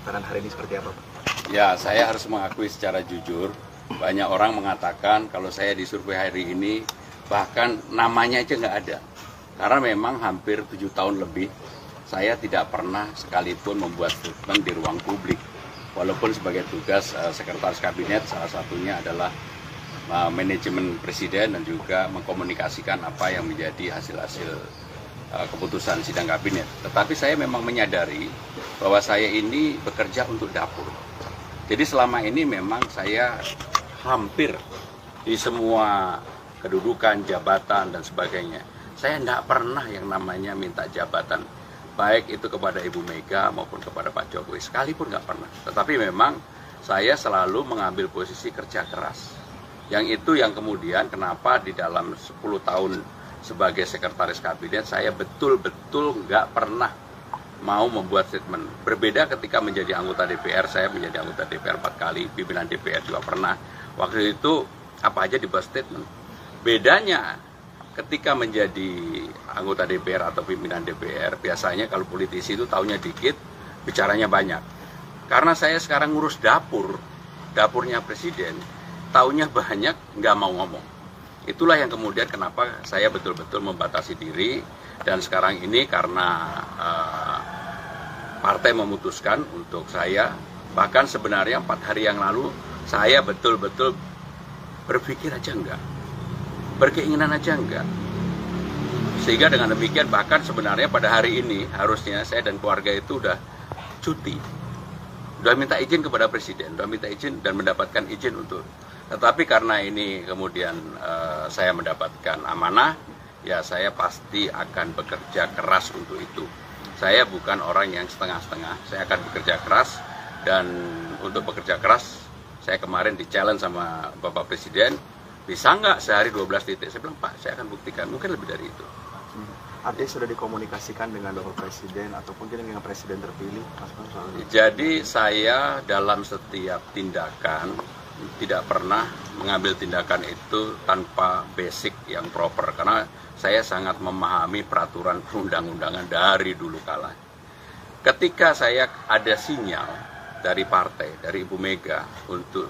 pendaftaran hari ini seperti apa, Pak? Ya, saya harus mengakui secara jujur, banyak orang mengatakan kalau saya di survei hari ini, bahkan namanya aja nggak ada. Karena memang hampir 7 tahun lebih, saya tidak pernah sekalipun membuat statement di ruang publik. Walaupun sebagai tugas sekretaris kabinet, salah satunya adalah manajemen presiden dan juga mengkomunikasikan apa yang menjadi hasil-hasil keputusan sidang kabinet. Tetapi saya memang menyadari bahwa saya ini bekerja untuk dapur. Jadi selama ini memang saya hampir di semua kedudukan, jabatan dan sebagainya. Saya tidak pernah yang namanya minta jabatan, baik itu kepada Ibu Mega maupun kepada Pak Jokowi, sekalipun nggak pernah. Tetapi memang saya selalu mengambil posisi kerja keras. Yang itu yang kemudian kenapa di dalam 10 tahun sebagai sekretaris kabinet saya betul-betul nggak pernah mau membuat statement. Berbeda ketika menjadi anggota DPR, saya menjadi anggota DPR 4 kali, pimpinan DPR juga pernah. Waktu itu apa aja dibuat statement. Bedanya ketika menjadi anggota DPR atau pimpinan DPR, biasanya kalau politisi itu taunya dikit, bicaranya banyak. Karena saya sekarang ngurus dapurnya presiden, taunya banyak, nggak mau ngomong. Itulah yang kemudian kenapa saya betul-betul membatasi diri, dan sekarang ini karena partai memutuskan untuk saya, bahkan sebenarnya 4 hari yang lalu saya betul-betul berpikir aja enggak, berkeinginan aja enggak. Sehingga dengan demikian bahkan sebenarnya pada hari ini harusnya saya dan keluarga itu udah cuti, udah minta izin kepada presiden, udah minta izin dan mendapatkan izin untuk. Tetapi karena ini kemudian saya mendapatkan amanah, ya saya pasti akan bekerja keras untuk itu. Saya bukan orang yang setengah-setengah, saya akan bekerja keras, dan untuk bekerja keras saya kemarin di-challenge sama Bapak Presiden, bisa nggak sehari 12 titik? Saya bilang, Pak, saya akan buktikan, mungkin lebih dari itu. Artinya sudah dikomunikasikan dengan Bapak Presiden ataupun dengan Presiden terpilih, Mas Bang, soal itu? Jadi saya dalam setiap tindakan tidak pernah mengambil tindakan itu tanpa basic yang proper, karena saya sangat memahami peraturan perundang-undangan dari dulu kala. Ketika saya ada sinyal dari partai, dari Ibu Mega untuk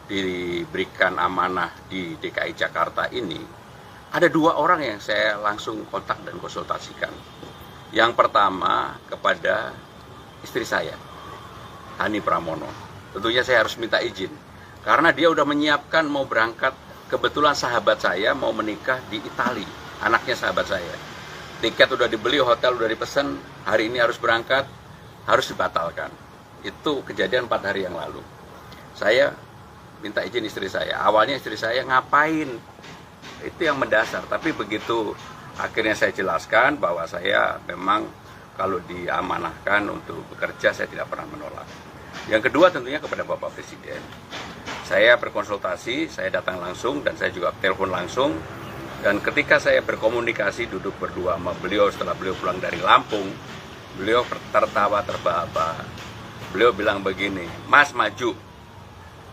diberikan amanah di DKI Jakarta ini, ada 2 orang yang saya langsung kontak dan konsultasikan. Yang pertama kepada istri saya, Hani Pramono. Tentunya saya harus minta izin, karena dia udah menyiapkan mau berangkat, kebetulan sahabat saya mau menikah di Italia, anaknya sahabat saya. Tiket udah dibeli, hotel udah dipesan, hari ini harus berangkat, harus dibatalkan. Itu kejadian 4 hari yang lalu. Saya minta izin istri saya. Awalnya istri saya ngapain? Itu yang mendasar. Tapi begitu akhirnya saya jelaskan bahwa saya memang kalau diamanahkan untuk bekerja, saya tidak pernah menolak. Yang kedua tentunya kepada Bapak Presiden. Saya berkonsultasi, saya datang langsung dan saya juga telepon langsung. Dan ketika saya berkomunikasi duduk berdua sama beliau setelah beliau pulang dari Lampung, beliau tertawa terbahak-bahak. Beliau bilang begini, Mas maju,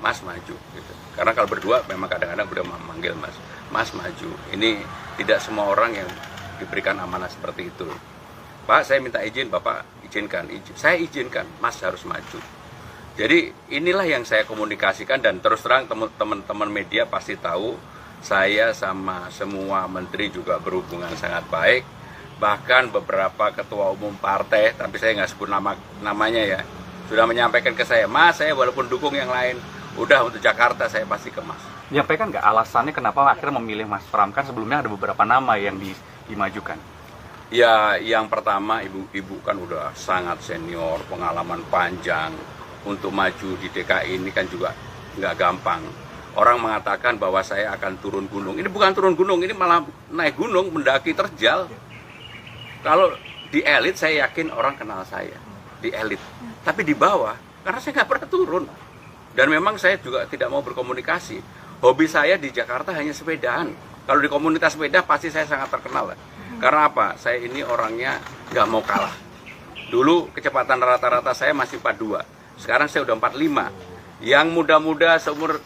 Mas maju. Gitu. Karena kalau berdua memang kadang-kadang beliau memanggil Mas, Mas maju. Ini tidak semua orang yang diberikan amanah seperti itu. Pak, saya minta izin, Bapak izinkan. Saya izinkan, Mas harus maju. Jadi inilah yang saya komunikasikan, dan terus terang teman-teman media pasti tahu saya sama semua menteri juga berhubungan sangat baik. Bahkan beberapa ketua umum partai, tapi saya nggak sebut namanya ya, sudah menyampaikan ke saya, Mas, saya walaupun dukung yang lain, udah untuk Jakarta saya pasti ke Mas. Menyampaikan nggak alasannya kenapa akhirnya memilih Mas Pram? Kan sebelumnya ada beberapa nama yang dimajukan. Ya, yang pertama ibu kan udah sangat senior, pengalaman panjang. Untuk maju di DKI ini kan juga nggak gampang. Orang mengatakan bahwa saya akan turun gunung. Ini bukan turun gunung, ini malah naik gunung, mendaki terjal. Kalau di elit saya yakin orang kenal saya, di elit. Tapi di bawah, karena saya nggak pernah turun. Dan memang saya juga tidak mau berkomunikasi. Hobi saya di Jakarta hanya sepedaan. Kalau di komunitas sepeda pasti saya sangat terkenal. Karena apa? Saya ini orangnya nggak mau kalah. Dulu kecepatan rata-rata saya masih 42. Sekarang saya udah 45. Yang muda-muda seumur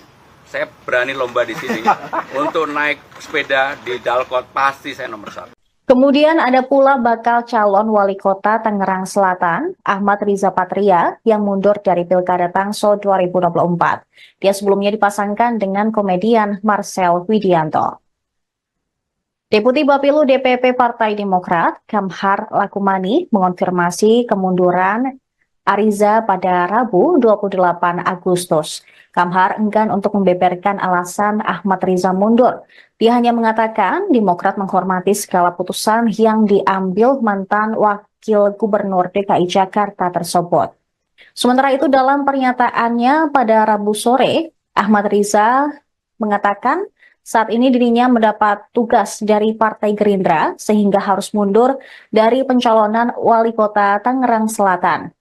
saya berani lomba di sini. Untuk naik sepeda di Dalkot pasti saya nomor 1. Kemudian ada pula bakal calon wali kota Tangerang Selatan, Ahmad Riza Patria, yang mundur dari Pilkada Tangsel 2024. Dia sebelumnya dipasangkan dengan komedian Marcel Widianto. Deputi Bapilu DPP Partai Demokrat, Kamhar Lakumani, mengonfirmasi kemunduran Ariza pada Rabu 28 Agustus. Kamhar enggan untuk membeberkan alasan Ahmad Riza mundur. Dia hanya mengatakan Demokrat menghormati segala putusan yang diambil mantan Wakil Gubernur DKI Jakarta tersebut. Sementara itu dalam pernyataannya pada Rabu sore, Ahmad Riza mengatakan saat ini dirinya mendapat tugas dari Partai Gerindra sehingga harus mundur dari pencalonan Wali Kota Tangerang Selatan.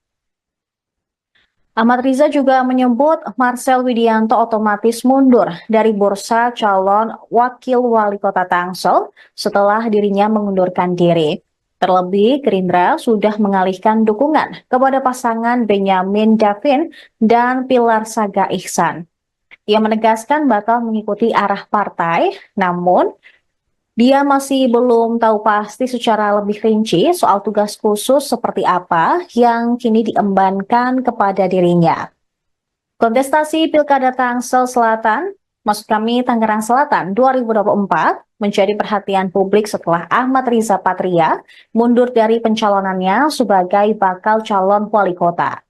Ahmad Riza juga menyebut Marcel Widianto otomatis mundur dari bursa calon Wakil Wali Kota Tangsel setelah dirinya mengundurkan diri. Terlebih, Gerindra sudah mengalihkan dukungan kepada pasangan Benyamin Davin dan Pilar Saga Ihsan. Ia menegaskan bakal mengikuti arah partai, namun dia masih belum tahu pasti secara lebih rinci soal tugas khusus seperti apa yang kini diembankan kepada dirinya. Kontestasi Pilkada Tangsel Selatan, maksud kami Tangerang Selatan 2024, menjadi perhatian publik setelah Ahmad Riza Patria mundur dari pencalonannya sebagai bakal calon wali kota.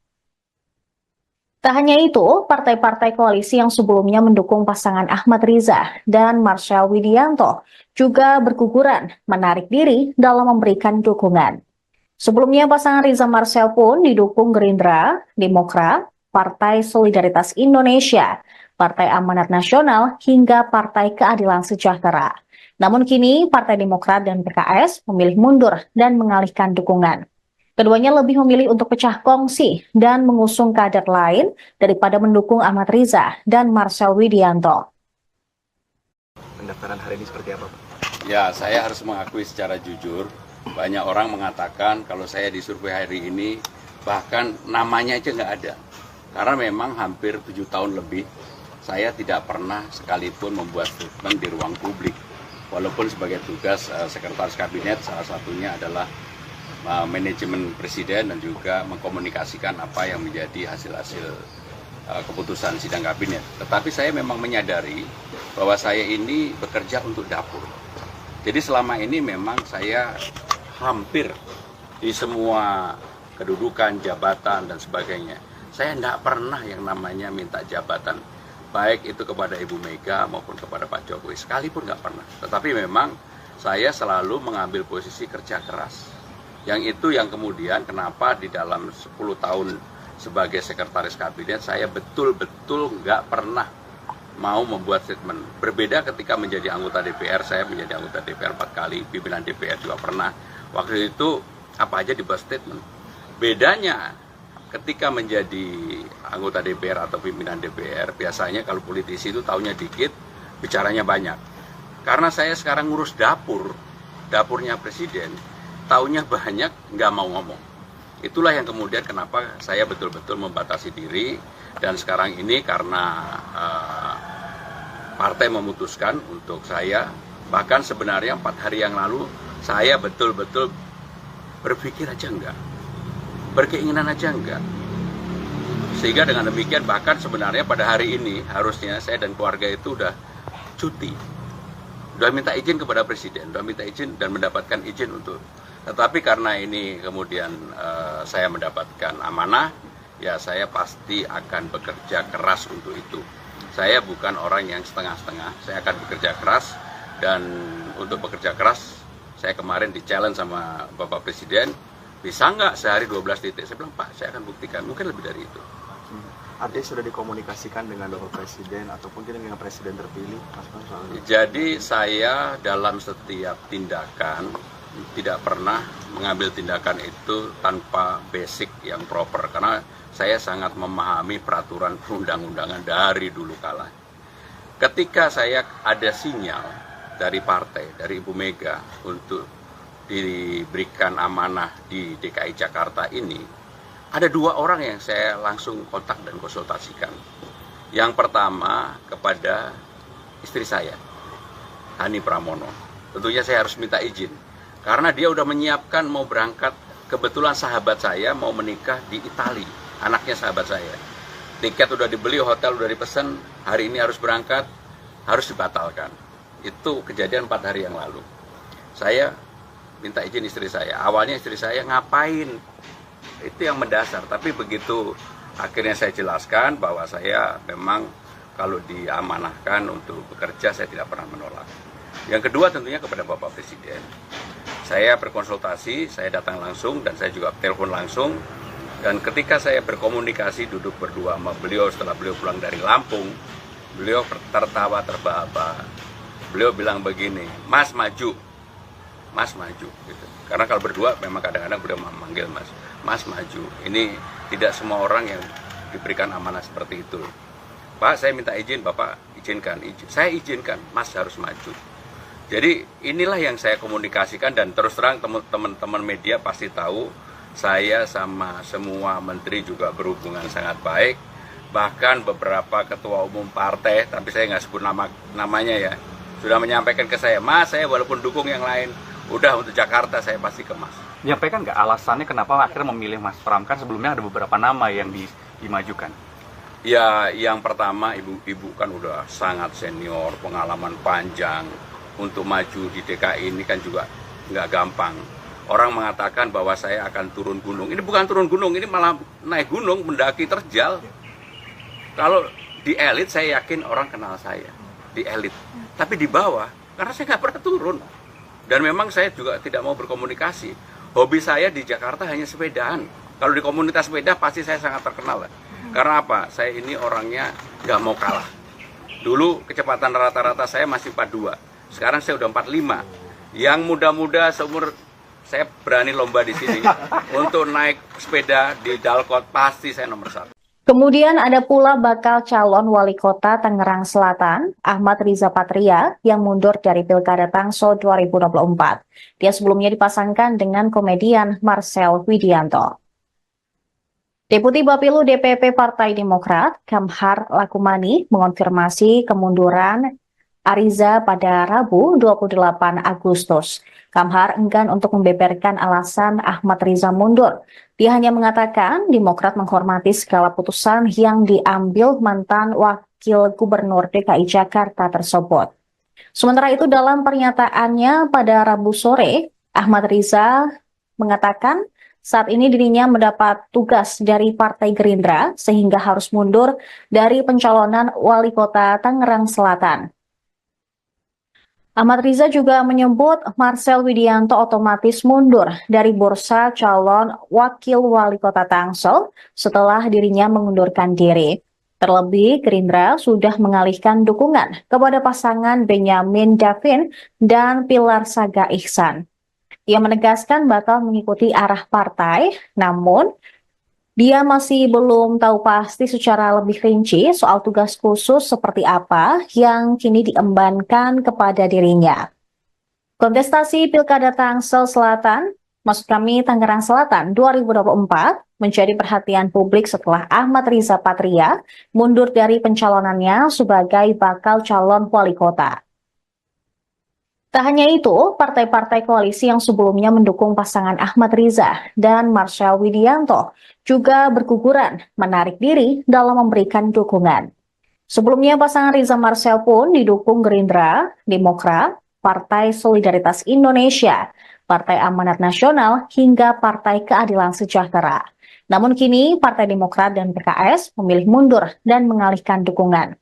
Tak hanya itu, partai-partai koalisi yang sebelumnya mendukung pasangan Ahmad Riza dan Marcel Widianto juga berguguran menarik diri dalam memberikan dukungan. Sebelumnya pasangan Riza Marcel pun didukung Gerindra, Demokrat, Partai Solidaritas Indonesia, Partai Amanat Nasional, hingga Partai Keadilan Sejahtera. Namun kini Partai Demokrat dan PKS memilih mundur dan mengalihkan dukungan. Keduanya lebih memilih untuk pecah kongsi dan mengusung kader lain daripada mendukung Ahmad Riza dan Marcel Widianto. Pendaftaran hari ini seperti apa, Pak? Ya, saya harus mengakui secara jujur, banyak orang mengatakan kalau saya disurvei hari ini, bahkan namanya aja nggak ada. Karena memang hampir 7 tahun lebih, saya tidak pernah sekalipun membuat statement di ruang publik. Walaupun sebagai tugas Sekretaris Kabinet, salah satunya adalah manajemen presiden dan juga mengkomunikasikan apa yang menjadi hasil-hasil keputusan sidang kabinet. Tetapi saya memang menyadari bahwa saya ini bekerja untuk dapur. Jadi selama ini memang saya hampir di semua kedudukan, jabatan dan sebagainya. Saya tidak pernah yang namanya minta jabatan, baik itu kepada Ibu Mega maupun kepada Pak Jokowi, sekalipun nggak pernah. Tetapi memang saya selalu mengambil posisi kerja keras. Yang itu yang kemudian kenapa di dalam 10 tahun sebagai sekretaris kabinet saya betul-betul nggak pernah mau membuat statement. Berbeda ketika menjadi anggota DPR, saya menjadi anggota DPR 4 kali, pimpinan DPR juga pernah. Waktu itu apa aja dibuat statement. Bedanya ketika menjadi anggota DPR atau pimpinan DPR, biasanya kalau politisi itu taunya dikit, bicaranya banyak. Karena saya sekarang ngurus dapurnya presiden, taunya banyak, nggak mau ngomong. Itulah yang kemudian kenapa saya betul-betul membatasi diri, dan sekarang ini karena partai memutuskan untuk saya, bahkan sebenarnya 4 hari yang lalu saya betul-betul berpikir aja enggak, berkeinginan aja enggak. Sehingga dengan demikian bahkan sebenarnya pada hari ini harusnya saya dan keluarga itu udah cuti, udah minta izin kepada presiden, udah minta izin dan mendapatkan izin untuk. Tetapi karena ini kemudian saya mendapatkan amanah, ya saya pasti akan bekerja keras untuk itu. Saya bukan orang yang setengah-setengah, saya akan bekerja keras, dan untuk bekerja keras, saya kemarin di-challenge sama Bapak Presiden, bisa nggak sehari 12 titik? Saya bilang, Pak, saya akan buktikan, mungkin lebih dari itu. Artinya sudah dikomunikasikan dengan Bapak Presiden ataupun dengan Presiden terpilih, Mas Bang, soal itu? Jadi saya dalam setiap tindakan, tidak pernah mengambil tindakan itu tanpa basic yang proper, karena saya sangat memahami peraturan perundang-undangan dari dulu kala. Ketika saya ada sinyal dari partai, dari Ibu Mega untuk diberikan amanah di DKI Jakarta ini, ada 2 orang yang saya langsung kontak dan konsultasikan. Yang pertama kepada istri saya, Hani Pramono. Tentunya saya harus minta izin. Karena dia udah menyiapkan mau berangkat, kebetulan sahabat saya mau menikah di Italia, anaknya sahabat saya. Tiket udah dibeli, hotel udah dipesan, hari ini harus berangkat, harus dibatalkan. Itu kejadian 4 hari yang lalu. Saya minta izin istri saya. Awalnya istri saya ngapain? Itu yang mendasar. Tapi begitu akhirnya saya jelaskan bahwa saya memang kalau diamanahkan untuk bekerja, saya tidak pernah menolak. Yang kedua tentunya kepada Bapak Presiden. Saya berkonsultasi, saya datang langsung dan saya juga telepon langsung. Dan ketika saya berkomunikasi duduk berdua sama beliau setelah beliau pulang dari Lampung, beliau tertawa terbahak-bahak. Beliau bilang begini, Mas maju, Mas maju. Gitu. Karena kalau berdua memang kadang-kadang beliau memanggil Mas, Mas maju. Ini tidak semua orang yang diberikan amanah seperti itu. Pak, saya minta izin, Bapak izinkan. Saya izinkan, Mas harus maju. Jadi inilah yang saya komunikasikan dan terus terang teman-teman media pasti tahu saya sama semua menteri juga berhubungan sangat baik. Bahkan beberapa ketua umum partai, tapi saya nggak sebut namanya ya, sudah menyampaikan ke saya, Mas saya walaupun dukung yang lain, udah untuk Jakarta saya pasti ke Mas. Menyampaikan nggak alasannya kenapa akhirnya memilih Mas Pram? Kan sebelumnya ada beberapa nama yang dimajukan. Ya yang pertama ibu-ibu kan udah sangat senior, pengalaman panjang. Untuk maju di DKI ini kan juga nggak gampang. Orang mengatakan bahwa saya akan turun gunung. Ini bukan turun gunung, ini malah naik gunung, mendaki terjal. Kalau di elit saya yakin orang kenal saya, di elit. Tapi di bawah, karena saya nggak pernah turun. Dan memang saya juga tidak mau berkomunikasi. Hobi saya di Jakarta hanya sepedaan. Kalau di komunitas sepeda pasti saya sangat terkenal. Karena apa? Saya ini orangnya nggak mau kalah. Dulu kecepatan rata-rata saya masih 42. Sekarang saya udah 45. Yang muda-muda seumur saya berani lomba di sini untuk naik sepeda di Dalkot pasti saya nomor 1. Kemudian ada pula bakal calon wali kota Tangerang Selatan, Ahmad Riza Patria, yang mundur dari Pilkada Tangsel 2024. Dia sebelumnya dipasangkan dengan komedian Marcel Widianto. Deputi Bapilu DPP Partai Demokrat, Kamhar Lakumani, mengonfirmasi kemunduran Ariza pada Rabu 28 Agustus. Kamhar enggan untuk membeberkan alasan Ahmad Riza mundur. Dia hanya mengatakan Demokrat menghormati segala putusan yang diambil mantan Wakil Gubernur DKI Jakarta tersebut. Sementara itu dalam pernyataannya pada Rabu sore, Ahmad Riza mengatakan saat ini dirinya mendapat tugas dari Partai Gerindra sehingga harus mundur dari pencalonan Wali Kota Tangerang Selatan. Ahmad Riza juga menyebut Marcel Widianto otomatis mundur dari bursa calon wakil wali kota Tangsel setelah dirinya mengundurkan diri. Terlebih, Gerindra sudah mengalihkan dukungan kepada pasangan Benyamin Davin dan Pilar Saga Ihsan. Ia menegaskan bakal mengikuti arah partai, namun dia masih belum tahu pasti secara lebih rinci soal tugas khusus seperti apa yang kini diembankan kepada dirinya. Kontestasi Pilkada Tangsel Selatan, maksud kami Tangerang Selatan 2024, menjadi perhatian publik setelah Ahmad Riza Patria mundur dari pencalonannya sebagai bakal calon wali kota. Tak hanya itu, partai-partai koalisi yang sebelumnya mendukung pasangan Ahmad Riza dan Marcel Widianto juga berguguran menarik diri dalam memberikan dukungan. Sebelumnya pasangan Riza Marcel pun didukung Gerindra, Demokrat, Partai Solidaritas Indonesia, Partai Amanat Nasional, hingga Partai Keadilan Sejahtera. Namun kini Partai Demokrat dan PKS memilih mundur dan mengalihkan dukungan.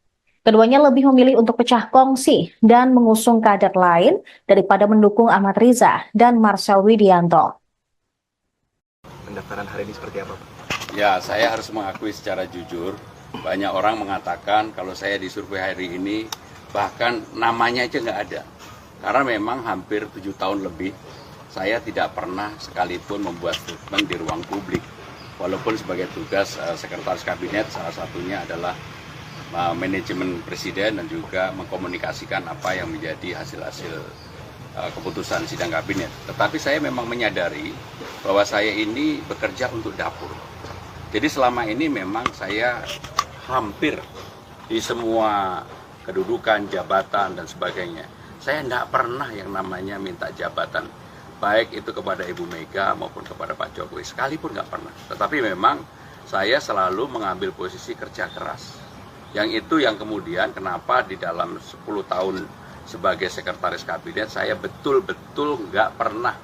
Keduanya lebih memilih untuk pecah kongsi dan mengusung kader lain daripada mendukung Ahmad Riza dan Marcel Widianto. Pendaftaran hari ini seperti apa, Pak? Ya, saya harus mengakui secara jujur, banyak orang mengatakan kalau saya disurvei hari ini, bahkan namanya aja nggak ada. Karena memang hampir 7 tahun lebih, saya tidak pernah sekalipun membuat statement di ruang publik. Walaupun sebagai tugas Sekretaris Kabinet, salah satunya adalah manajemen presiden dan juga mengkomunikasikan apa yang menjadi hasil-hasil keputusan sidang kabinet. Tetapi saya memang menyadari bahwa saya ini bekerja untuk dapur. Jadi selama ini memang saya hampir di semua kedudukan, jabatan dan sebagainya. Saya tidak pernah yang namanya minta jabatan. baik itu kepada Ibu Mega maupun kepada Pak Jokowi, sekalipun nggak pernah. Tetapi memang saya selalu mengambil posisi kerja keras. Yang itu yang kemudian kenapa di dalam 10 tahun sebagai sekretaris kabinet saya betul-betul nggak pernah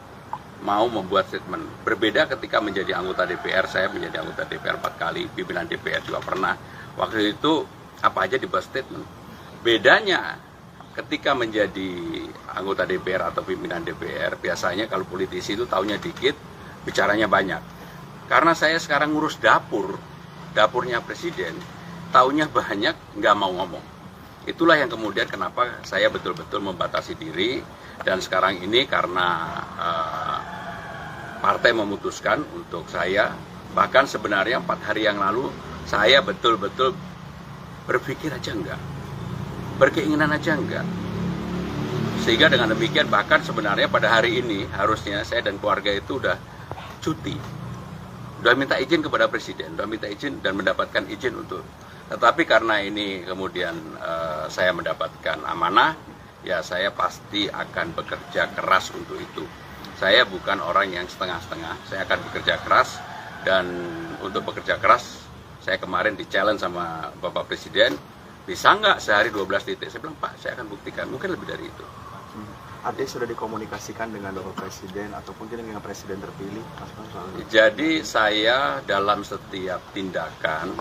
mau membuat statement. Berbeda ketika menjadi anggota DPR, saya menjadi anggota DPR 4 kali, pimpinan DPR juga pernah. Waktu itu apa aja dibuat statement. Bedanya ketika menjadi anggota DPR atau pimpinan DPR, biasanya kalau politisi itu taunya dikit, bicaranya banyak. Karena saya sekarang ngurus dapurnya presiden, taunya banyak, nggak mau ngomong. Itulah yang kemudian kenapa saya betul-betul membatasi diri, dan sekarang ini karena partai memutuskan untuk saya, bahkan sebenarnya 4 hari yang lalu, saya betul-betul berpikir aja enggak. Berkeinginan aja enggak. Sehingga dengan demikian bahkan sebenarnya pada hari ini harusnya saya dan keluarga itu udah cuti. Udah minta izin kepada presiden, udah minta izin dan mendapatkan izin untuk. Tetapi karena ini kemudian saya mendapatkan amanah, ya saya pasti akan bekerja keras untuk itu. Saya bukan orang yang setengah-setengah, saya akan bekerja keras, dan untuk bekerja keras saya kemarin di-challenge sama Bapak Presiden, bisa nggak sehari 12 titik? Saya bilang, Pak, saya akan buktikan, mungkin lebih dari itu. Ada sudah dikomunikasikan dengan Bapak Presiden ataupun dengan Presiden terpilih, Mas Pram, soal ini? Jadi saya dalam setiap tindakan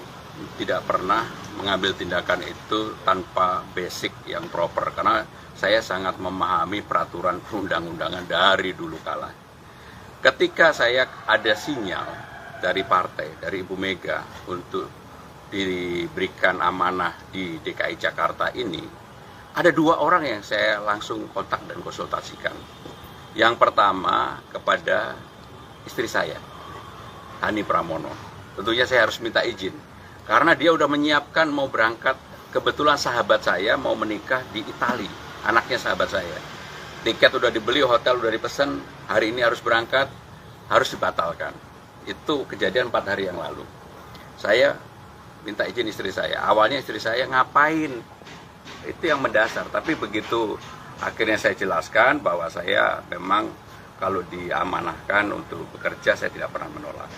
tidak pernah mengambil tindakan itu tanpa basic yang proper, karena saya sangat memahami peraturan perundang-undangan dari dulu kala. Ketika saya ada sinyal dari partai, dari Ibu Mega untuk diberikan amanah di DKI Jakarta ini, ada 2 orang yang saya langsung kontak dan konsultasikan. Yang pertama kepada istri saya, Hani Pramono. Tentunya saya harus minta izin, karena dia udah menyiapkan mau berangkat. Kebetulan sahabat saya mau menikah di Italia, anaknya sahabat saya. Tiket udah dibeli, hotel udah dipesan, hari ini harus berangkat, harus dibatalkan. Itu kejadian 4 hari yang lalu. Saya minta izin istri saya. Awalnya istri saya ngapain? Itu yang mendasar. Tapi begitu akhirnya saya jelaskan bahwa saya memang kalau diamanahkan untuk bekerja, saya tidak pernah menolak.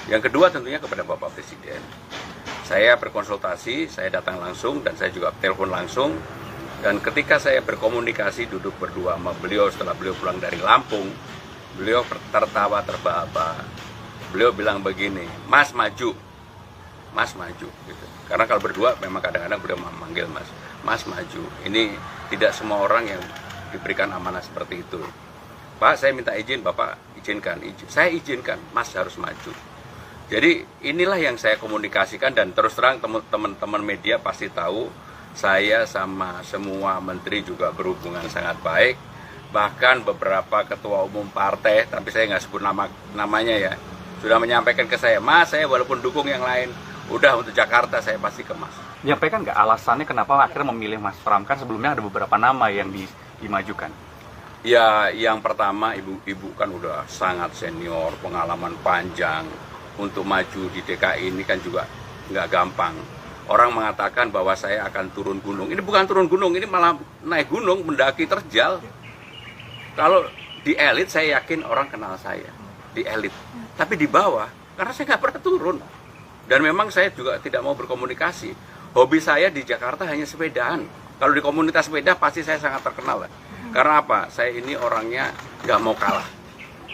Yang kedua tentunya kepada Bapak Presiden. Saya berkonsultasi, saya datang langsung dan saya juga telepon langsung. Dan ketika saya berkomunikasi duduk berdua sama beliau setelah beliau pulang dari Lampung, beliau tertawa terbahak-bahak. Beliau bilang begini, Mas maju. Mas maju gitu. Karena kalau berdua memang kadang-kadang beliau memanggil Mas maju. Ini tidak semua orang yang diberikan amanah seperti itu. Pak, saya minta izin, Bapak izinkan. Saya izinkan, Mas harus maju. Jadi inilah yang saya komunikasikan, dan terus terang teman-teman media pasti tahu saya sama semua menteri juga berhubungan sangat baik. Bahkan beberapa ketua umum partai, tapi saya nggak sebut namanya ya, sudah menyampaikan ke saya, Mas, saya walaupun dukung yang lain, udah untuk Jakarta saya pasti ke Mas. Menyampaikan nggak alasannya kenapa akhirnya memilih Mas Pram? Kan sebelumnya ada beberapa nama yang dimajukan. Ya, yang pertama ibu kan udah sangat senior, pengalaman panjang. Untuk maju di DKI ini kan juga nggak gampang. Orang mengatakan bahwa saya akan turun gunung. Ini bukan turun gunung, ini malah naik gunung, mendaki terjal. Kalau di elit saya yakin orang kenal saya, di elit. Tapi di bawah, karena saya nggak pernah turun. Dan memang saya juga tidak mau berkomunikasi. Hobi saya di Jakarta hanya sepedaan. Kalau di komunitas sepeda pasti saya sangat terkenal. Karena apa? Saya ini orangnya nggak mau kalah.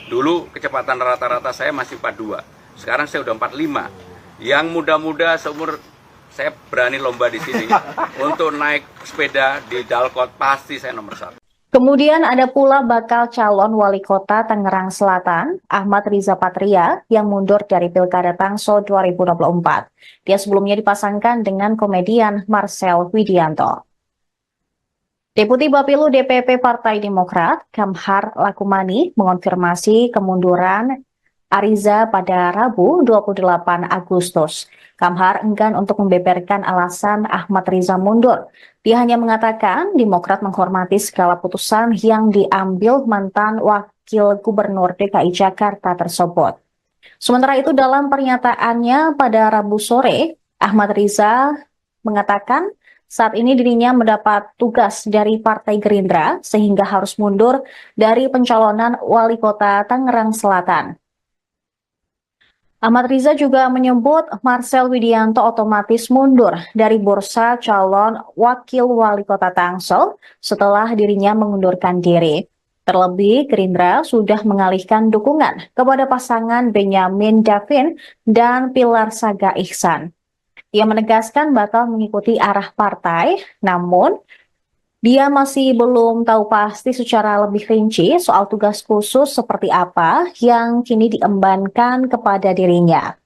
Dulu kecepatan rata-rata saya masih 42. Sekarang saya udah 45. Yang muda-muda seumur saya berani lomba di sini. Untuk naik sepeda di Dalkot pasti saya nomor 1. Kemudian ada pula bakal calon wali kota Tangerang Selatan, Ahmad Riza Patria, yang mundur dari Pilkada Tangsel 2024. Dia sebelumnya dipasangkan dengan komedian Marcel Widianto. Deputi Bapilu DPP Partai Demokrat, Kamhar Lakumani, mengonfirmasi kemunduran Ariza pada Rabu 28 Agustus. Kamhar enggan untuk membeberkan alasan Ahmad Riza mundur. Dia hanya mengatakan Demokrat menghormati segala putusan yang diambil mantan Wakil Gubernur DKI Jakarta tersebut. Sementara itu dalam pernyataannya pada Rabu sore, Ahmad Riza mengatakan saat ini dirinya mendapat tugas dari Partai Gerindra sehingga harus mundur dari pencalonan Wali Kota Tangerang Selatan. Ahmad Riza juga menyebut Marcel Widianto otomatis mundur dari bursa calon wakil wali kota Tangsel setelah dirinya mengundurkan diri. Terlebih, Gerindra sudah mengalihkan dukungan kepada pasangan Benyamin Davin dan Pilar Saga Ihsan. Ia menegaskan bakal mengikuti arah partai, namun dia masih belum tahu pasti secara lebih rinci soal tugas khusus seperti apa yang kini diembankan kepada dirinya.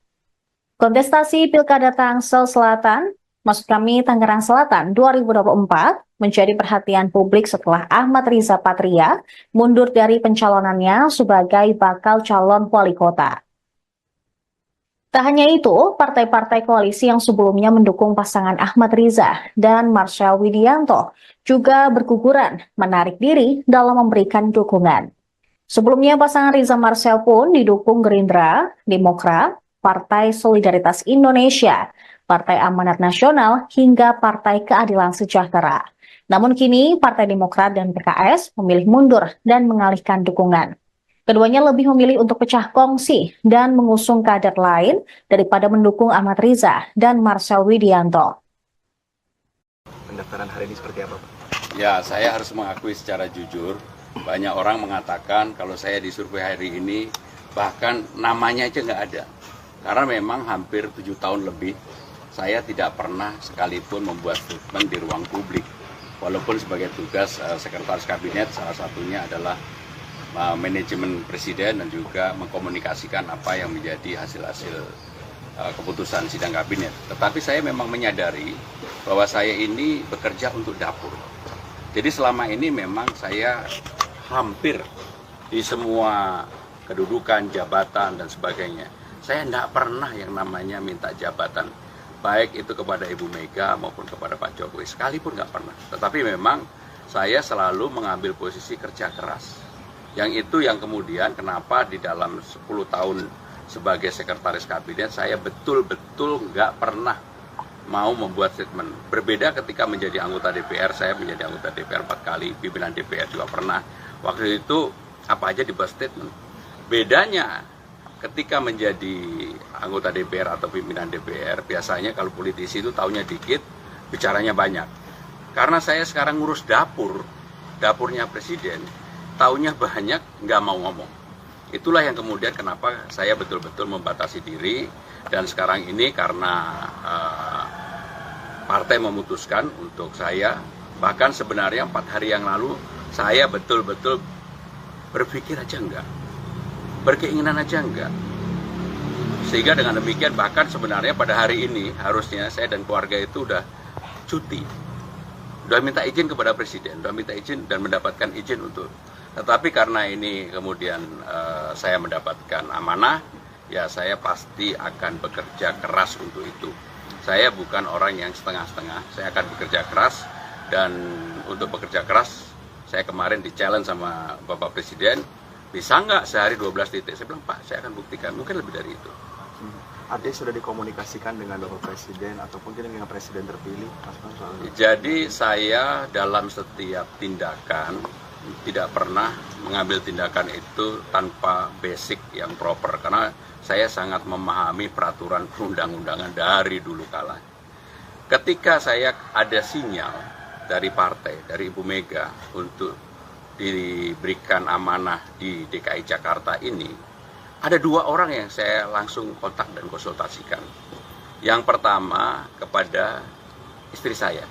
Kontestasi Pilkada Tangsel Selatan, maksud kami Tangerang Selatan 2024, menjadi perhatian publik setelah Ahmad Riza Patria mundur dari pencalonannya sebagai bakal calon wali kota. Tak hanya itu, partai-partai koalisi yang sebelumnya mendukung pasangan Ahmad Riza dan Marcel Widianto juga berguguran menarik diri dalam memberikan dukungan. Sebelumnya pasangan Riza Marcel pun didukung Gerindra, Demokrat, Partai Solidaritas Indonesia, Partai Amanat Nasional, hingga Partai Keadilan Sejahtera. Namun kini Partai Demokrat dan PKS memilih mundur dan mengalihkan dukungan. Keduanya lebih memilih untuk pecah kongsi dan mengusung kader lain daripada mendukung Ahmad Riza dan Marcel Widianto. Pendaftaran hari ini seperti apa, Pak? Ya, saya harus mengakui secara jujur, banyak orang mengatakan kalau saya disurvei hari ini, bahkan namanya aja nggak ada. Karena memang hampir 7 tahun lebih, saya tidak pernah sekalipun membuat statement di ruang publik. Walaupun sebagai tugas Sekretaris Kabinet, salah satunya adalah manajemen presiden dan juga mengkomunikasikan apa yang menjadi hasil-hasil keputusan sidang kabinet. Tetapi saya memang menyadari bahwa saya ini bekerja untuk dapur. Jadi selama ini memang saya hampir di semua kedudukan, jabatan dan sebagainya. Saya tidak pernah yang namanya minta jabatan, baik itu kepada Ibu Mega maupun kepada Pak Jokowi, sekalipun nggak pernah. Tetapi memang saya selalu mengambil posisi kerja keras. Yang itu yang kemudian kenapa di dalam 10 tahun sebagai sekretaris kabinet saya betul-betul nggak pernah mau membuat statement. Berbeda ketika menjadi anggota DPR, saya menjadi anggota DPR 4 kali, pimpinan DPR juga pernah. Waktu itu apa aja dibuat statement. Bedanya ketika menjadi anggota DPR atau pimpinan DPR, biasanya kalau politisi itu taunya dikit, bicaranya banyak. Karena saya sekarang ngurus dapurnya presiden, taunya banyak, nggak mau ngomong. Itulah yang kemudian kenapa saya betul-betul membatasi diri, dan sekarang ini karena partai memutuskan untuk saya, bahkan sebenarnya 4 hari yang lalu saya betul-betul berpikir aja enggak, berkeinginan aja enggak. Sehingga dengan demikian bahkan sebenarnya pada hari ini harusnya saya dan keluarga itu udah cuti, udah minta izin kepada presiden, udah minta izin dan mendapatkan izin untuk. Tetapi karena ini kemudian saya mendapatkan amanah, ya saya pasti akan bekerja keras untuk itu. Saya bukan orang yang setengah-setengah, saya akan bekerja keras, dan untuk bekerja keras, saya kemarin di-challenge sama Bapak Presiden, bisa nggak sehari 12 titik? Saya bilang, Pak, saya akan buktikan, mungkin lebih dari itu. Artinya sudah dikomunikasikan dengan Bapak Presiden ataupun dengan Presiden terpilih? Jadi saya dalam setiap tindakan, tidak pernah mengambil tindakan itu tanpa basic yang proper, karena saya sangat memahami peraturan perundang-undangan dari dulu kala. Ketika saya ada sinyal dari partai, dari Ibu Mega untuk diberikan amanah di DKI Jakarta ini, ada 2 orang yang saya langsung kontak dan konsultasikan. Yang pertama kepada istri saya,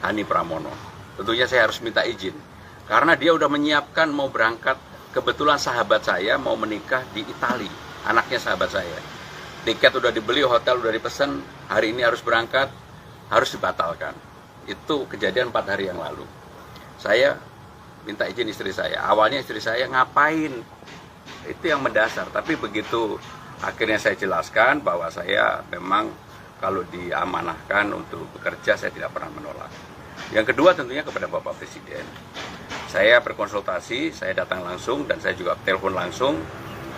Hani Pramono. Tentunya saya harus minta izin, karena dia udah menyiapkan mau berangkat, kebetulan sahabat saya mau menikah di Italia, anaknya sahabat saya. Tiket udah dibeli, hotel udah dipesan, hari ini harus berangkat, harus dibatalkan. Itu kejadian 4 hari yang lalu. Saya minta izin istri saya. Awalnya istri saya ngapain? Itu yang mendasar. Tapi begitu akhirnya saya jelaskan bahwa saya memang kalau diamanahkan untuk bekerja, saya tidak pernah menolak. Yang kedua tentunya kepada Bapak Presiden. Saya berkonsultasi, saya datang langsung dan saya juga telepon langsung.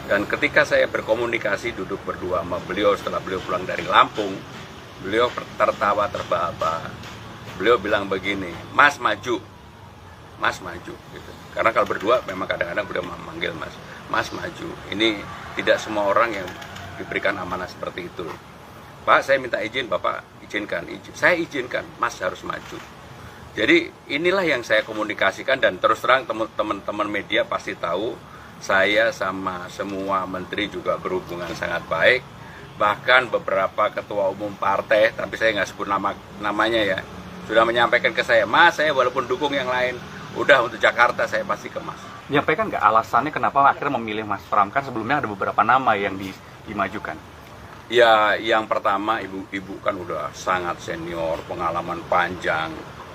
Dan ketika saya berkomunikasi duduk berdua sama beliau setelah beliau pulang dari Lampung, beliau tertawa terbahak-bahak. beliau bilang begini, Mas maju, Mas maju. Gitu. Karena kalau berdua memang kadang-kadang beliau memanggil Mas, Mas maju. Ini tidak semua orang yang diberikan amanah seperti itu. Pak, saya minta izin, Bapak izinkan, saya izinkan, Mas harus maju. Jadi inilah yang saya komunikasikan, dan terus terang teman-teman media pasti tahu saya sama semua menteri juga berhubungan sangat baik. Bahkan beberapa ketua umum partai, tapi saya nggak sebut namanya ya, sudah menyampaikan ke saya, Mas, saya walaupun dukung yang lain, udah untuk Jakarta saya pasti ke Mas. Menyampaikan nggak alasannya kenapa akhirnya memilih Mas Pram? Kan sebelumnya ada beberapa nama yang dimajukan. Ya, yang pertama ibu kan udah sangat senior, pengalaman panjang.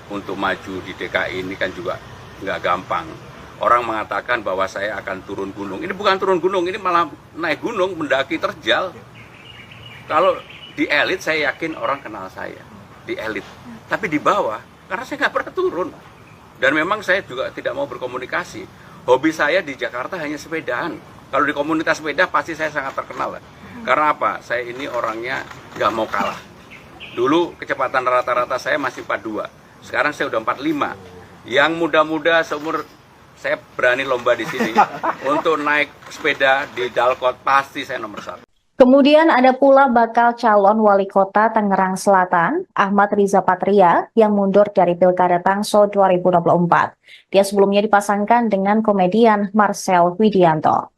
Untuk maju di DKI ini kan juga nggak gampang. Orang mengatakan bahwa saya akan turun gunung. Ini bukan turun gunung, ini malah naik gunung, mendaki terjal. Kalau di elit saya yakin orang kenal saya, di elit. Tapi di bawah, karena saya nggak pernah turun. Dan memang saya juga tidak mau berkomunikasi. Hobi saya di Jakarta hanya sepedaan. Kalau di komunitas sepeda pasti saya sangat terkenal. Karena apa? Saya ini orangnya nggak mau kalah. Dulu kecepatan rata-rata saya masih 42. Sekarang saya udah 45. Yang muda-muda seumur saya berani lomba di sini untuk naik sepeda di Dalkot, pasti saya nomor 1. Kemudian ada pula bakal calon wali kota Tangerang Selatan, Ahmad Riza Patria, yang mundur dari Pilkada Tangsel 2024. Dia sebelumnya dipasangkan dengan komedian Marcel Widianto.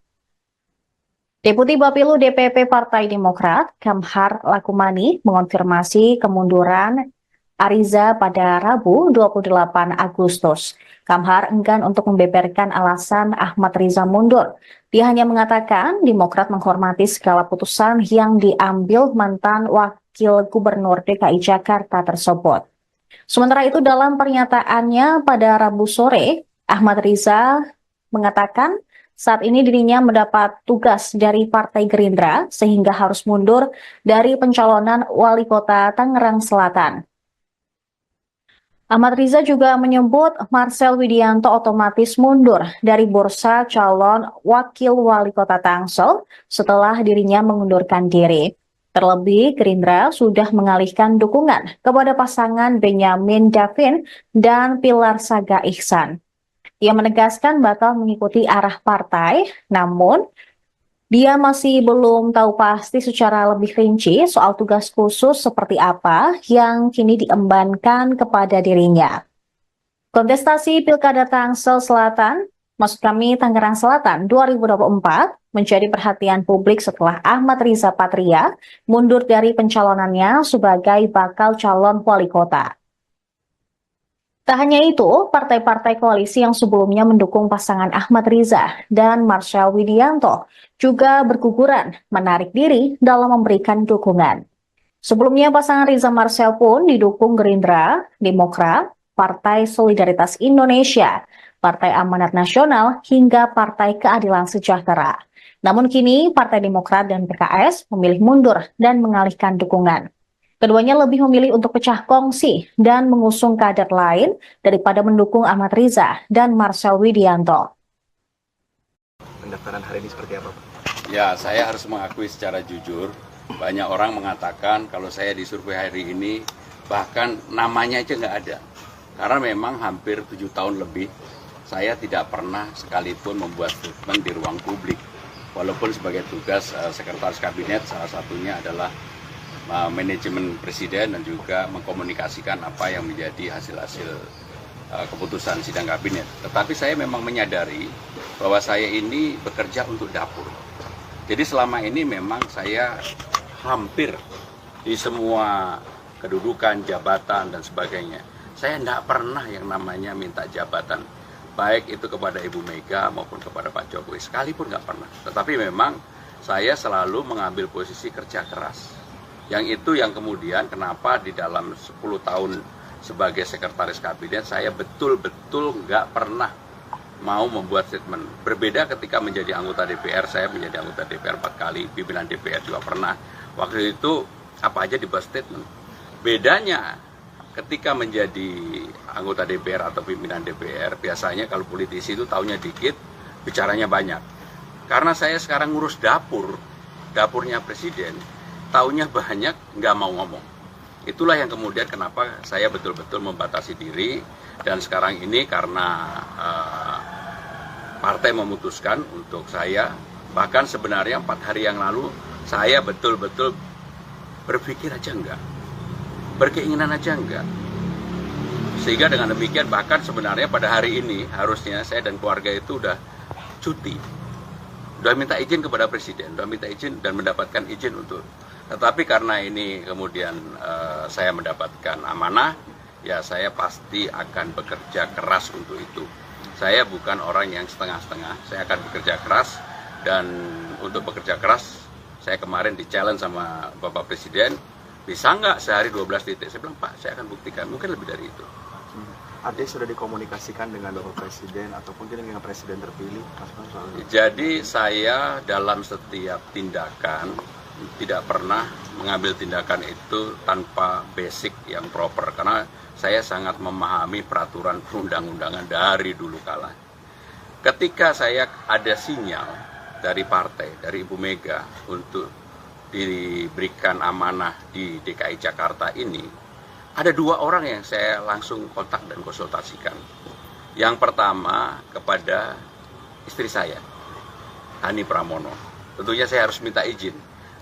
Deputi Bapilu DPP Partai Demokrat, Kamhar Lakumani, mengonfirmasi kemunduran Ariza pada Rabu 28 Agustus. Kamhar enggan untuk membeberkan alasan Ahmad Riza mundur. Dia hanya mengatakan Demokrat menghormati segala putusan yang diambil mantan Wakil Gubernur DKI Jakarta tersebut. Sementara itu dalam pernyataannya pada Rabu sore, Ahmad Riza mengatakan saat ini dirinya mendapat tugas dari Partai Gerindra sehingga harus mundur dari pencalonan Wali Kota Tangerang Selatan. Ahmad Riza juga menyebut Marcel Widianto otomatis mundur dari bursa calon wakil wali kota Tangsel setelah dirinya mengundurkan diri. Terlebih, Gerindra sudah mengalihkan dukungan kepada pasangan Benyamin Davin dan Pilar Saga Ihsan. Ia menegaskan bakal mengikuti arah partai, namun dia masih belum tahu pasti secara lebih rinci soal tugas khusus seperti apa yang kini diembankan kepada dirinya. Kontestasi Pilkada Tangsel Selatan, maksud kami Tangerang Selatan 2024, menjadi perhatian publik setelah Ahmad Riza Patria mundur dari pencalonannya sebagai bakal calon wali kota. Tak hanya itu, partai-partai koalisi yang sebelumnya mendukung pasangan Ahmad Riza dan Marcel Widianto juga berguguran menarik diri dalam memberikan dukungan. Sebelumnya pasangan Riza Marcel pun didukung Gerindra, Demokrat, Partai Solidaritas Indonesia, Partai Amanat Nasional, hingga Partai Keadilan Sejahtera. Namun kini Partai Demokrat dan PKS memilih mundur dan mengalihkan dukungan. Keduanya lebih memilih untuk pecah kongsi dan mengusung kader lain daripada mendukung Ahmad Riza dan Marcel Widianto. Pendaftaran hari ini seperti apa, Pak? Ya, saya harus mengakui secara jujur, banyak orang mengatakan kalau saya disurvei hari ini, bahkan namanya aja nggak ada. Karena memang hampir 7 tahun lebih, saya tidak pernah sekalipun membuat statement di ruang publik. Walaupun sebagai tugas Sekretaris Kabinet, salah satunya adalah manajemen presiden dan juga mengkomunikasikan apa yang menjadi hasil-hasil keputusan sidang kabinet. Tetapi saya memang menyadari bahwa saya ini bekerja untuk dapur. Jadi selama ini memang saya hampir di semua kedudukan, jabatan dan sebagainya. Saya tidak pernah yang namanya minta jabatan, baik itu kepada Ibu Mega maupun kepada Pak Jokowi, sekalipun nggak pernah. Tetapi memang saya selalu mengambil posisi kerja keras. Yang itu yang kemudian kenapa di dalam 10 tahun sebagai sekretaris kabinet saya betul-betul nggak pernah mau membuat statement. Berbeda ketika menjadi anggota DPR, saya menjadi anggota DPR 4 kali, pimpinan DPR juga pernah. Waktu itu apa aja dibuat statement. Bedanya ketika menjadi anggota DPR atau pimpinan DPR, biasanya kalau politisi itu taunya dikit, bicaranya banyak. Karena saya sekarang ngurus dapurnya presiden, taunya banyak, nggak mau ngomong. Itulah yang kemudian kenapa saya betul-betul membatasi diri, dan sekarang ini karena partai memutuskan untuk saya, bahkan sebenarnya 4 hari yang lalu saya betul-betul berpikir aja enggak, berkeinginan aja enggak. Sehingga dengan demikian bahkan sebenarnya pada hari ini harusnya saya dan keluarga itu udah cuti. Udah minta izin kepada Presiden, udah minta izin dan mendapatkan izin untuk. Tetapi karena ini kemudian saya mendapatkan amanah, ya saya pasti akan bekerja keras untuk itu. Saya bukan orang yang setengah-setengah, saya akan bekerja keras, dan untuk bekerja keras saya kemarin di-challenge sama Bapak Presiden, bisa nggak sehari 12 titik? Saya bilang, Pak, saya akan buktikan, mungkin lebih dari itu. Ada sudah dikomunikasikan dengan Bapak Presiden ataupun dengan Presiden terpilih, Mas Pram, soal ini? Jadi saya dalam setiap tindakan tidak pernah mengambil tindakan itu tanpa basic yang proper, karena saya sangat memahami peraturan perundang-undangan dari dulu kala. Ketika saya ada sinyal dari partai, dari Ibu Mega untuk diberikan amanah di DKI Jakarta ini, ada 2 orang yang saya langsung kontak dan konsultasikan. Yang pertama kepada istri saya, Hani Pramono. Tentunya saya harus minta izin,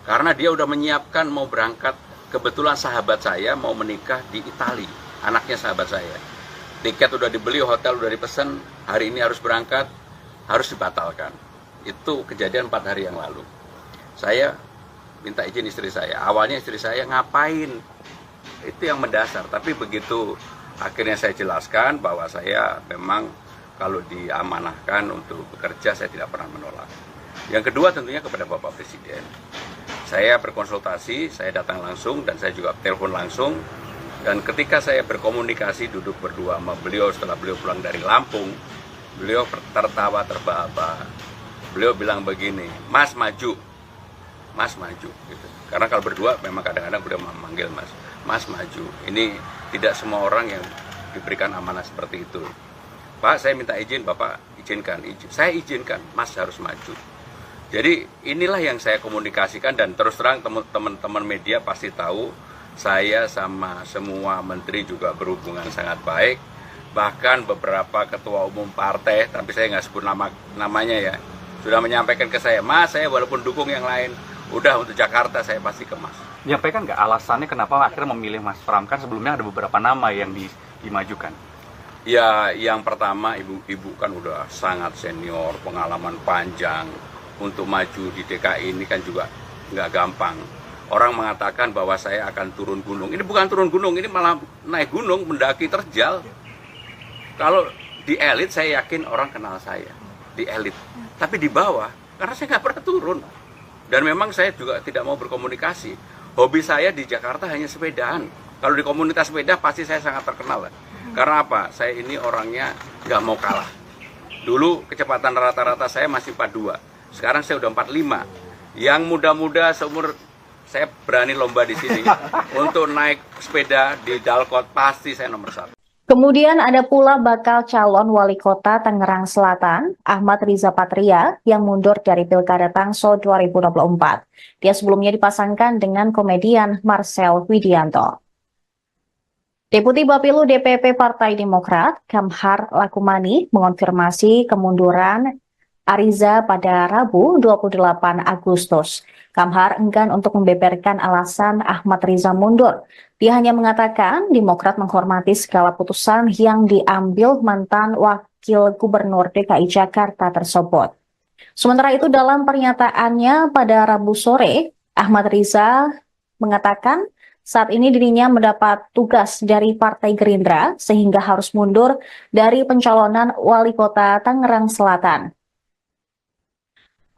karena dia udah menyiapkan mau berangkat, kebetulan sahabat saya mau menikah di Italia, anaknya sahabat saya. Tiket udah dibeli, hotel udah dipesan, hari ini harus berangkat, harus dibatalkan. Itu kejadian 4 hari yang lalu. Saya minta izin istri saya. Awalnya istri saya ngapain? Itu yang mendasar. Tapi begitu akhirnya saya jelaskan bahwa saya memang kalau diamanahkan untuk bekerja, saya tidak pernah menolak. Yang kedua tentunya kepada Bapak Presiden. Saya berkonsultasi, saya datang langsung dan saya juga telepon langsung. Dan ketika saya berkomunikasi duduk berdua sama beliau setelah beliau pulang dari Lampung, beliau tertawa terbahak-bahak. Beliau bilang begini, Mas maju, Mas maju. Gitu. Karena kalau berdua memang kadang-kadang beliau memanggil Mas, Mas maju. Ini tidak semua orang yang diberikan amanah seperti itu. Pak, saya minta izin, Bapak izinkan. Saya izinkan, Mas harus maju. Jadi inilah yang saya komunikasikan, dan terus terang teman-teman media pasti tahu, saya sama semua menteri juga berhubungan sangat baik. Bahkan beberapa ketua umum partai, tapi saya nggak sebut namanya ya, sudah menyampaikan ke saya, Mas, saya walaupun dukung yang lain, udah untuk Jakarta saya pasti ke Mas. Menyampaikan nggak alasannya kenapa akhirnya memilih Mas Pram? Kan sebelumnya ada beberapa nama yang dimajukan. Ya, yang pertama ibu kan udah sangat senior, pengalaman panjang. Untuk maju di DKI ini kan juga nggak gampang. Orang mengatakan bahwa saya akan turun gunung. Ini bukan turun gunung, ini malah naik gunung, mendaki terjal. Kalau di elit saya yakin orang kenal saya, di elit. Tapi di bawah, karena saya nggak pernah turun. Dan memang saya juga tidak mau berkomunikasi. Hobi saya di Jakarta hanya sepedaan. Kalau di komunitas sepeda pasti saya sangat terkenal. Karena apa? Saya ini orangnya nggak mau kalah. Dulu kecepatan rata-rata saya masih 42. Sekarang saya udah 45. Yang muda-muda seumur saya berani lomba di sini. Untuk naik sepeda di Dalkot pasti saya nomor 1. Kemudian ada pula bakal calon wali kota Tangerang Selatan, Ahmad Riza Patria, yang mundur dari Pilkada Tangsel 2024. Dia sebelumnya dipasangkan dengan komedian Marcel Widianto. Deputi Bapilu DPP Partai Demokrat, Kamhar Lakumani, mengonfirmasi kemunduran Ariza pada Rabu 28 Agustus. Kamhar enggan untuk membeberkan alasan Ahmad Riza mundur. Dia hanya mengatakan Demokrat menghormati segala putusan yang diambil mantan Wakil Gubernur DKI Jakarta tersebut. Sementara itu dalam pernyataannya pada Rabu sore, Ahmad Riza mengatakan saat ini dirinya mendapat tugas dari Partai Gerindra sehingga harus mundur dari pencalonan Wali Kota Tangerang Selatan.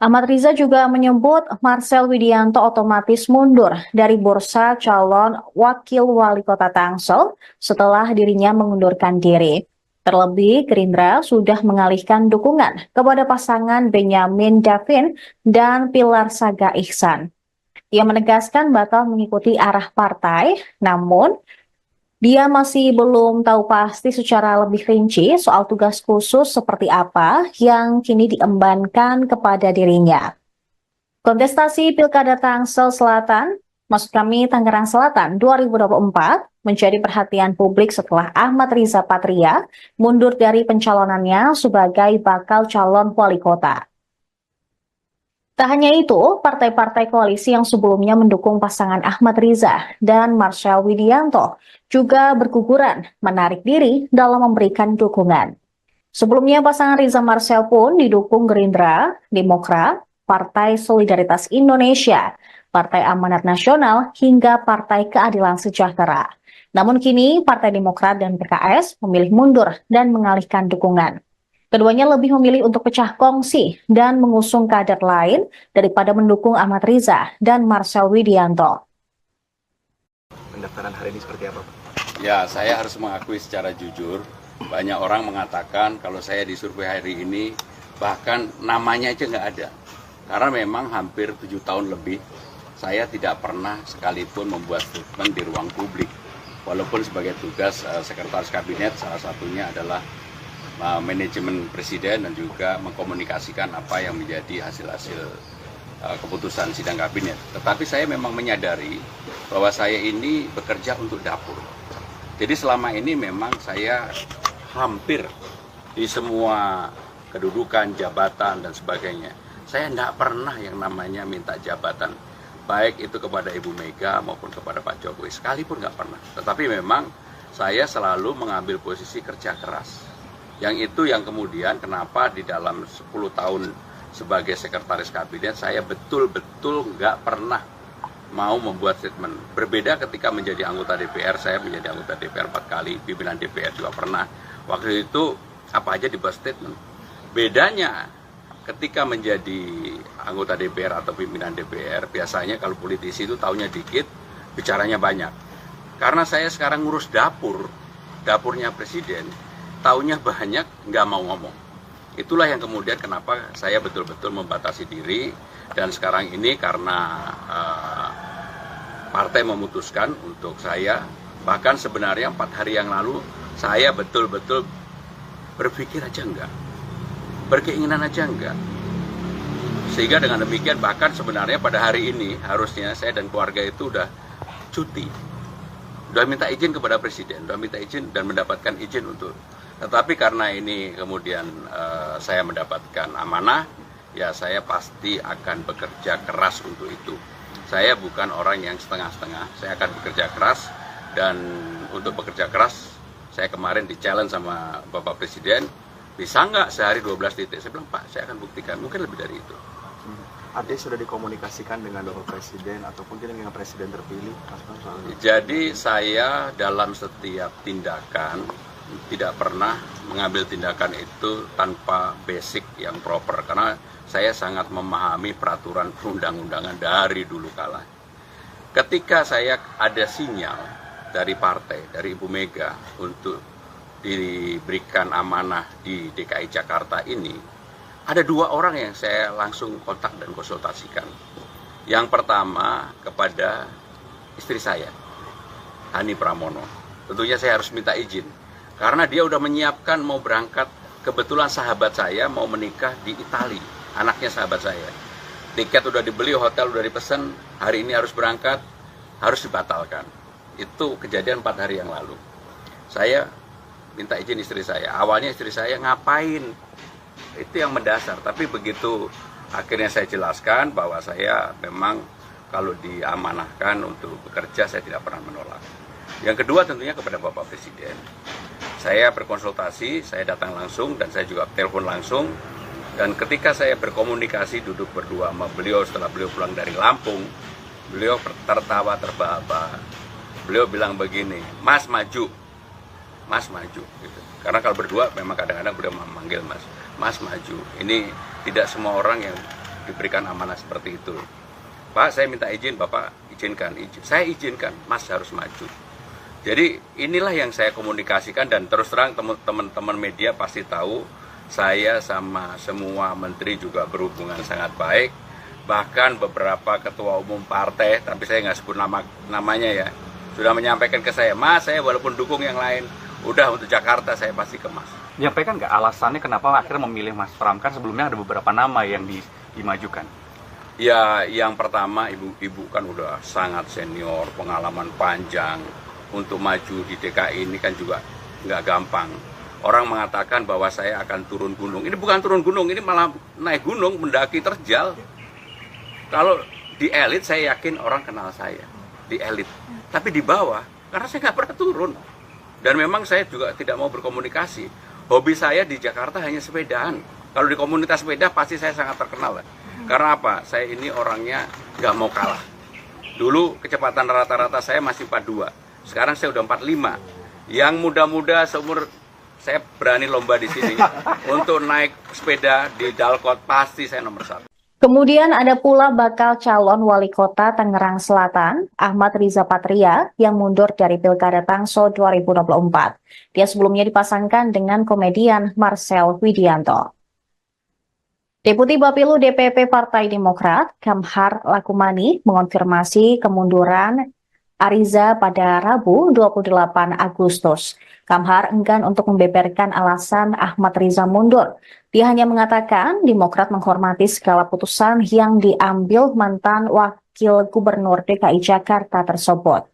Ahmad Riza juga menyebut Marcel Widianto otomatis mundur dari bursa calon Wakil Wali Kota Tangsel setelah dirinya mengundurkan diri. Terlebih, Gerindra sudah mengalihkan dukungan kepada pasangan Benyamin Davin dan Pilar Saga Ihsan. Ia menegaskan bakal mengikuti arah partai, namun dia masih belum tahu pasti secara lebih rinci soal tugas khusus seperti apa yang kini diembankan kepada dirinya. Kontestasi Pilkada Tangsel Selatan maksud kami Tangerang Selatan 2024 menjadi perhatian publik setelah Ahmad Riza Patria mundur dari pencalonannya sebagai bakal calon wali kota. Tak hanya itu, partai-partai koalisi yang sebelumnya mendukung pasangan Ahmad Riza dan Marcel Widianto juga berguguran menarik diri dalam memberikan dukungan. Sebelumnya pasangan Riza Marcel pun didukung Gerindra, Demokrat, Partai Solidaritas Indonesia, Partai Amanat Nasional, hingga Partai Keadilan Sejahtera. Namun kini Partai Demokrat dan PKS memilih mundur dan mengalihkan dukungan. Keduanya lebih memilih untuk pecah kongsi dan mengusung kader lain daripada mendukung Ahmad Riza dan Marcel Widianto. Pendaftaran hari ini seperti apa, Pak? Ya, saya harus mengakui secara jujur, banyak orang mengatakan kalau saya disurvei hari ini, bahkan namanya aja nggak ada. Karena memang hampir 7 tahun lebih, saya tidak pernah sekalipun membuat statement di ruang publik. Walaupun sebagai tugas Sekretaris Kabinet, salah satunya adalah manajemen presiden dan juga mengkomunikasikan apa yang menjadi hasil-hasil keputusan sidang kabinet. Tetapi saya memang menyadari bahwa saya ini bekerja untuk dapur. Jadi selama ini memang saya hampir di semua kedudukan, jabatan dan sebagainya. Saya tidak pernah yang namanya minta jabatan, baik itu kepada Ibu Mega maupun kepada Pak Jokowi, sekalipun nggak pernah. Tetapi memang saya selalu mengambil posisi kerja keras. Yang itu yang kemudian kenapa di dalam 10 tahun sebagai sekretaris kabinet saya betul-betul nggak pernah mau membuat statement. Berbeda ketika menjadi anggota DPR, saya menjadi anggota DPR 4 kali, pimpinan DPR juga pernah. Waktu itu apa aja dibuat statement. Bedanya ketika menjadi anggota DPR atau pimpinan DPR, biasanya kalau politisi itu taunya dikit, bicaranya banyak. Karena saya sekarang ngurus dapurnya presiden, taunya banyak, nggak mau ngomong. Itulah yang kemudian kenapa saya betul-betul membatasi diri. Dan sekarang ini karena partai memutuskan untuk saya, bahkan sebenarnya 4 hari yang lalu, saya betul-betul berpikir aja enggak, berkeinginan aja enggak. Sehingga dengan demikian bahkan sebenarnya pada hari ini harusnya saya dan keluarga itu udah cuti. Udah minta izin kepada presiden, udah minta izin dan mendapatkan izin untuk. Tetapi karena ini kemudian saya mendapatkan amanah, ya saya pasti akan bekerja keras untuk itu. Saya bukan orang yang setengah-setengah, saya akan bekerja keras. Dan untuk bekerja keras, saya kemarin di-challenge sama Bapak Presiden, bisa nggak sehari 12 titik? Saya bilang, Pak, saya akan buktikan, mungkin lebih dari itu. Artinya sudah dikomunikasikan dengan Bapak Presiden ataupun dengan Presiden terpilih? Jadi saya dalam setiap tindakan, tidak pernah mengambil tindakan itu tanpa basic yang proper, karena saya sangat memahami peraturan perundang-undangan dari dulu kala. Ketika saya ada sinyal dari partai, dari Ibu Mega untuk diberikan amanah di DKI Jakarta ini, ada 2 orang yang saya langsung kontak dan konsultasikan. Yang pertama kepada istri saya, Hani Pramono. Tentunya saya harus minta izin, karena dia udah menyiapkan mau berangkat, kebetulan sahabat saya mau menikah di Italia, anaknya sahabat saya. Tiket udah dibeli, hotel udah dipesan, hari ini harus berangkat, harus dibatalkan. Itu kejadian 4 hari yang lalu. Saya minta izin istri saya. Awalnya istri saya ngapain? Itu yang mendasar. Tapi begitu akhirnya saya jelaskan bahwa saya memang kalau diamanahkan untuk bekerja, saya tidak pernah menolak. Yang kedua tentunya kepada Bapak Presiden. Saya berkonsultasi, saya datang langsung dan saya juga telepon langsung. Dan ketika saya berkomunikasi duduk berdua sama beliau setelah beliau pulang dari Lampung, beliau tertawa terbahak-bahak. Beliau bilang begini, Mas maju, Mas maju. Gitu. Karena kalau berdua memang kadang-kadang beliau memanggil Mas, Mas maju. Ini tidak semua orang yang diberikan amanah seperti itu. Pak, saya minta izin, Bapak izinkan. Saya izinkan, Mas harus maju. Jadi inilah yang saya komunikasikan dan terus terang teman-teman media pasti tahu saya sama semua menteri juga berhubungan sangat baik. Bahkan beberapa ketua umum partai, tapi saya nggak sebut namanya ya, sudah menyampaikan ke saya, Mas, saya walaupun dukung yang lain, udah untuk Jakarta saya pasti ke Mas. Menyampaikan nggak alasannya kenapa akhirnya memilih Mas Pram? Kan sebelumnya ada beberapa nama yang dimajukan. Ya, yang pertama ibu-ibu kan udah sangat senior, pengalaman panjang. Untuk maju di DKI ini kan juga nggak gampang. Orang mengatakan bahwa saya akan turun gunung. Ini bukan turun gunung, ini malah naik gunung, mendaki terjal. Kalau di elit saya yakin orang kenal saya, di elit. Tapi di bawah, karena saya nggak pernah turun. Dan memang saya juga tidak mau berkomunikasi. Hobi saya di Jakarta hanya sepedaan. Kalau di komunitas sepeda pasti saya sangat terkenal. Karena apa? Saya ini orangnya nggak mau kalah. Dulu kecepatan rata-rata saya masih 42. Sekarang saya udah 45. Yang muda-muda seumur saya berani lomba di sini untuk naik sepeda di Dalkot pasti saya nomor 1. Kemudian ada pula bakal calon wali kota Tangerang Selatan, Ahmad Riza Patria, yang mundur dari Pilkada Tangsel 2024. Dia sebelumnya dipasangkan dengan komedian Marcel Widianto. Deputi Bapilu DPP Partai Demokrat, Kamhar Lakumani, mengonfirmasi kemunduran Ariza pada Rabu 28 Agustus. Kamhar enggan untuk membeberkan alasan Ahmad Riza mundur. Dia hanya mengatakan Demokrat menghormati segala putusan yang diambil mantan Wakil Gubernur DKI Jakarta tersebut.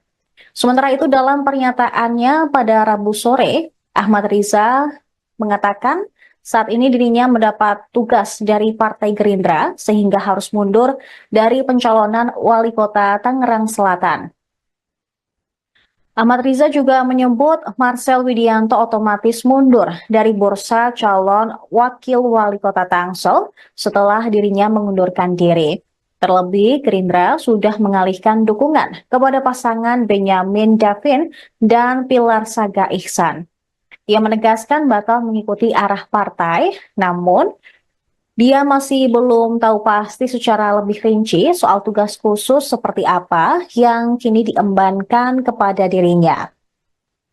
Sementara itu dalam pernyataannya pada Rabu sore, Ahmad Riza mengatakan saat ini dirinya mendapat tugas dari Partai Gerindra sehingga harus mundur dari pencalonan Wali Kota Tangerang Selatan. Ahmad Riza juga menyebut Marcel Widianto otomatis mundur dari bursa calon wakil wali kota Tangsel setelah dirinya mengundurkan diri. Terlebih, Gerindra sudah mengalihkan dukungan kepada pasangan Benyamin Davin dan Pilar Saga Ihsan. Ia menegaskan bakal mengikuti arah partai, namun dia masih belum tahu pasti secara lebih rinci soal tugas khusus seperti apa yang kini diembankan kepada dirinya.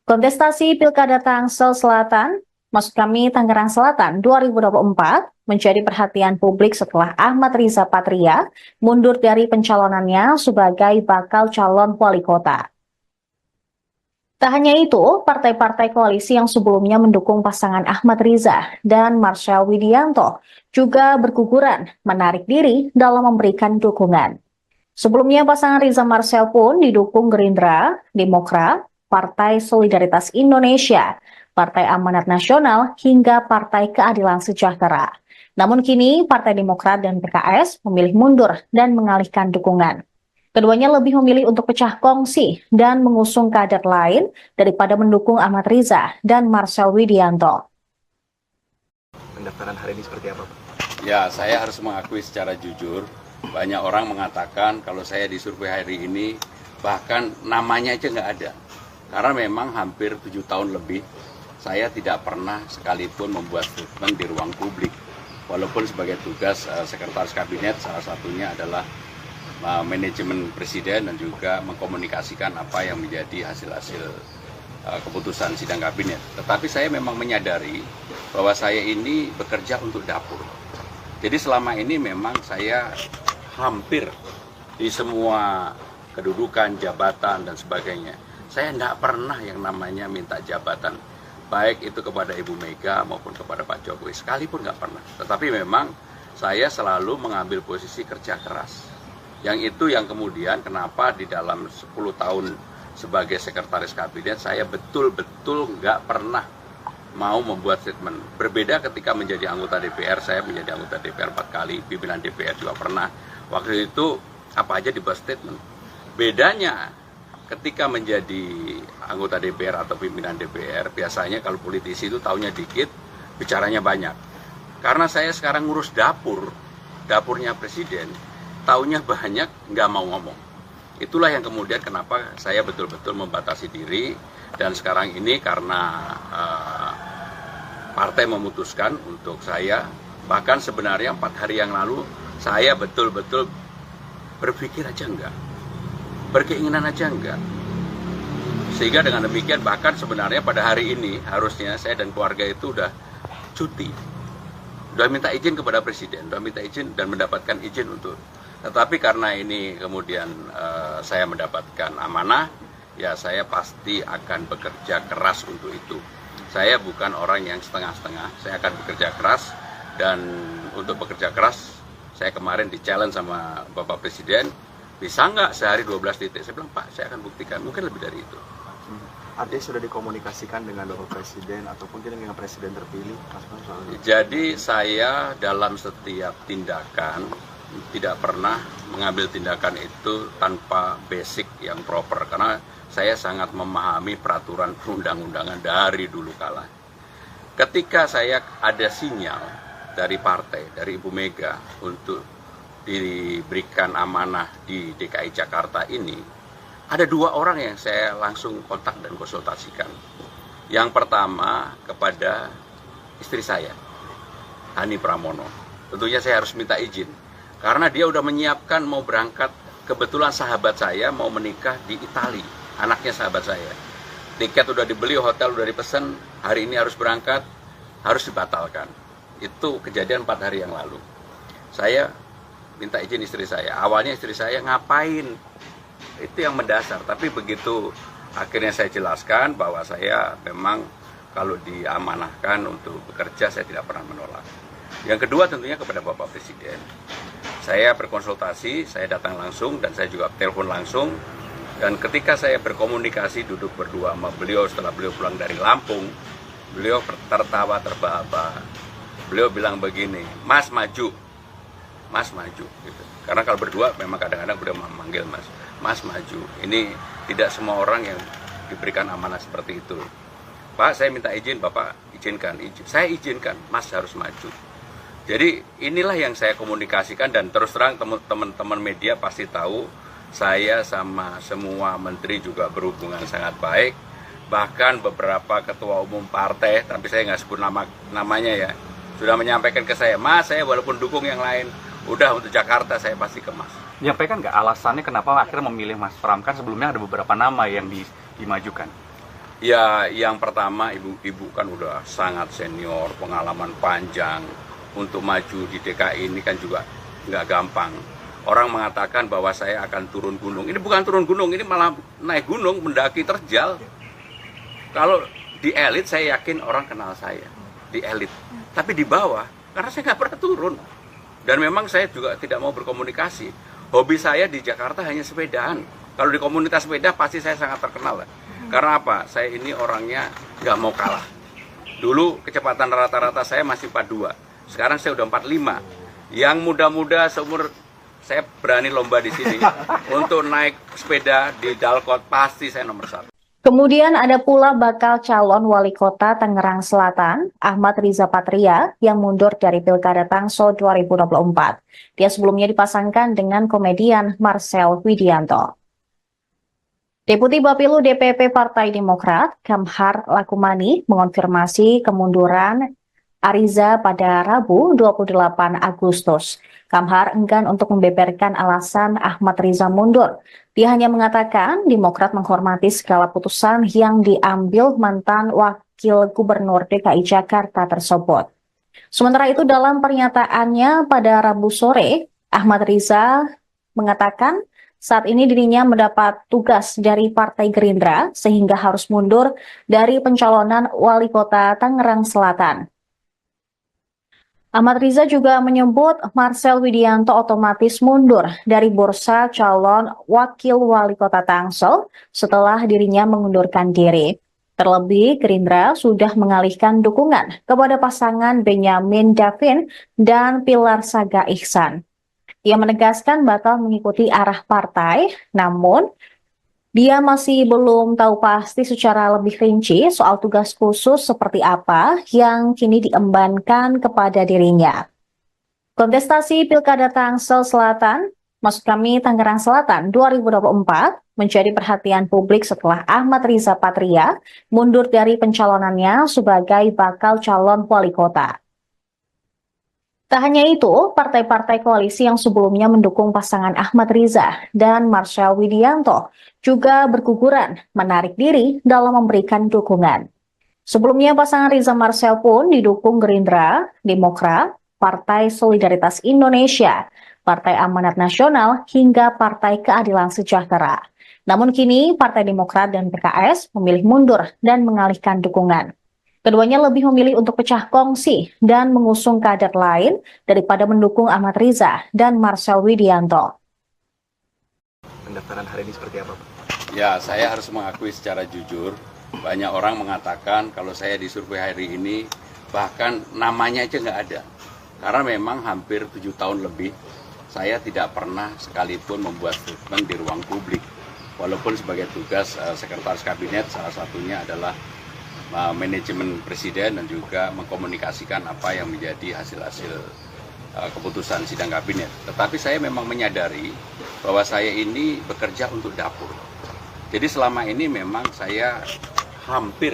Kontestasi Pilkada Tangsel Selatan, maksud kami Tangerang Selatan 2024, menjadi perhatian publik setelah Ahmad Riza Patria mundur dari pencalonannya sebagai bakal calon wali kota. Tak hanya itu, partai-partai koalisi yang sebelumnya mendukung pasangan Ahmad Riza dan Marcel Widianto juga berguguran menarik diri dalam memberikan dukungan. Sebelumnya pasangan Riza Marcel pun didukung Gerindra, Demokrat, Partai Solidaritas Indonesia, Partai Amanat Nasional, hingga Partai Keadilan Sejahtera. Namun kini Partai Demokrat dan PKS memilih mundur dan mengalihkan dukungan. Keduanya lebih memilih untuk pecah kongsi dan mengusung kader lain daripada mendukung Ahmad Riza dan Marcel Widianto. Pendaftaran hari ini seperti apa, Pak? Ya, saya harus mengakui secara jujur, banyak orang mengatakan kalau saya disurvei hari ini, bahkan namanya aja nggak ada. Karena memang hampir 7 tahun lebih, saya tidak pernah sekalipun membuat statement di ruang publik. Walaupun sebagai tugas Sekretaris Kabinet, salah satunya adalah manajemen presiden dan juga mengkomunikasikan apa yang menjadi hasil-hasil keputusan sidang kabinet. Tetapi saya memang menyadari bahwa saya ini bekerja untuk dapur. Jadi selama ini memang saya hampir di semua kedudukan, jabatan dan sebagainya. Saya tidak pernah yang namanya minta jabatan, baik itu kepada Ibu Mega maupun kepada Pak Jokowi, sekalipun nggak pernah. Tetapi memang saya selalu mengambil posisi kerja keras. Yang itu yang kemudian kenapa di dalam 10 tahun sebagai sekretaris kabinet saya betul-betul nggak pernah mau membuat statement. Berbeda ketika menjadi anggota DPR, saya menjadi anggota DPR 4 kali, pimpinan DPR juga pernah. Waktu itu apa aja dibuat statement. Bedanya ketika menjadi anggota DPR atau pimpinan DPR, biasanya kalau politisi itu taunya dikit, bicaranya banyak. Karena saya sekarang ngurus dapurnya presiden, taunya banyak, nggak mau ngomong. Itulah yang kemudian kenapa saya betul-betul membatasi diri. Dan sekarang ini karena partai memutuskan untuk saya, bahkan sebenarnya 4 hari yang lalu, saya betul-betul berpikir aja enggak, berkeinginan aja enggak. Sehingga dengan demikian bahkan sebenarnya pada hari ini harusnya saya dan keluarga itu udah cuti. Udah minta izin kepada presiden, udah minta izin dan mendapatkan izin untuk. Tetapi karena ini kemudian saya mendapatkan amanah, ya saya pasti akan bekerja keras untuk itu. Saya bukan orang yang setengah-setengah, saya akan bekerja keras dan untuk bekerja keras Saya kemarin di-challenge sama Bapak Presiden, bisa nggak sehari 12 titik? Saya bilang, Pak, saya akan buktikan, mungkin lebih dari itu. Artinya sudah dikomunikasikan dengan Bapak Presiden ataupun dengan Presiden terpilih, Mas Pram, soal ini? Jadi saya dalam setiap tindakan tidak pernah mengambil tindakan itu tanpa basic yang proper, karena saya sangat memahami peraturan perundang-undangan dari dulu kala. Ketika saya ada sinyal dari partai, dari Ibu Mega untuk diberikan amanah di DKI Jakarta ini, ada 2 orang yang saya langsung kontak dan konsultasikan. Yang pertama kepada istri saya, Hani Pramono. Tentunya saya harus minta izin, karena dia udah menyiapkan mau berangkat, kebetulan sahabat saya mau menikah di Italia, anaknya sahabat saya. Tiket udah dibeli, hotel udah dipesan, hari ini harus berangkat, harus dibatalkan. Itu kejadian 4 hari yang lalu. Saya minta izin istri saya. Awalnya istri saya, ngapain? Itu yang mendasar. Tapi begitu akhirnya saya jelaskan bahwa saya memang kalau diamanahkan untuk bekerja, saya tidak pernah menolak. Yang kedua tentunya kepada Bapak Presiden. Saya berkonsultasi, saya datang langsung dan saya juga telepon langsung. Dan ketika saya berkomunikasi duduk berdua sama beliau setelah beliau pulang dari Lampung, beliau tertawa terbahak-bahak. Beliau bilang begini, Mas maju, Mas maju. Gitu. Karena kalau berdua memang kadang-kadang beliau memanggil Mas, Mas maju. Ini tidak semua orang yang diberikan amanah seperti itu. Pak, saya minta izin, Bapak izinkan. Saya izinkan, Mas harus maju. Jadi inilah yang saya komunikasikan dan terus terang teman-teman media pasti tahu saya sama semua menteri juga berhubungan sangat baik. Bahkan beberapa ketua umum partai, tapi saya nggak sebut namanya ya, sudah menyampaikan ke saya, Mas, saya walaupun dukung yang lain, udah untuk Jakarta saya pasti ke Mas. Menyampaikan nggak alasannya kenapa akhirnya memilih Mas Pram? Kan sebelumnya ada beberapa nama yang dimajukan. Ya, yang pertama ibu kan udah sangat senior, pengalaman panjang. Untuk maju di DKI ini kan juga nggak gampang. Orang mengatakan bahwa saya akan turun gunung. Ini bukan turun gunung, ini malah naik gunung, mendaki terjal. Kalau di elit saya yakin orang kenal saya, di elit. Tapi di bawah, karena saya nggak pernah turun. Dan memang saya juga tidak mau berkomunikasi. Hobi saya di Jakarta hanya sepedaan. Kalau di komunitas sepeda pasti saya sangat terkenal. Karena apa? Saya ini orangnya nggak mau kalah. Dulu kecepatan rata-rata saya masih 42. Sekarang saya udah 45. Yang muda-muda seumur saya berani lomba di sini untuk naik sepeda di Dalkot, pasti saya nomor 1. Kemudian ada pula bakal calon wali kota Tangerang Selatan, Ahmad Riza Patria, yang mundur dari Pilkada Tangsel 2024. Dia sebelumnya dipasangkan dengan komedian Marcel Widianto. Deputi Bapilu DPP Partai Demokrat, Kamhar Lakumani, mengonfirmasi kemunduran Ariza pada Rabu 28 Agustus. Kamhar enggan untuk membeberkan alasan Ahmad Riza mundur. Dia hanya mengatakan Demokrat menghormati segala putusan yang diambil mantan Wakil Gubernur DKI Jakarta tersebut. Sementara itu dalam pernyataannya pada Rabu sore, Ahmad Riza mengatakan saat ini dirinya mendapat tugas dari Partai Gerindra sehingga harus mundur dari pencalonan Wali Kota Tangerang Selatan. Ahmad Riza juga menyebut Marcel Widianto otomatis mundur dari bursa calon Wakil Wali Kota Tangsel setelah dirinya mengundurkan diri. Terlebih, Gerindra sudah mengalihkan dukungan kepada pasangan Benyamin Davin dan Pilar Saga Ihsan. Ia menegaskan bakal mengikuti arah partai, namun dia masih belum tahu pasti secara lebih rinci soal tugas khusus seperti apa yang kini diembankan kepada dirinya. Kontestasi Pilkada Tangsel Selatan, maksud kami Tangerang Selatan 2024, menjadi perhatian publik setelah Ahmad Riza Patria mundur dari pencalonannya sebagai bakal calon wali kota. Tak hanya itu, partai-partai koalisi yang sebelumnya mendukung pasangan Ahmad Riza dan Marcel Widianto juga berguguran menarik diri dalam memberikan dukungan. Sebelumnya pasangan Riza Marcel pun didukung Gerindra, Demokrat, Partai Solidaritas Indonesia, Partai Amanat Nasional, hingga Partai Keadilan Sejahtera. Namun kini Partai Demokrat dan PKS memilih mundur dan mengalihkan dukungan. Keduanya lebih memilih untuk pecah kongsi dan mengusung kader lain daripada mendukung Ahmad Riza dan Marcel Widianto. Pendaftaran hari ini seperti apa, Pak? Ya, saya harus mengakui secara jujur, banyak orang mengatakan kalau saya disurvei hari ini, bahkan namanya aja nggak ada. Karena memang hampir 7 tahun lebih, saya tidak pernah sekalipun membuat statement di ruang publik. Walaupun sebagai tugas Sekretaris Kabinet, salah satunya adalah manajemen presiden dan juga mengkomunikasikan apa yang menjadi hasil-hasil keputusan sidang kabinet. Tetapi saya memang menyadari bahwa saya ini bekerja untuk dapur. Jadi selama ini memang saya hampir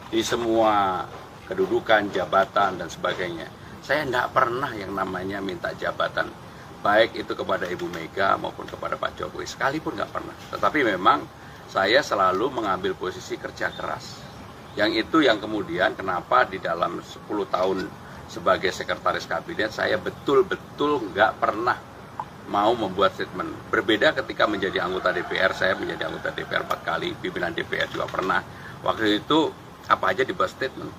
di semua kedudukan, jabatan dan sebagainya. Saya tidak pernah yang namanya minta jabatan, baik itu kepada Ibu Mega maupun kepada Pak Jokowi, sekalipun nggak pernah. Tetapi memang saya selalu mengambil posisi kerja keras. Yang itu yang kemudian kenapa di dalam 10 tahun sebagai Sekretaris Kabinet saya betul-betul nggak pernah mau membuat statement. Berbeda ketika menjadi anggota DPR, saya menjadi anggota DPR 4 kali, pimpinan DPR juga pernah. Waktu itu apa aja dibuat statement.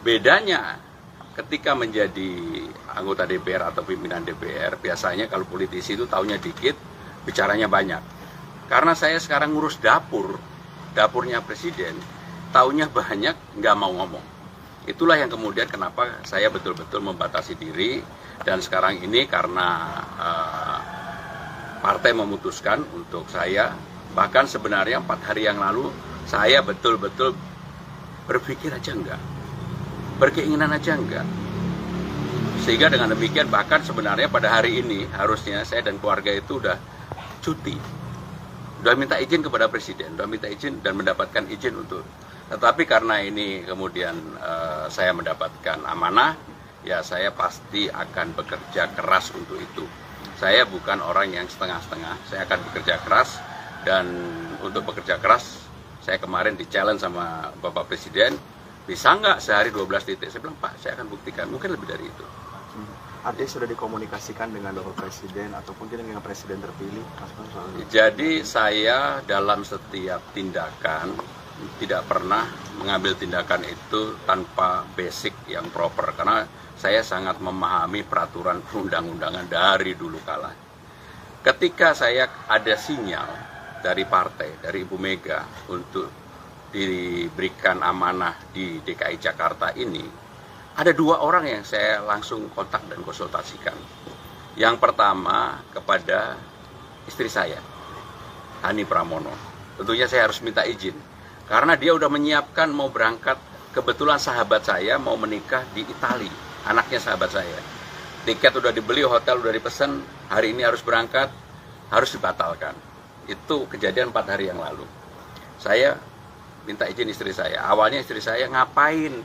Bedanya ketika menjadi anggota DPR atau pimpinan DPR, biasanya kalau politisi itu taunya dikit, bicaranya banyak. Karena saya sekarang ngurus dapurnya presiden, taunya banyak, nggak mau ngomong. Itulah yang kemudian kenapa saya betul-betul membatasi diri, dan sekarang ini karena partai memutuskan untuk saya, bahkan sebenarnya 4 hari yang lalu, saya betul-betul berpikir aja enggak, berkeinginan aja enggak. Sehingga dengan demikian bahkan sebenarnya pada hari ini harusnya saya dan keluarga itu udah cuti. Udah minta izin kepada presiden, udah minta izin dan mendapatkan izin untuk. Tetapi karena ini kemudian saya mendapatkan amanah, ya saya pasti akan bekerja keras untuk itu. Saya bukan orang yang setengah-setengah, saya akan bekerja keras. Dan untuk bekerja keras, saya kemarin di-challenge sama Bapak Presiden, bisa nggak sehari 12 titik? Saya bilang, Pak, saya akan buktikan, mungkin lebih dari itu. Artinya sudah dikomunikasikan dengan Bapak Presiden ataupun dengan Presiden terpilih? Jadi saya dalam setiap tindakan, tidak pernah mengambil tindakan itu tanpa basic yang proper, karena saya sangat memahami peraturan perundang-undangan dari dulu kala. Ketika saya ada sinyal dari partai, dari Ibu Mega untuk diberikan amanah di DKI Jakarta ini, ada 2 orang yang saya langsung kontak dan konsultasikan. Yang pertama kepada istri saya, Hani Pramono. Tentunya saya harus minta izin, karena dia udah menyiapkan mau berangkat, kebetulan sahabat saya mau menikah di Italia, anaknya sahabat saya. Tiket udah dibeli, hotel udah dipesan, hari ini harus berangkat, harus dibatalkan. Itu kejadian 4 hari yang lalu. Saya minta izin istri saya. Awalnya istri saya ngapain?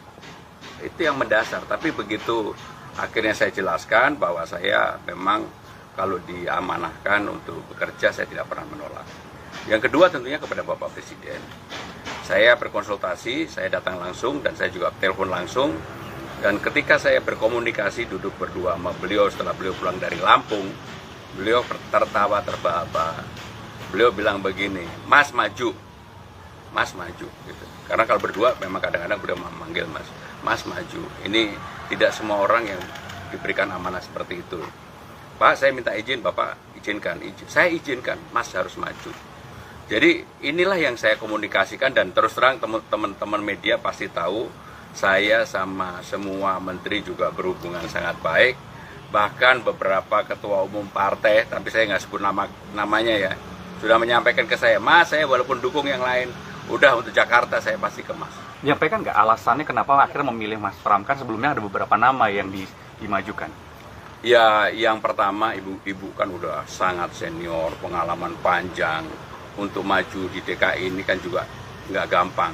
Itu yang mendasar. Tapi begitu akhirnya saya jelaskan bahwa saya memang kalau diamanahkan untuk bekerja, saya tidak pernah menolak. Yang kedua tentunya kepada Bapak Presiden. Saya berkonsultasi, saya datang langsung dan saya juga telepon langsung. Dan ketika saya berkomunikasi duduk berdua sama beliau setelah beliau pulang dari Lampung, beliau tertawa terbahak-bahak. Beliau bilang begini, Mas maju, Mas maju. Gitu. Karena kalau berdua memang kadang-kadang beliau memanggil Mas, Mas maju. Ini tidak semua orang yang diberikan amanah seperti itu. Pak, saya minta izin, Bapak izinkan. Saya izinkan, Mas harus maju. Jadi inilah yang saya komunikasikan, dan terus terang teman-teman media pasti tahu saya sama semua menteri juga berhubungan sangat baik. Bahkan beberapa ketua umum partai, tapi saya nggak sebut namanya ya, sudah menyampaikan ke saya, Mas, saya walaupun dukung yang lain, udah untuk Jakarta saya pasti ke Mas. Menyampaikan nggak alasannya kenapa akhirnya memilih Mas Pram? Kan sebelumnya ada beberapa nama yang dimajukan. Ya, yang pertama ibu kan udah sangat senior, pengalaman panjang. Untuk maju di DKI ini kan juga nggak gampang.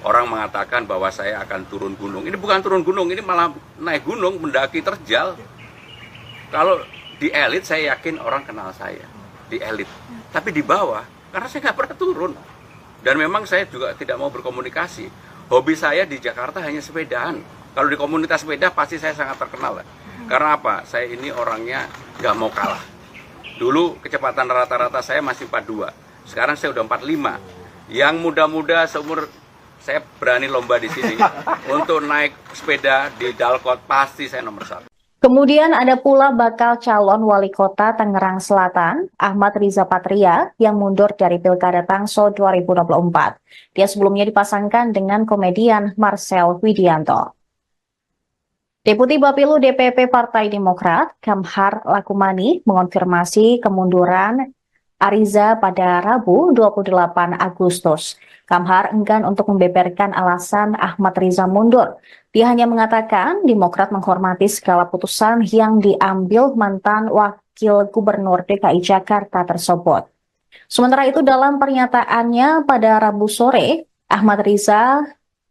Orang mengatakan bahwa saya akan turun gunung. Ini bukan turun gunung, ini malah naik gunung, mendaki terjal. Kalau di elit saya yakin orang kenal saya, di elit. Tapi di bawah, karena saya nggak pernah turun. Dan memang saya juga tidak mau berkomunikasi. Hobi saya di Jakarta hanya sepedaan. Kalau di komunitas sepeda pasti saya sangat terkenal. Karena apa? Saya ini orangnya nggak mau kalah. Dulu kecepatan rata-rata saya masih 42. Sekarang saya udah 45. Yang muda-muda seumur saya berani lomba di sini untuk naik sepeda di Dalkot, pasti saya nomor 1. Kemudian ada pula bakal calon wali kota Tangerang Selatan, Ahmad Riza Patria, yang mundur dari Pilkada Tangsel 2024. Dia sebelumnya dipasangkan dengan komedian Marcel Widianto. Deputi Bapilu DPP Partai Demokrat, Kamhar Lakumani, mengonfirmasi kemunduran Ariza pada Rabu 28 Agustus. Kamhar enggan untuk membeberkan alasan Ahmad Riza mundur. Dia hanya mengatakan Demokrat menghormati segala putusan yang diambil mantan Wakil Gubernur DKI Jakarta tersebut. Sementara itu dalam pernyataannya pada Rabu sore, Ahmad Riza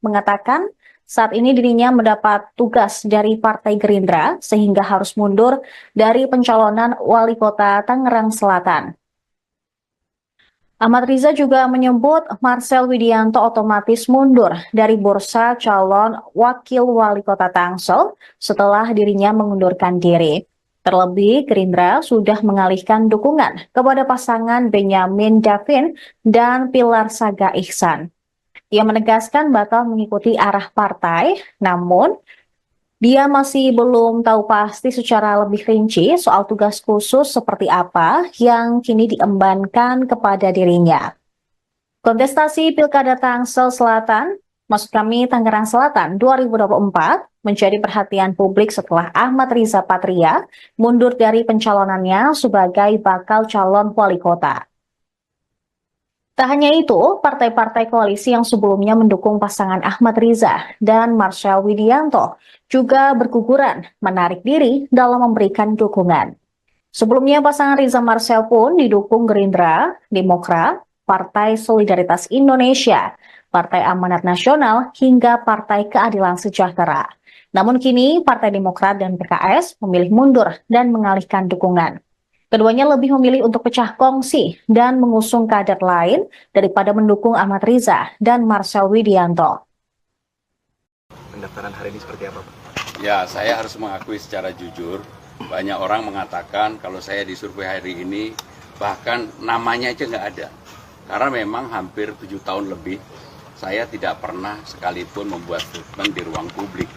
mengatakan saat ini dirinya mendapat tugas dari Partai Gerindra sehingga harus mundur dari pencalonan Wali Kota Tangerang Selatan. Ahmad Riza juga menyebut Marcel Widianto otomatis mundur dari bursa calon Wakil Wali Kota Tangsel setelah dirinya mengundurkan diri. Terlebih, Gerindra sudah mengalihkan dukungan kepada pasangan Benyamin Davin dan Pilar Saga Ihsan. Ia menegaskan bakal mengikuti arah partai, namun dia masih belum tahu pasti secara lebih rinci soal tugas khusus seperti apa yang kini diembankan kepada dirinya. Kontestasi Pilkada Tangsel Selatan, maksud kami Tangerang Selatan 2024, menjadi perhatian publik setelah Ahmad Riza Patria mundur dari pencalonannya sebagai bakal calon wali kota. Tak hanya itu, partai-partai koalisi yang sebelumnya mendukung pasangan Ahmad Riza dan Marcel Widianto juga berguguran menarik diri dalam memberikan dukungan. Sebelumnya pasangan Riza Marcel pun didukung Gerindra, Demokrat, Partai Solidaritas Indonesia, Partai Amanat Nasional, hingga Partai Keadilan Sejahtera. Namun kini Partai Demokrat dan PKS memilih mundur dan mengalihkan dukungan. Keduanya lebih memilih untuk pecah kongsi dan mengusung kader lain daripada mendukung Ahmad Riza dan Marcel Widianto. Pendaftaran hari ini seperti apa, Pak? Ya, saya harus mengakui secara jujur, banyak orang mengatakan kalau saya disurvei hari ini, bahkan namanya aja nggak ada. Karena memang hampir 7 tahun lebih, saya tidak pernah sekalipun membuat statement di ruang publik.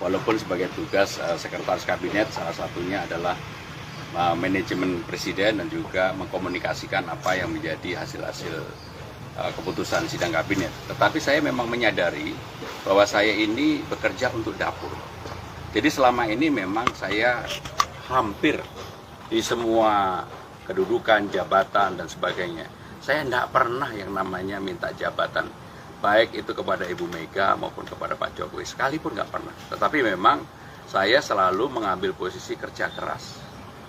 Walaupun sebagai tugas Sekretaris Kabinet, salah satunya adalah manajemen presiden dan juga mengkomunikasikan apa yang menjadi hasil-hasil keputusan sidang kabinet. Tetapi saya memang menyadari bahwa saya ini bekerja untuk dapur. Jadi selama ini memang saya hampir di semua kedudukan, jabatan dan sebagainya. Saya tidak pernah yang namanya minta jabatan, baik itu kepada Ibu Mega maupun kepada Pak Jokowi, sekalipun nggak pernah. Tetapi memang saya selalu mengambil posisi kerja keras.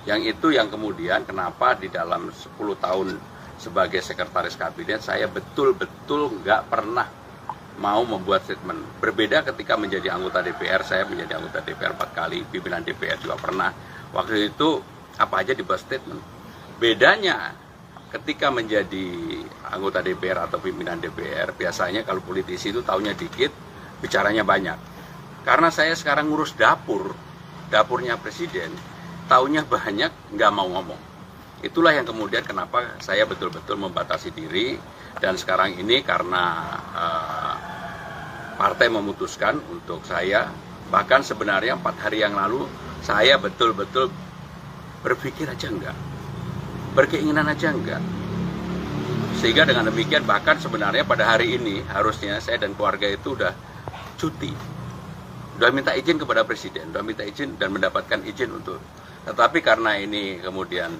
Yang itu yang kemudian kenapa di dalam 10 tahun sebagai sekretaris kabinet saya betul-betul nggak pernah mau membuat statement. Berbeda ketika menjadi anggota DPR, saya menjadi anggota DPR 4 kali, pimpinan DPR juga pernah. Waktu itu apa aja dibuat statement. Bedanya ketika menjadi anggota DPR atau pimpinan DPR, biasanya kalau politisi itu taunya dikit, bicaranya banyak. Karena saya sekarang ngurus dapurnya presiden, taunya banyak, nggak mau ngomong. Itulah yang kemudian kenapa saya betul-betul membatasi diri, dan sekarang ini karena partai memutuskan untuk saya, bahkan sebenarnya 4 hari yang lalu saya betul-betul berpikir aja enggak, berkeinginan aja enggak. Sehingga dengan demikian bahkan sebenarnya pada hari ini harusnya saya dan keluarga itu udah cuti, udah minta izin kepada presiden, udah minta izin dan mendapatkan izin untuk. Tetapi karena ini kemudian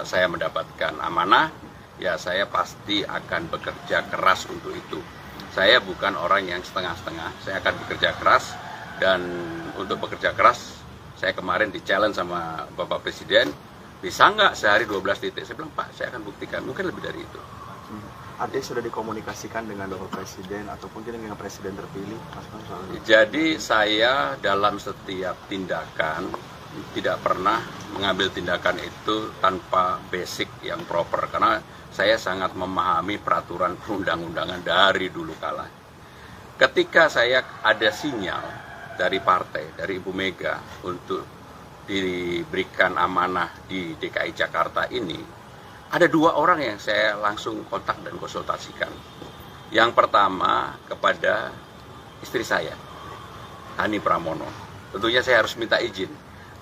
saya mendapatkan amanah, ya saya pasti akan bekerja keras untuk itu. Saya bukan orang yang setengah-setengah, saya akan bekerja keras, dan untuk bekerja keras, saya kemarin di-challenge sama Bapak Presiden, bisa nggak sehari 12 titik? Saya bilang, Pak, saya akan buktikan, mungkin lebih dari itu. Artinya sudah dikomunikasikan dengan Bapak Presiden ataupun dengan Presiden terpilih, Mas Bang, soal itu? Jadi saya dalam setiap tindakan, tidak pernah mengambil tindakan itu tanpa basic yang proper, karena saya sangat memahami peraturan perundang-undangan dari dulu kala. Ketika saya ada sinyal dari partai, dari Ibu Mega untuk diberikan amanah di DKI Jakarta ini, ada 2 orang yang saya langsung kontak dan konsultasikan, Yang pertama kepada istri saya, Hani Pramono. Tentunya saya harus minta izin,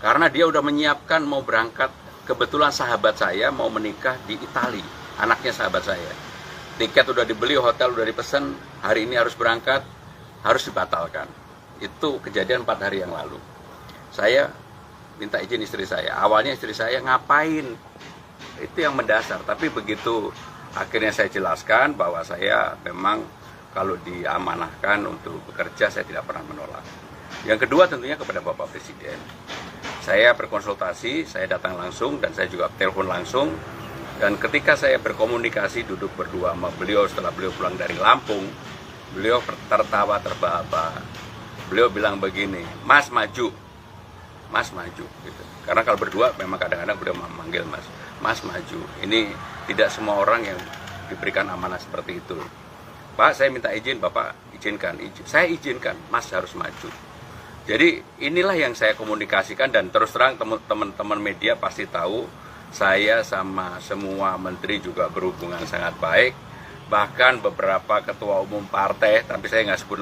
karena dia udah menyiapkan mau berangkat. Kebetulan sahabat saya mau menikah di Italia, anaknya sahabat saya. Tiket udah dibeli, hotel udah dipesan, hari ini harus berangkat, harus dibatalkan. Itu kejadian 4 hari yang lalu. Saya minta izin istri saya. Awalnya istri saya ngapain? Itu yang mendasar. Tapi begitu akhirnya saya jelaskan bahwa saya memang kalau diamanahkan untuk bekerja, saya tidak pernah menolak. Yang kedua tentunya kepada Bapak Presiden. Saya berkonsultasi, saya datang langsung dan saya juga telepon langsung. Dan ketika saya berkomunikasi duduk berdua sama beliau setelah beliau pulang dari Lampung, beliau tertawa terbahak-bahak. Beliau bilang begini, Mas maju, Mas maju. Gitu. Karena kalau berdua memang kadang-kadang beliau memanggil Mas, Mas maju. Ini tidak semua orang yang diberikan amanah seperti itu. Pak, saya minta izin, Bapak izinkan. Saya izinkan, Mas harus maju. Jadi inilah yang saya komunikasikan dan terus terang teman-teman media pasti tahu saya sama semua menteri juga berhubungan sangat baik. Bahkan beberapa ketua umum partai, tapi saya nggak sebut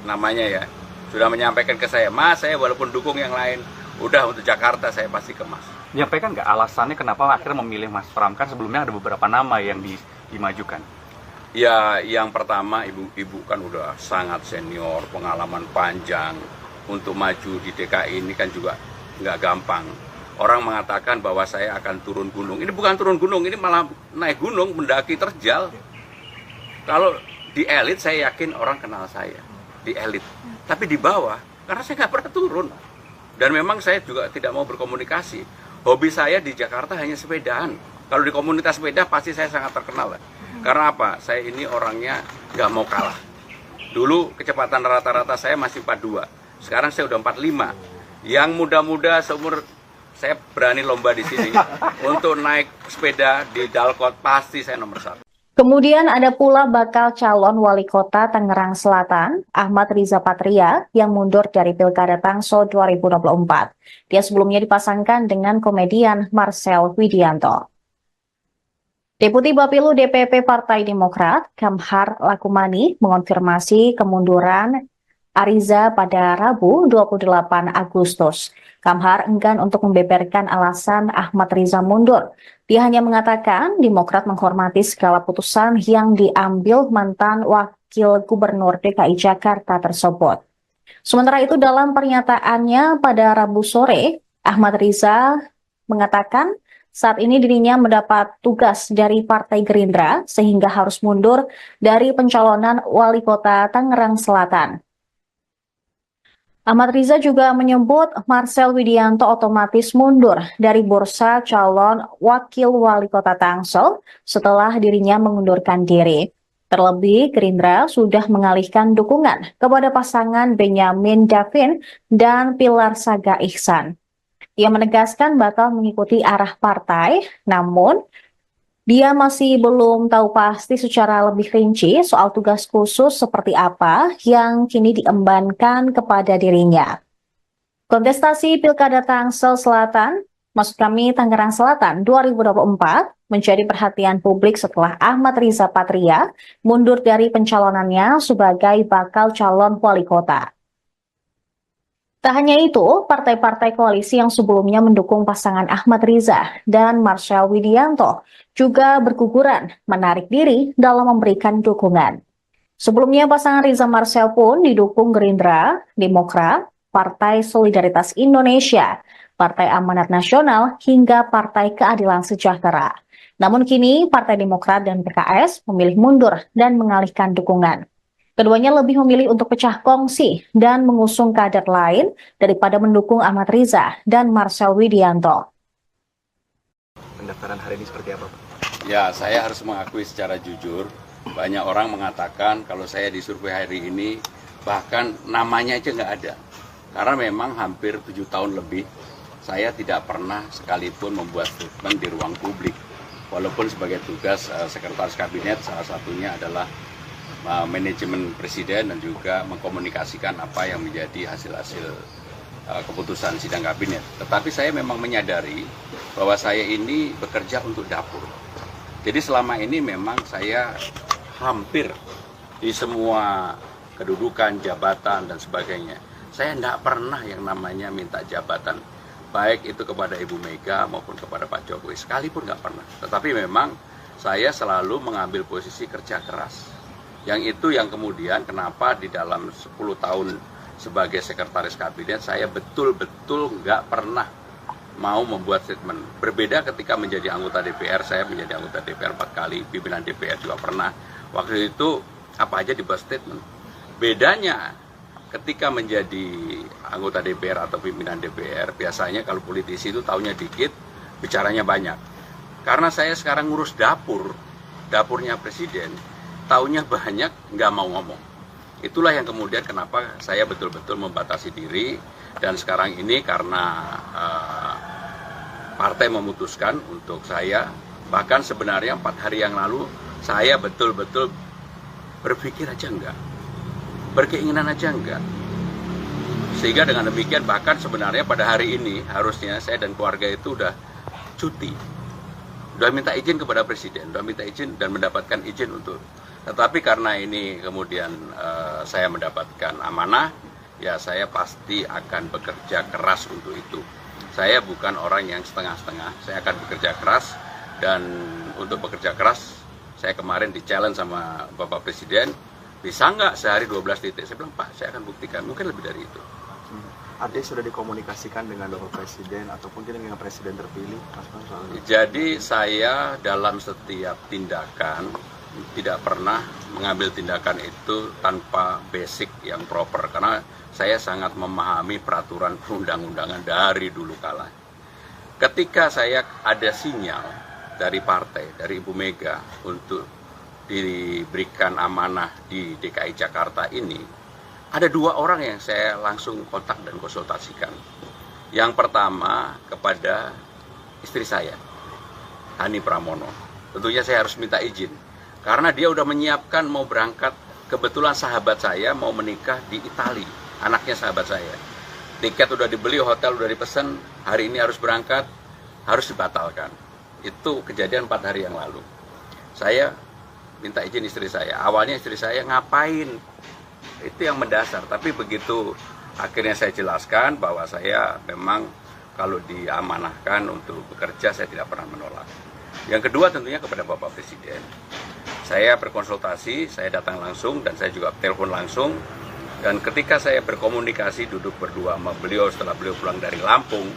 namanya ya, sudah menyampaikan ke saya, Mas saya walaupun dukung yang lain, udah untuk Jakarta saya pasti ke Mas. Menyampaikan nggak alasannya kenapa akhirnya memilih Mas Pram? Kan sebelumnya ada beberapa nama yang dimajukan. Ya, yang pertama ibu kan udah sangat senior, pengalaman panjang. Untuk maju di DKI ini kan juga nggak gampang. Orang mengatakan bahwa saya akan turun gunung. Ini bukan turun gunung, ini malah naik gunung, mendaki terjal. Kalau di elit saya yakin orang kenal saya, di elit. Tapi di bawah, karena saya nggak pernah turun. Dan memang saya juga tidak mau berkomunikasi. Hobi saya di Jakarta hanya sepedaan. Kalau di komunitas sepeda pasti saya sangat terkenal. Karena apa? Saya ini orangnya nggak mau kalah. Dulu kecepatan rata-rata saya masih 42. Sekarang saya udah 45. Yang muda-muda seumur saya berani lomba di sini untuk naik sepeda di Dalkot pasti saya nomor 1. Kemudian ada pula bakal calon wali kota Tangerang Selatan, Ahmad Riza Patria, yang mundur dari Pilkada Tangsel 2024. Dia sebelumnya dipasangkan dengan komedian Marcel Widianto. Deputi Bapilu DPP Partai Demokrat, Kamhar Lakumani, mengonfirmasi kemunduran Ariza pada Rabu 28 Agustus. Kamhar enggan untuk membeberkan alasan Ahmad Riza mundur. Dia hanya mengatakan Demokrat menghormati segala putusan yang diambil mantan Wakil Gubernur DKI Jakarta tersebut. Sementara itu dalam pernyataannya pada Rabu sore, Ahmad Riza mengatakan saat ini dirinya mendapat tugas dari Partai Gerindra sehingga harus mundur dari pencalonan Wali Kota Tangerang Selatan. Ahmad Riza juga menyebut Marcel Widianto otomatis mundur dari bursa calon Wakil Wali Kota Tangsel setelah dirinya mengundurkan diri. Terlebih, Gerindra sudah mengalihkan dukungan kepada pasangan Benyamin Davin dan Pilar Saga Ihsan. Ia menegaskan bakal mengikuti arah partai, namun dia masih belum tahu pasti secara lebih rinci soal tugas khusus seperti apa yang kini diembankan kepada dirinya. Kontestasi Pilkada Tangsel Selatan, maksud kami Tangerang Selatan 2024, menjadi perhatian publik setelah Ahmad Riza Patria mundur dari pencalonannya sebagai bakal calon wali kota. Tak hanya itu, partai-partai koalisi yang sebelumnya mendukung pasangan Ahmad Riza dan Marcel Widianto juga berguguran menarik diri dalam memberikan dukungan. Sebelumnya pasangan Riza Marcel pun didukung Gerindra, Demokrat, Partai Solidaritas Indonesia, Partai Amanat Nasional, hingga Partai Keadilan Sejahtera. Namun kini Partai Demokrat dan PKS memilih mundur dan mengalihkan dukungan. Keduanya lebih memilih untuk pecah kongsi dan mengusung kader lain daripada mendukung Ahmad Riza dan Marcel Widianto. Pendaftaran hari ini seperti apa, Pak? Ya, saya harus mengakui secara jujur, banyak orang mengatakan kalau saya disurvei hari ini, bahkan namanya aja nggak ada. Karena memang hampir 7 tahun lebih, saya tidak pernah sekalipun membuat statement di ruang publik. Walaupun sebagai tugas Sekretaris Kabinet, salah satunya adalah manajemen presiden dan juga mengkomunikasikan apa yang menjadi hasil-hasil keputusan sidang kabinet. Tetapi saya memang menyadari bahwa saya ini bekerja untuk dapur. Jadi selama ini memang saya hampir di semua kedudukan, jabatan, dan sebagainya. Saya tidak pernah yang namanya minta jabatan, baik itu kepada Ibu Mega maupun kepada Pak Jokowi, sekalipun nggak pernah. Tetapi memang saya selalu mengambil posisi kerja keras. Yang itu yang kemudian kenapa di dalam 10 tahun sebagai sekretaris kabinet, saya betul-betul nggak pernah mau membuat statement. Berbeda ketika menjadi anggota DPR, saya menjadi anggota DPR 4 kali, pimpinan DPR juga pernah. Waktu itu apa aja dibuat statement. Bedanya ketika menjadi anggota DPR atau pimpinan DPR, biasanya kalau politisi itu taunya dikit, bicaranya banyak. Karena saya sekarang ngurus dapurnya presiden, taunya banyak, nggak mau ngomong. Itulah yang kemudian kenapa saya betul-betul membatasi diri, dan sekarang ini karena partai memutuskan untuk saya, bahkan sebenarnya 4 hari yang lalu, saya betul-betul berpikir aja enggak, berkeinginan aja enggak. Sehingga dengan demikian bahkan sebenarnya pada hari ini harusnya saya dan keluarga itu udah cuti. Udah minta izin kepada presiden, udah minta izin dan mendapatkan izin untuk. Tetapi karena ini kemudian saya mendapatkan amanah, ya saya pasti akan bekerja keras untuk itu. Saya bukan orang yang setengah-setengah, saya akan bekerja keras, dan untuk bekerja keras saya kemarin di-challenge sama Bapak Presiden, bisa nggak sehari 12 titik? Saya bilang, Pak, saya akan buktikan, mungkin lebih dari itu. Artinya sudah dikomunikasikan dengan Bapak Presiden ataupun dengan Presiden terpilih, Mas Pram, soal ini? Jadi saya dalam setiap tindakan tidak pernah mengambil tindakan itu tanpa basic yang proper, karena saya sangat memahami peraturan perundang-undangan dari dulu kala. Ketika saya ada sinyal dari partai, dari Ibu Mega untuk diberikan amanah di DKI Jakarta ini, ada 2 orang yang saya langsung kontak dan konsultasikan. Yang pertama kepada istri saya, Hani Pramono. Tentunya saya harus minta izin, karena dia udah menyiapkan mau berangkat, kebetulan sahabat saya mau menikah di Italia, anaknya sahabat saya. Tiket udah dibeli, hotel udah dipesan, hari ini harus berangkat, harus dibatalkan. Itu kejadian 4 hari yang lalu. Saya minta izin istri saya. Awalnya istri saya ngapain? Itu yang mendasar. Tapi begitu akhirnya saya jelaskan bahwa saya memang kalau diamanahkan untuk bekerja, saya tidak pernah menolak. Yang kedua tentunya kepada Bapak Presiden. Saya berkonsultasi, saya datang langsung dan saya juga telepon langsung. Dan ketika saya berkomunikasi duduk berdua sama beliau setelah beliau pulang dari Lampung,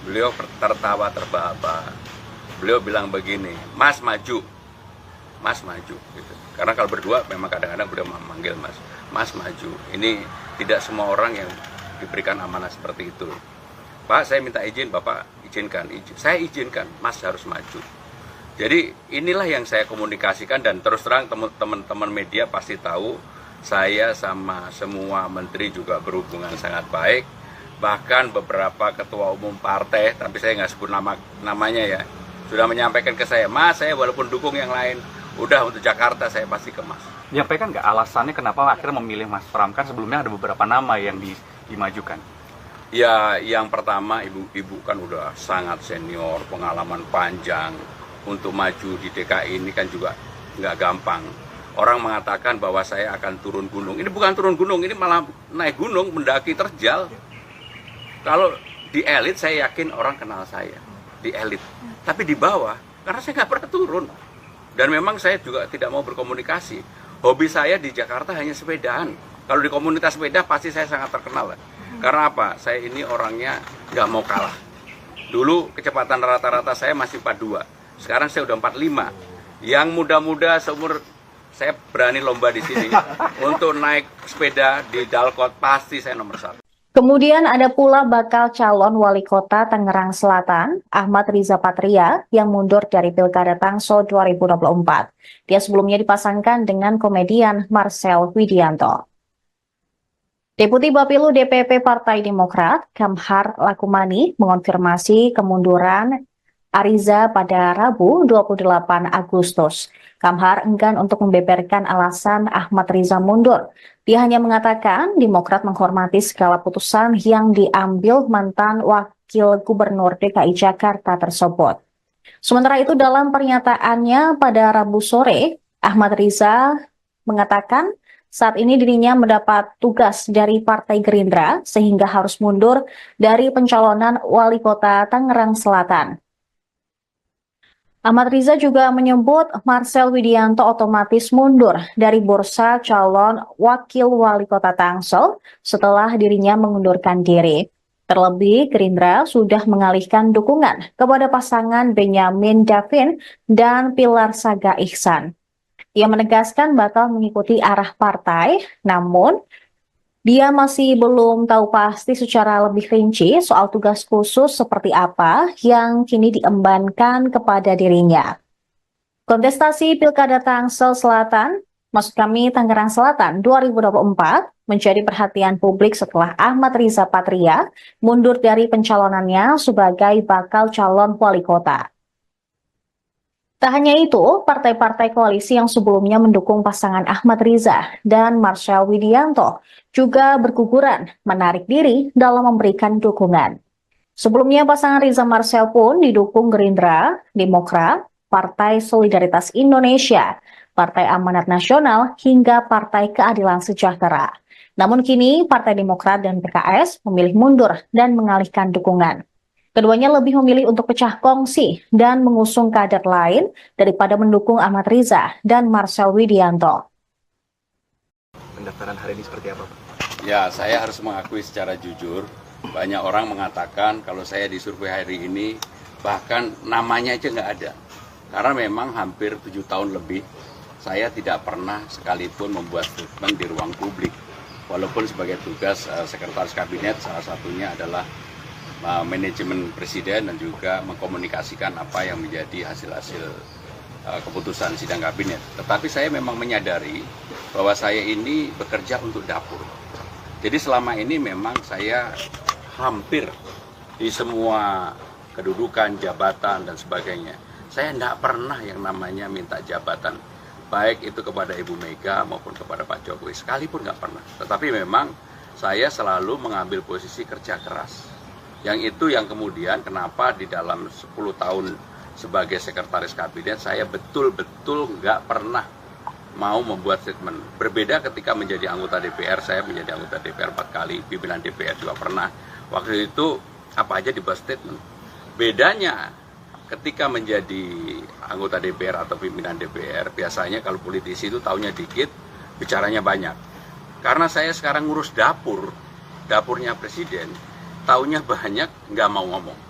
beliau tertawa terbahak-bahak. Beliau bilang begini, Mas maju, Mas maju. Gitu. Karena kalau berdua memang kadang-kadang beliau memanggil Mas, Mas maju. Ini tidak semua orang yang diberikan amanah seperti itu. Pak, saya minta izin, Bapak izinkan. Saya izinkan, Mas harus maju. Jadi inilah yang saya komunikasikan, dan terus terang teman-teman media pasti tahu, saya sama semua menteri juga berhubungan sangat baik. Bahkan beberapa ketua umum partai, tapi saya nggak sebut namanya ya, sudah menyampaikan ke saya, Mas, saya walaupun dukung yang lain, udah untuk Jakarta saya pasti ke Mas. Menyampaikan nggak alasannya kenapa akhirnya memilih Mas Pram? Kan sebelumnya ada beberapa nama yang dimajukan. Ya, yang pertama ibu kan udah sangat senior, pengalaman panjang. Untuk maju di DKI ini kan juga nggak gampang. Orang mengatakan bahwa saya akan turun gunung. Ini bukan turun gunung, ini malah naik gunung, mendaki terjal. Kalau di elit saya yakin orang kenal saya, di elit. Tapi di bawah, karena saya nggak pernah turun. Dan memang saya juga tidak mau berkomunikasi. Hobi saya di Jakarta hanya sepedaan. Kalau di komunitas sepeda pasti saya sangat terkenal. Karena apa? Saya ini orangnya nggak mau kalah. Dulu kecepatan rata-rata saya masih 42. Sekarang saya udah 45. Yang muda-muda seumur saya berani lomba di sini untuk naik sepeda di Dalkot, pasti saya nomor 1. Kemudian ada pula bakal calon wali kota Tangerang Selatan, Ahmad Riza Patria, yang mundur dari Pilkada Tangsel 2024. Dia sebelumnya dipasangkan dengan komedian Marcel Widianto. Deputi Bapilu DPP Partai Demokrat, Kamhar Lakumani, mengonfirmasi kemunduran Ariza pada Rabu 28 Agustus. Kamhar enggan untuk membeberkan alasan Ahmad Riza mundur. Dia hanya mengatakan Demokrat menghormati segala putusan yang diambil mantan Wakil Gubernur DKI Jakarta tersebut. Sementara itu dalam pernyataannya pada Rabu sore, Ahmad Riza mengatakan saat ini dirinya mendapat tugas dari Partai Gerindra sehingga harus mundur dari pencalonan Wali Kota Tangerang Selatan. Ahmad Riza juga menyebut Marcel Widianto otomatis mundur dari bursa calon Wakil Wali Kota Tangsel setelah dirinya mengundurkan diri. Terlebih, Gerindra sudah mengalihkan dukungan kepada pasangan Benyamin Davin dan Pilar Saga Ihsan. Ia menegaskan bakal mengikuti arah partai, namun dia masih belum tahu pasti secara lebih rinci soal tugas khusus seperti apa yang kini diembankan kepada dirinya. Kontestasi Pilkada Tangsel Selatan, maksud kami Tangerang Selatan 2024, menjadi perhatian publik setelah Ahmad Riza Patria mundur dari pencalonannya sebagai bakal calon wali kota. Tak hanya itu, partai-partai koalisi yang sebelumnya mendukung pasangan Ahmad Riza dan Marcel Widianto juga berguguran menarik diri dalam memberikan dukungan. Sebelumnya pasangan Riza Marcel pun didukung Gerindra, Demokrat, Partai Solidaritas Indonesia, Partai Amanat Nasional, hingga Partai Keadilan Sejahtera. Namun kini Partai Demokrat dan PKS memilih mundur dan mengalihkan dukungan. Keduanya lebih memilih untuk pecah kongsi dan mengusung kader lain daripada mendukung Ahmad Riza dan Marcel Widianto. Pendaftaran hari ini seperti apa, Pak? Ya, saya harus mengakui secara jujur, banyak orang mengatakan kalau saya disurvei hari ini, bahkan namanya aja nggak ada. Karena memang hampir 7 tahun lebih, saya tidak pernah sekalipun membuat statement di ruang publik. Walaupun sebagai tugas Sekretaris Kabinet, salah satunya adalah manajemen presiden dan juga mengkomunikasikan apa yang menjadi hasil-hasil keputusan sidang kabinet. Tetapi saya memang menyadari bahwa saya ini bekerja untuk dapur. Jadi selama ini memang saya hampir di semua kedudukan, jabatan dan sebagainya. Saya tidak pernah yang namanya minta jabatan, baik itu kepada Ibu Mega maupun kepada Pak Jokowi, sekalipun nggak pernah. Tetapi memang saya selalu mengambil posisi kerja keras. Yang itu yang kemudian kenapa di dalam 10 tahun sebagai sekretaris kabinet saya betul-betul nggak pernah mau membuat statement. Berbeda ketika menjadi anggota DPR, saya menjadi anggota DPR 4 kali, pimpinan DPR juga pernah. Waktu itu apa aja dibuat statement. Bedanya ketika menjadi anggota DPR atau pimpinan DPR, biasanya kalau politisi itu taunya dikit, bicaranya banyak. Karena saya sekarang ngurus dapurnya presiden, taunya banyak, nggak mau ngomong.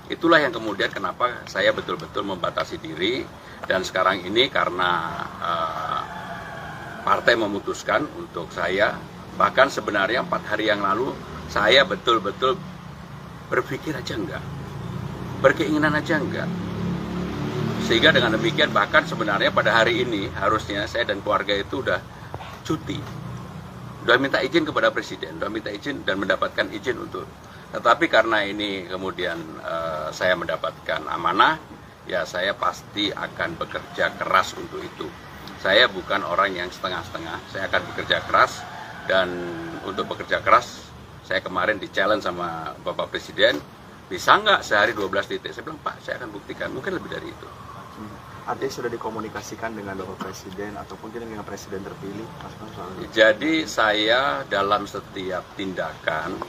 Itulah yang kemudian kenapa saya betul-betul membatasi diri, dan sekarang ini karena partai memutuskan untuk saya, bahkan sebenarnya 4 hari yang lalu, saya betul-betul berpikir aja enggak, berkeinginan aja enggak. Sehingga dengan demikian bahkan sebenarnya pada hari ini harusnya saya dan keluarga itu udah cuti. Udah minta izin kepada presiden, udah minta izin dan mendapatkan izin untuk. Tetapi karena ini kemudian saya mendapatkan amanah, ya saya pasti akan bekerja keras untuk itu. Saya bukan orang yang setengah-setengah, saya akan bekerja keras. Dan untuk bekerja keras, saya kemarin di-challenge sama Bapak Presiden, bisa nggak sehari 12 titik? Saya bilang, Pak, saya akan buktikan, mungkin lebih dari itu. Artinya sudah dikomunikasikan dengan Bapak Presiden ataupun dengan Presiden terpilih? Jadi saya dalam setiap tindakan,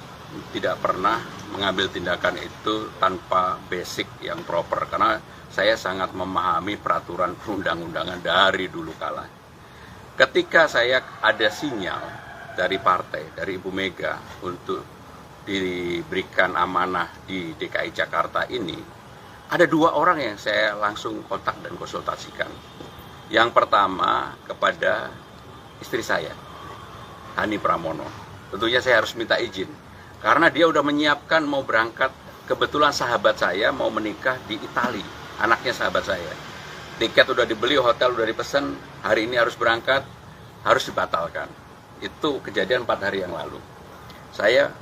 tidak pernah mengambil tindakan itu tanpa basic yang proper, karena saya sangat memahami peraturan perundang-undangan dari dulu kala. Ketika saya ada sinyal dari partai, dari Ibu Mega untuk diberikan amanah di DKI Jakarta ini, ada 2 orang yang saya langsung kontak dan konsultasikan. Yang pertama kepada istri saya, Hani Pramono. Tentunya saya harus minta izin, karena dia udah menyiapkan mau berangkat, kebetulan sahabat saya mau menikah di Italia, anaknya sahabat saya. Tiket udah dibeli, hotel udah dipesan, hari ini harus berangkat, harus dibatalkan. Itu kejadian 4 hari yang lalu. Saya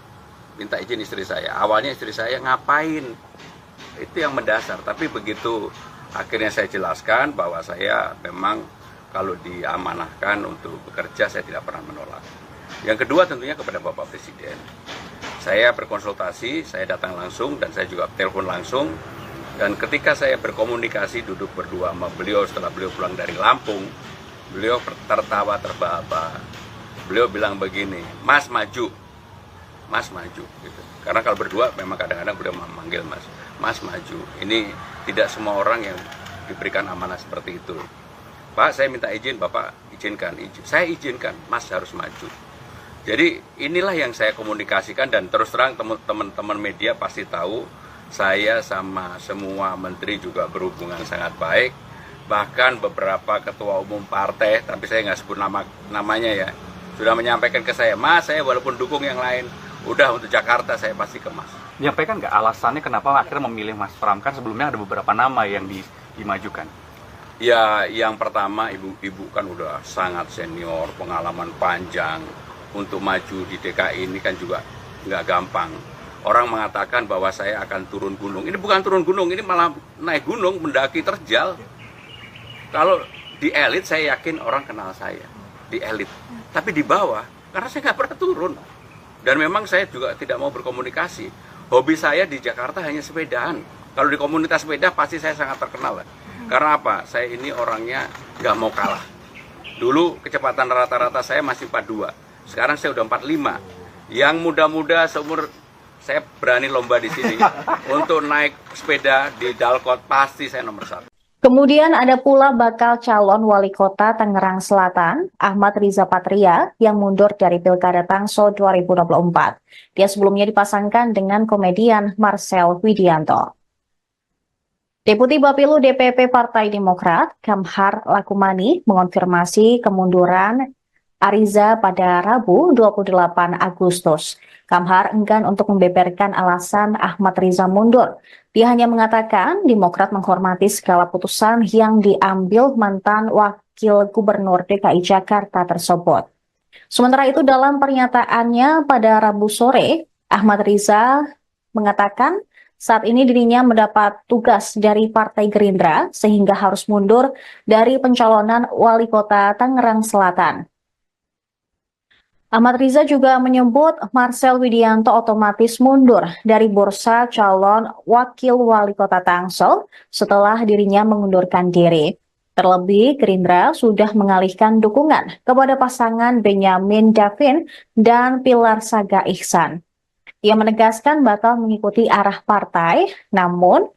minta izin istri saya. Awalnya istri saya ngapain? Itu yang mendasar. Tapi begitu akhirnya saya jelaskan bahwa saya memang kalau diamanahkan untuk bekerja, saya tidak pernah menolak. Yang kedua tentunya kepada Bapak Presiden. Saya berkonsultasi, saya datang langsung dan saya juga telepon langsung. Dan ketika saya berkomunikasi, duduk berdua sama beliau setelah beliau pulang dari Lampung, beliau tertawa terbahak-bahak. Beliau bilang begini, Mas maju, Mas maju. Gitu. Karena kalau berdua memang kadang-kadang beliau memanggil Mas, Mas maju. Ini tidak semua orang yang diberikan amanah seperti itu. Pak, saya minta izin, Bapak izinkan. Saya izinkan, Mas harus maju. Jadi inilah yang saya komunikasikan, dan terus terang teman-teman media pasti tahu saya sama semua menteri juga berhubungan sangat baik. Bahkan beberapa ketua umum partai, tapi saya nggak sebut namanya ya, sudah menyampaikan ke saya, Mas, saya walaupun dukung yang lain, udah untuk Jakarta saya pasti ke Mas. Menyampaikan nggak alasannya kenapa akhirnya memilih Mas Pram? Kan sebelumnya ada beberapa nama yang dimajukan. Ya, yang pertama ibu kan udah sangat senior, pengalaman panjang. Untuk maju di DKI ini kan juga nggak gampang. Orang mengatakan bahwa saya akan turun gunung. Ini bukan turun gunung, ini malah naik gunung, mendaki terjal. Kalau di elit saya yakin orang kenal saya, di elit. Tapi di bawah, karena saya nggak pernah turun. Dan memang saya juga tidak mau berkomunikasi. Hobi saya di Jakarta hanya sepedaan. Kalau di komunitas sepeda pasti saya sangat terkenal. Karena apa? Saya ini orangnya nggak mau kalah. Dulu kecepatan rata-rata saya masih 42. Sekarang saya udah 45. Yang muda-muda seumur saya berani lomba di sini untuk naik sepeda di Dalkot, pasti saya nomor 1. Kemudian ada pula bakal calon wali kota Tangerang Selatan, Ahmad Riza Patria, yang mundur dari Pilkada Tangsel 2024. Dia sebelumnya dipasangkan dengan komedian Marcel Widianto. Deputi Bapilu DPP Partai Demokrat, Kamhar Lakumani, mengonfirmasi kemunduran Ariza pada Rabu 28 Agustus. Kamhar enggan untuk membeberkan alasan Ahmad Riza mundur. Dia hanya mengatakan Demokrat menghormati segala putusan yang diambil mantan Wakil Gubernur DKI Jakarta tersebut. Sementara itu dalam pernyataannya pada Rabu sore, Ahmad Riza mengatakan saat ini dirinya mendapat tugas dari Partai Gerindra sehingga harus mundur dari pencalonan Wali Kota Tangerang Selatan. Ahmad Riza juga menyebut Marcel Widianto otomatis mundur dari bursa calon wakil wali kota Tangsel setelah dirinya mengundurkan diri. Terlebih, Gerindra sudah mengalihkan dukungan kepada pasangan Benyamin Davin dan Pilar Saga Ihsan. Ia menegaskan bakal mengikuti arah partai, namun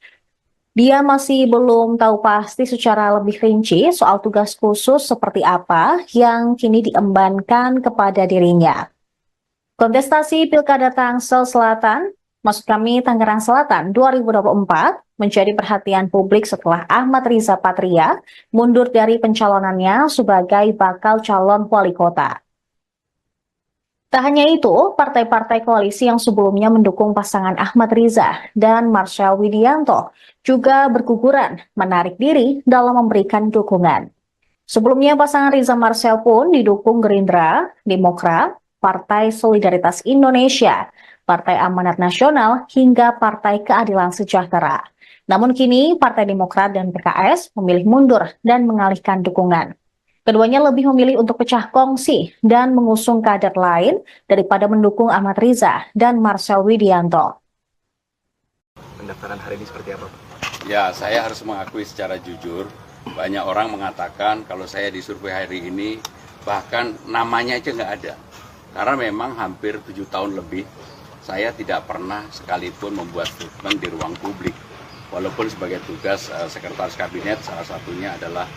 dia masih belum tahu pasti secara lebih rinci soal tugas khusus seperti apa yang kini diembankan kepada dirinya. Kontestasi Pilkada Tangsel Selatan, maksud kami Tangerang Selatan 2024, menjadi perhatian publik setelah Ahmad Riza Patria mundur dari pencalonannya sebagai bakal calon wali kota. Tak hanya itu, partai-partai koalisi yang sebelumnya mendukung pasangan Ahmad Riza dan Marcel Widianto juga berguguran menarik diri dalam memberikan dukungan. Sebelumnya pasangan Riza Marcel pun didukung Gerindra, Demokrat, Partai Solidaritas Indonesia, Partai Amanat Nasional, hingga Partai Keadilan Sejahtera. Namun kini Partai Demokrat dan PKS memilih mundur dan mengalihkan dukungan. Keduanya lebih memilih untuk pecah kongsi dan mengusung kader lain daripada mendukung Ahmad Riza dan Marcel Widianto. Pendaftaran hari ini seperti apa, Pak? Ya, saya harus mengakui secara jujur, banyak orang mengatakan kalau saya disurvei hari ini, bahkan namanya aja nggak ada. Karena memang hampir 7 tahun lebih, saya tidak pernah sekalipun membuat statement di ruang publik. Walaupun sebagai tugas Sekretaris Kabinet, salah satunya adalah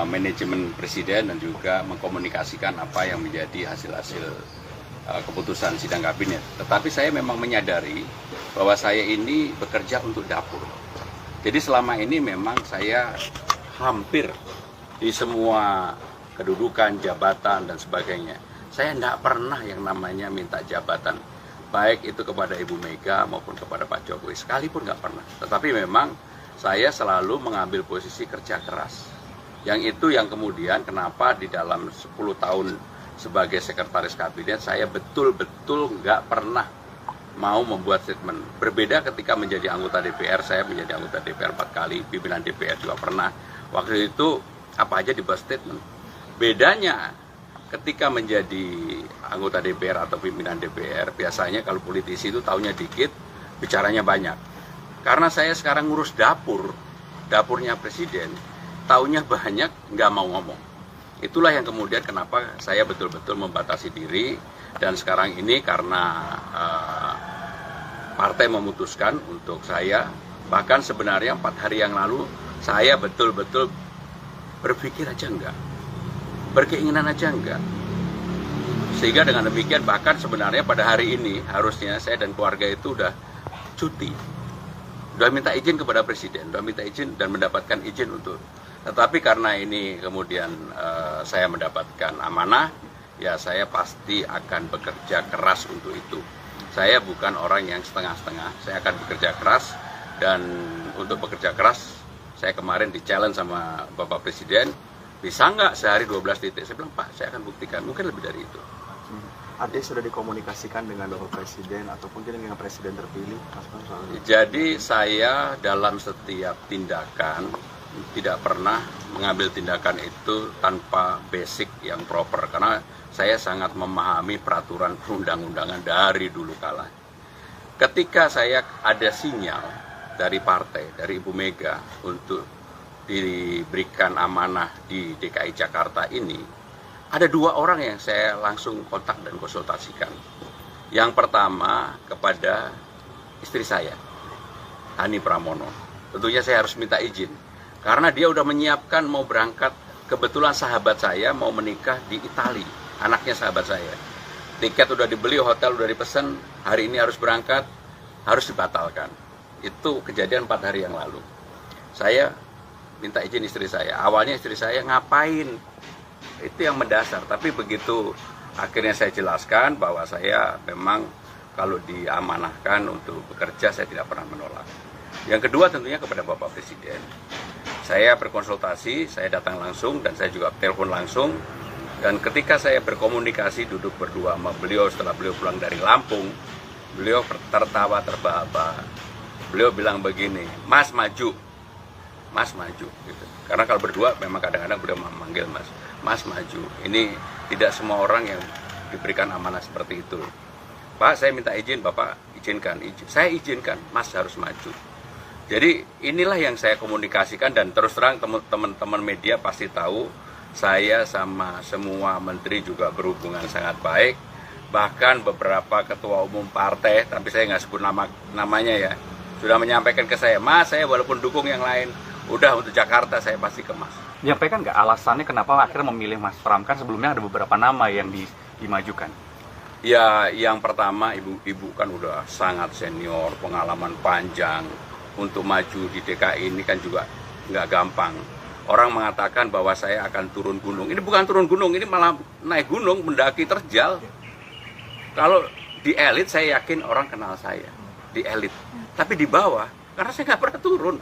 manajemen presiden dan juga mengkomunikasikan apa yang menjadi hasil-hasil keputusan sidang kabinet. Tetapi saya memang menyadari bahwa saya ini bekerja untuk dapur. Jadi selama ini memang saya hampir di semua kedudukan, jabatan dan sebagainya. Saya tidak pernah yang namanya minta jabatan, baik itu kepada Ibu Mega maupun kepada Pak Jokowi, sekalipun nggak pernah. Tetapi memang saya selalu mengambil posisi kerja keras. Yang itu yang kemudian kenapa di dalam 10 tahun sebagai sekretaris kabinet saya betul-betul nggak pernah mau membuat statement. Berbeda ketika menjadi anggota DPR, saya menjadi anggota DPR 4 kali, pimpinan DPR juga pernah. Waktu itu apa aja dibuat statement. Bedanya ketika menjadi anggota DPR atau pimpinan DPR, biasanya kalau politisi itu taunya dikit, bicaranya banyak. Karena saya sekarang ngurus dapurnya presiden, taunya banyak, nggak mau ngomong. Itulah yang kemudian kenapa saya betul-betul membatasi diri, dan sekarang ini karena partai memutuskan untuk saya, bahkan sebenarnya 4 hari yang lalu saya betul-betul berpikir aja enggak, berkeinginan aja enggak. Sehingga dengan demikian bahkan sebenarnya pada hari ini harusnya saya dan keluarga itu udah cuti. Udah minta izin kepada Presiden, udah minta izin dan mendapatkan izin untuk. Tetapi karena ini kemudian saya mendapatkan amanah, ya saya pasti akan bekerja keras untuk itu. Saya bukan orang yang setengah-setengah, saya akan bekerja keras, dan untuk bekerja keras saya kemarin di-challenge sama Bapak Presiden, bisa nggak sehari 12 titik? Saya bilang, Pak, saya akan buktikan, mungkin lebih dari itu. Artinya sudah dikomunikasikan dengan Bapak Presiden atau mungkin dengan Presiden terpilih, Mas Pram, soal itu? Jadi saya dalam setiap tindakan tidak pernah mengambil tindakan itu tanpa basic yang proper, karena saya sangat memahami peraturan perundang-undangan dari dulu kala. Ketika saya ada sinyal dari partai, dari Ibu Mega untuk diberikan amanah di DKI Jakarta ini, ada 2 orang yang saya langsung kontak dan konsultasikan. Yang pertama kepada istri saya, Hani Pramono. Tentunya saya harus minta izin, karena dia udah menyiapkan mau berangkat. Kebetulan sahabat saya mau menikah di Italia, anaknya sahabat saya. Tiket udah dibeli, hotel udah dipesan, hari ini harus berangkat, harus dibatalkan. Itu kejadian 4 hari yang lalu. Saya minta izin istri saya. Awalnya istri saya, ngapain? Itu yang mendasar. Tapi begitu akhirnya saya jelaskan bahwa saya memang kalau diamanahkan untuk bekerja, saya tidak pernah menolak. Yang kedua tentunya kepada Bapak Presiden. Saya berkonsultasi, saya datang langsung, dan saya juga telepon langsung. Dan ketika saya berkomunikasi, duduk berdua sama beliau setelah beliau pulang dari Lampung, beliau tertawa terbahak-bahak. Beliau bilang begini, Mas maju, Mas maju. Gitu. Karena kalau berdua memang kadang-kadang beliau memanggil Mas, Mas maju. Ini tidak semua orang yang diberikan amanah seperti itu. Pak, saya minta izin, Bapak izinkan. Saya izinkan, Mas harus maju. Jadi inilah yang saya komunikasikan, dan terus terang teman-teman media pasti tahu saya sama semua menteri juga berhubungan sangat baik. Bahkan beberapa ketua umum partai, tapi saya nggak sebut namanya ya, sudah menyampaikan ke saya, Mas, saya walaupun dukung yang lain, udah untuk Jakarta saya pasti ke Mas. Menyampaikan nggak alasannya kenapa akhirnya memilih Mas Pram? Kan sebelumnya ada beberapa nama yang dimajukan. Ya, yang pertama ibu kan udah sangat senior, pengalaman panjang. Untuk maju di DKI ini kan juga nggak gampang. Orang mengatakan bahwa saya akan turun gunung. Ini bukan turun gunung, ini malah naik gunung, mendaki terjal. Kalau di elit saya yakin orang kenal saya, di elit. Tapi di bawah, karena saya nggak pernah turun.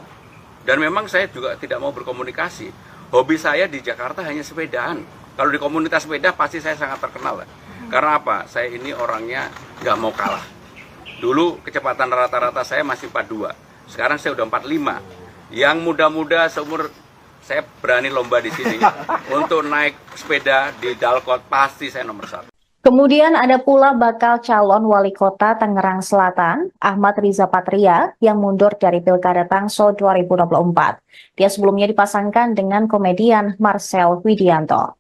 Dan memang saya juga tidak mau berkomunikasi. Hobi saya di Jakarta hanya sepedaan. Kalau di komunitas sepeda pasti saya sangat terkenal. Karena apa? Saya ini orangnya nggak mau kalah. Dulu kecepatan rata-rata saya masih 42. Sekarang saya udah 45. Yang muda-muda seumur saya berani lomba di sini untuk naik sepeda di Dalkot, pasti saya nomor 1. Kemudian ada pula bakal calon wali kota Tangerang Selatan, Ahmad Riza Patria, yang mundur dari Pilkada Tangsel 2024. Dia sebelumnya dipasangkan dengan komedian Marcel Widianto.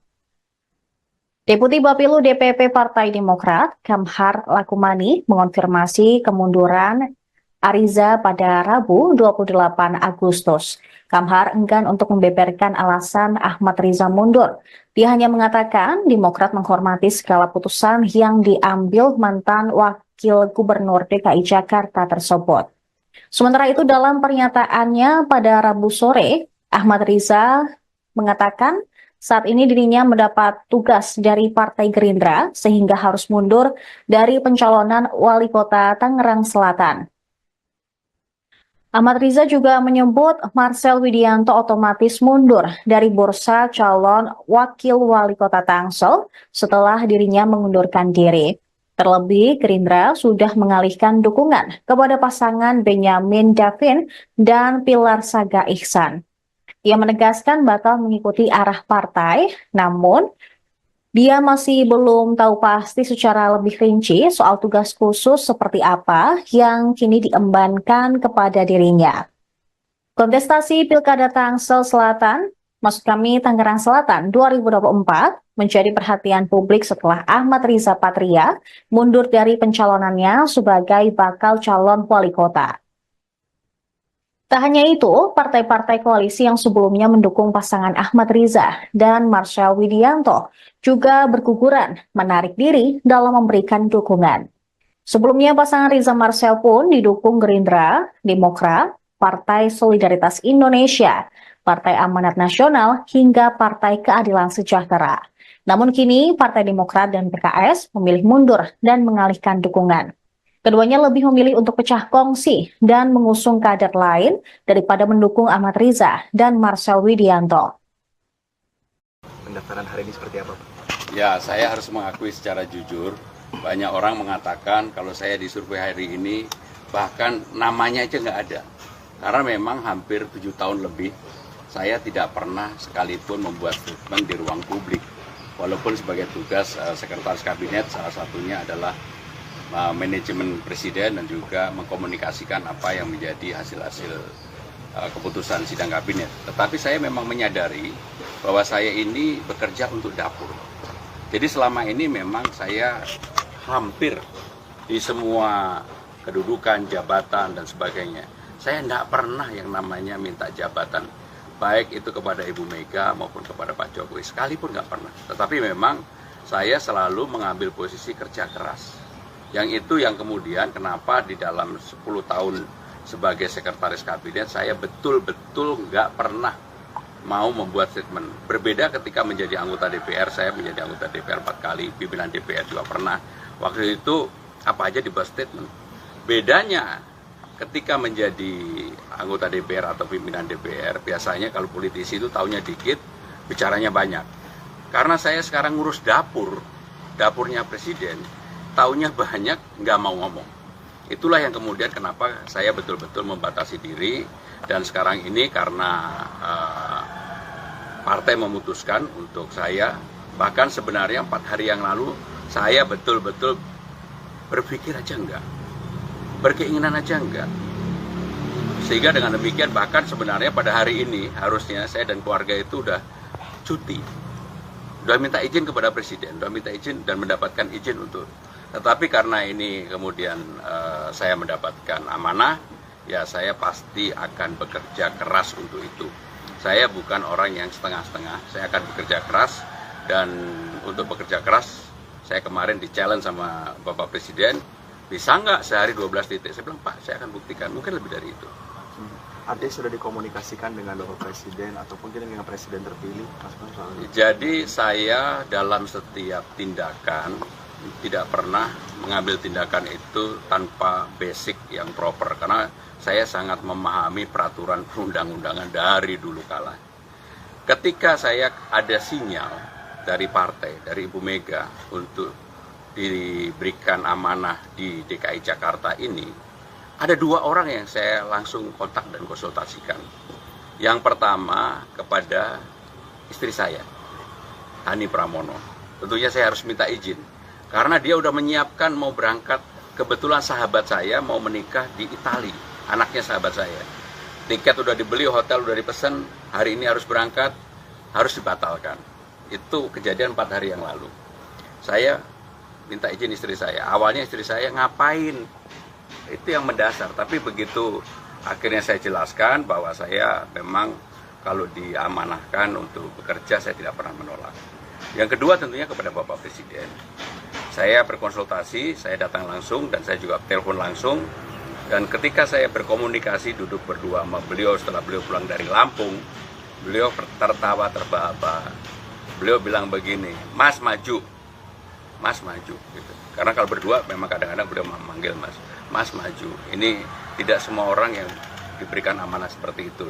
Deputi Bapilu DPP Partai Demokrat, Kamhar Lakumani, mengonfirmasi kemunduran Ariza pada Rabu 28 Agustus. Kamhar enggan untuk membeberkan alasan Ahmad Riza mundur. Dia hanya mengatakan Demokrat menghormati segala putusan yang diambil mantan Wakil Gubernur DKI Jakarta tersebut. Sementara itu dalam pernyataannya pada Rabu sore, Ahmad Riza mengatakan saat ini dirinya mendapat tugas dari Partai Gerindra sehingga harus mundur dari pencalonan Wali Kota Tangerang Selatan. Ahmad Riza juga menyebut Marcel Widianto otomatis mundur dari bursa calon wakil wali kota Tangsel setelah dirinya mengundurkan diri. Terlebih, Gerindra sudah mengalihkan dukungan kepada pasangan Benyamin Davin dan Pilar Saga Ihsan. Ia menegaskan bakal mengikuti arah partai, namun dia masih belum tahu pasti secara lebih rinci soal tugas khusus seperti apa yang kini diembankan kepada dirinya. Kontestasi Pilkada Tangsel Selatan maksud kami Tangerang Selatan 2024 menjadi perhatian publik setelah Ahmad Riza Patria mundur dari pencalonannya sebagai bakal calon wali kota. Tak hanya itu, partai-partai koalisi yang sebelumnya mendukung pasangan Ahmad Riza dan Marcel Widianto juga berguguran menarik diri dalam memberikan dukungan. Sebelumnya pasangan Riza Marcel pun didukung Gerindra, Demokrat, Partai Solidaritas Indonesia, Partai Amanat Nasional, hingga Partai Keadilan Sejahtera. Namun kini Partai Demokrat dan PKS memilih mundur dan mengalihkan dukungan. Keduanya lebih memilih untuk pecah kongsi dan mengusung kader lain daripada mendukung Ahmad Riza dan Marcel Widianto. Pendaftaran hari ini seperti apa, Pak? Ya, saya harus mengakui secara jujur, banyak orang mengatakan kalau saya disurvei hari ini, bahkan namanya aja nggak ada. Karena memang hampir 7 tahun lebih, saya tidak pernah sekalipun membuat statement di ruang publik. Walaupun sebagai tugas Sekretaris Kabinet, salah satunya adalah manajemen Presiden dan juga mengkomunikasikan apa yang menjadi hasil-hasil keputusan sidang Kabinet. Tetapi saya memang menyadari bahwa saya ini bekerja untuk dapur. Jadi selama ini memang saya hampir di semua kedudukan, jabatan, dan sebagainya. Saya tidak pernah yang namanya minta jabatan, baik itu kepada Ibu Mega maupun kepada Pak Jokowi, sekalipun nggak pernah. Tetapi memang saya selalu mengambil posisi kerja keras. Yang itu yang kemudian kenapa di dalam 10 tahun sebagai Sekretaris Kabinet, saya betul-betul nggak pernah mau membuat statement. Berbeda ketika menjadi anggota DPR, saya menjadi anggota DPR 4 kali, pimpinan DPR juga pernah. Waktu itu apa aja dibuat statement. Bedanya ketika menjadi anggota DPR atau pimpinan DPR, biasanya kalau politisi itu taunya dikit, bicaranya banyak. Karena saya sekarang ngurus dapurnya Presiden, taunya banyak, nggak mau ngomong. Itulah yang kemudian kenapa saya betul-betul membatasi diri, dan sekarang ini karena partai memutuskan untuk saya, bahkan sebenarnya 4 hari yang lalu, saya betul-betul berpikir aja enggak. Berkeinginan aja enggak. Sehingga dengan demikian bahkan sebenarnya pada hari ini harusnya saya dan keluarga itu udah cuti. Udah minta izin kepada Presiden, udah minta izin dan mendapatkan izin untuk. Tetapi karena ini kemudian saya mendapatkan amanah, ya saya pasti akan bekerja keras untuk itu. Saya bukan orang yang setengah-setengah, saya akan bekerja keras, dan untuk bekerja keras saya kemarin di-challenge sama Bapak Presiden, bisa nggak sehari 12 titik? Saya bilang, Pak, saya akan buktikan, mungkin lebih dari itu. Artinya sudah dikomunikasikan dengan Bapak Presiden ataupun dengan Presiden terpilih, Mas Bang, soal itu? Jadi saya dalam setiap tindakan tidak pernah mengambil tindakan itu tanpa basic yang proper, karena saya sangat memahami peraturan perundang-undangan dari dulu kala. Ketika saya ada sinyal dari partai, dari Ibu Mega untuk diberikan amanah di DKI Jakarta ini, ada 2 orang yang saya langsung kontak dan konsultasikan. Yang pertama kepada istri saya, Hani Pramono. Tentunya saya harus minta izin, karena dia udah menyiapkan mau berangkat. Kebetulan sahabat saya mau menikah di Italia, anaknya sahabat saya. Tiket udah dibeli, hotel udah dipesan, hari ini harus berangkat, harus dibatalkan. Itu kejadian 4 hari yang lalu. Saya minta izin istri saya. Awalnya istri saya ngapain? Itu yang mendasar. Tapi begitu akhirnya saya jelaskan bahwa saya memang kalau diamanahkan untuk bekerja, saya tidak pernah menolak. Yang kedua tentunya kepada Bapak Presiden. Saya berkonsultasi, saya datang langsung dan saya juga telepon langsung. Dan ketika saya berkomunikasi duduk berdua sama beliau setelah beliau pulang dari Lampung, beliau tertawa terbahak-bahak. Beliau bilang begini, Mas maju. Mas maju gitu. Karena kalau berdua memang kadang-kadang beliau memanggil Mas maju. Ini tidak semua orang yang diberikan amanah seperti itu.